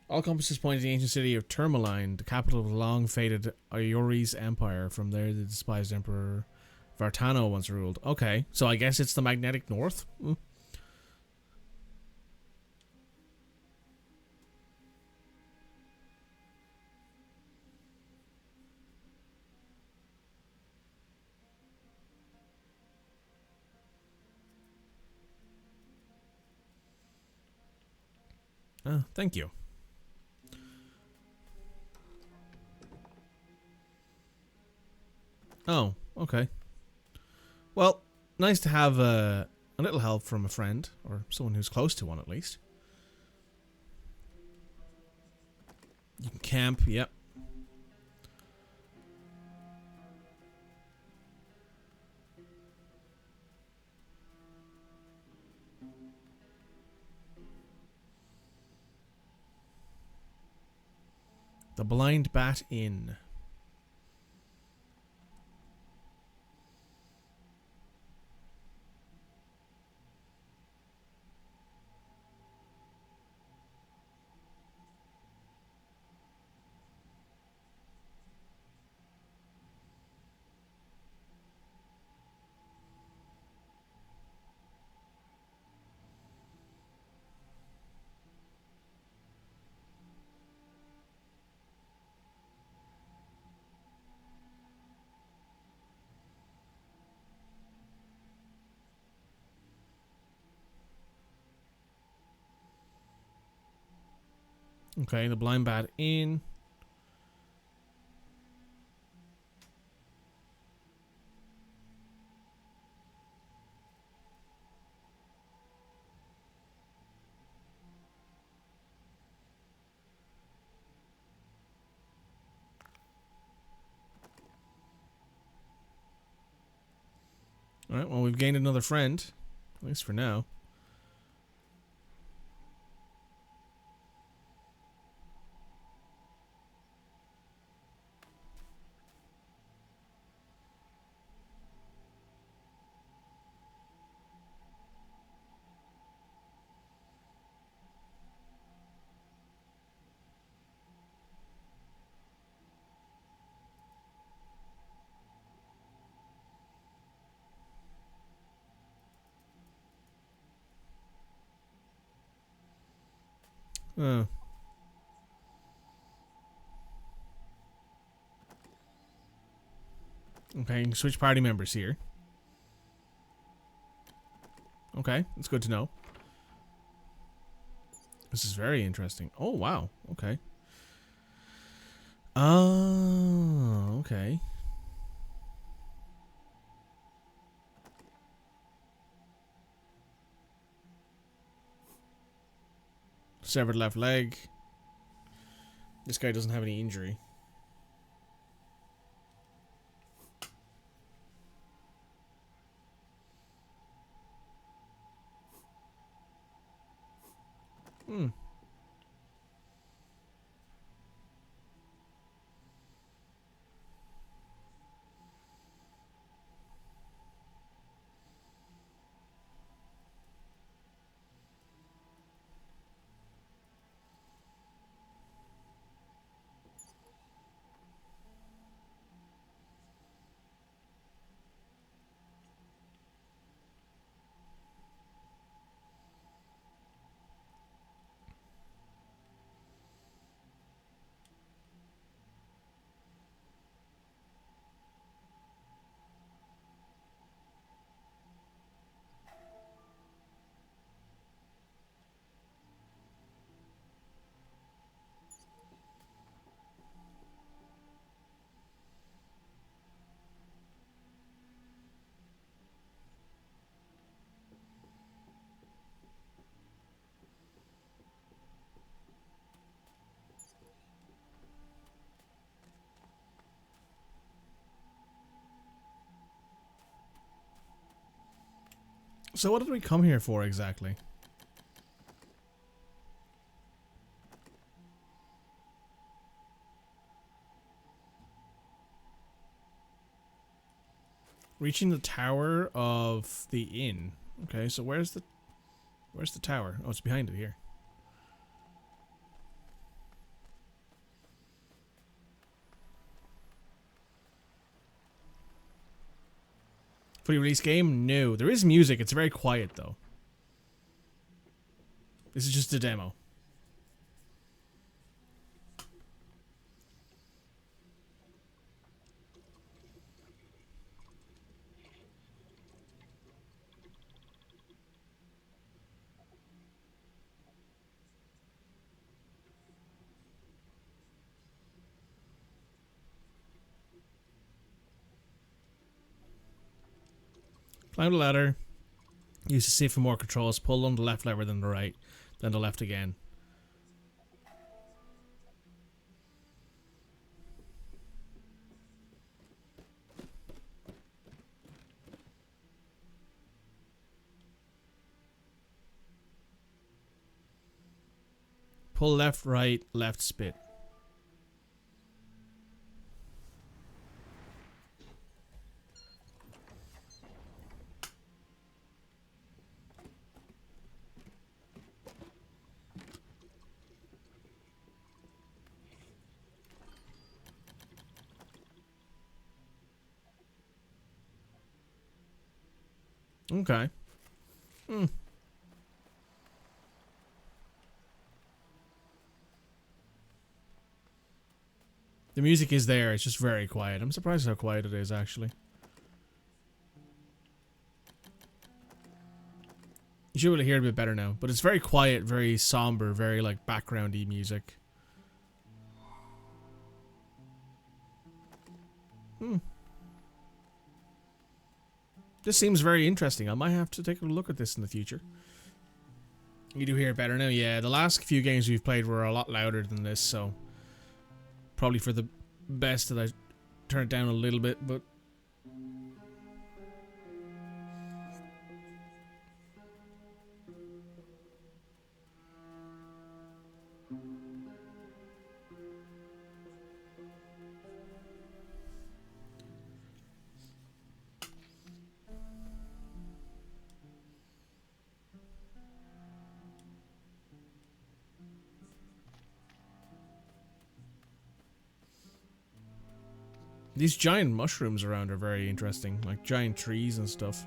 All compasses point to the ancient city of Tourmaline, the capital of the long-fated Iori's empire. From there, the despised Emperor Vartano once ruled. Okay, so I guess it's the magnetic north? Mm. Thank you. Oh, okay. Well, nice to have a little help from a friend, or someone who's close to one at least. You can camp, yep. The Blind Bat Inn. Okay, the Blind Bat Inn. Alright, well, we've gained another friend. At least for now. Oh. Okay, you can switch party members here. Okay, that's good to know. This is very interesting. Oh, wow. Okay. Oh, okay. Severed left leg. This guy doesn't have any injury. Hmm. So what did we come here for exactly? Reaching the tower of the inn. Okay, so where's the tower? Oh, it's behind it here. Fully released game? No. There is music. It's very quiet though. This is just a demo. Climb the ladder. Use the C for more controls. Pull on the left lever, then the right, then the left again. Pull left, right, left, spit. Okay. The music is there, it's just very quiet. I'm surprised how quiet it is, actually. You should be able to hear it a bit better now. But it's very quiet, very somber, very, like, background-y music. This seems very interesting. I might have to take a look at this in the future. You do hear it better now? Yeah, the last few games we've played were a lot louder than this, so... Probably for the best that I turn it down a little bit, but... These giant mushrooms around are very interesting, like giant trees and stuff.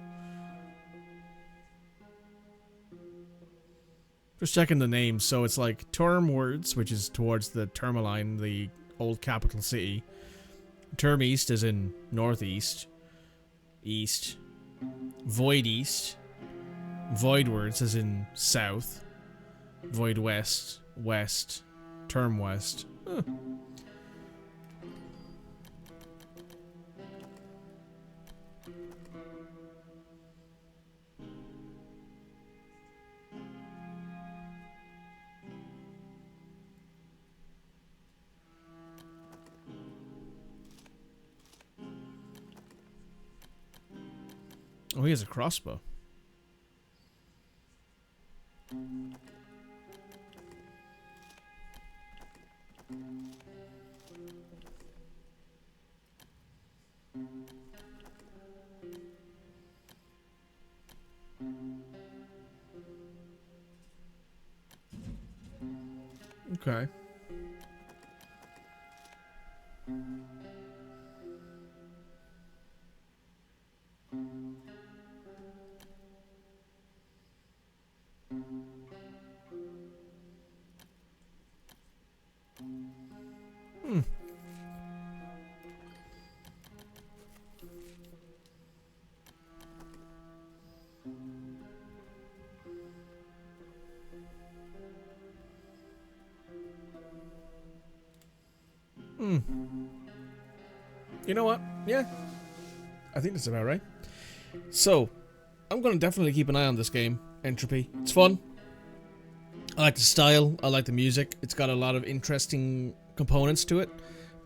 Just checking the names, so it's like Termwards, which is towards the Termaline, the old capital city. Term East is in northeast. East. Void East. Voidwards is in south. Void West. West. Term West. Huh. Oh, he has a crossbow. Okay. You know what? Yeah. I think that's about right. So, I'm going to definitely keep an eye on this game, Entropy. It's fun. I like the style. I like the music. It's got a lot of interesting components to it.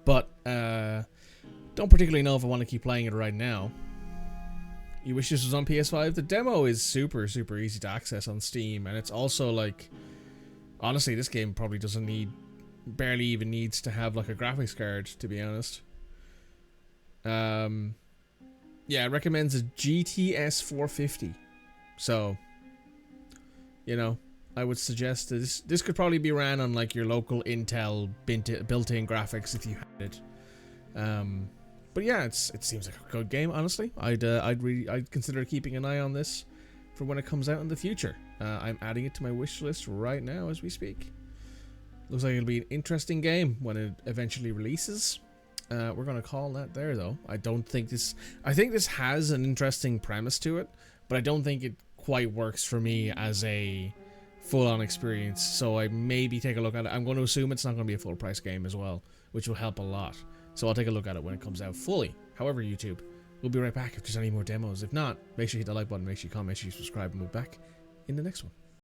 But, don't particularly know if I want to keep playing it right now. you wish this was on PS5. The demo is super easy to access on Steam, and it's also like, honestly, this game probably doesn't need, barely even needs to have like a graphics card, to be honest. Yeah, it recommends a GTS 450. So, you know, I would suggest that this could probably be ran on like your local Intel built-in graphics if you had it. But yeah, it seems like a good game. Honestly, I'd consider keeping an eye on this for when it comes out in the future. I'm adding it to my wish list right now as we speak. Looks like it'll be an interesting game when it eventually releases. We're gonna call that there though. I think this has an interesting premise to it, but I don't think it quite works for me as a full-on experience. So I maybe take a look at it. I'm going to assume it's not going to be a full-price game as well, which will help a lot. So I'll take a look at it when it comes out fully. However, YouTube, we'll be right back if there's any more demos. If not, make sure you hit the like button, make sure you comment, make sure you subscribe, and we'll be back in the next one.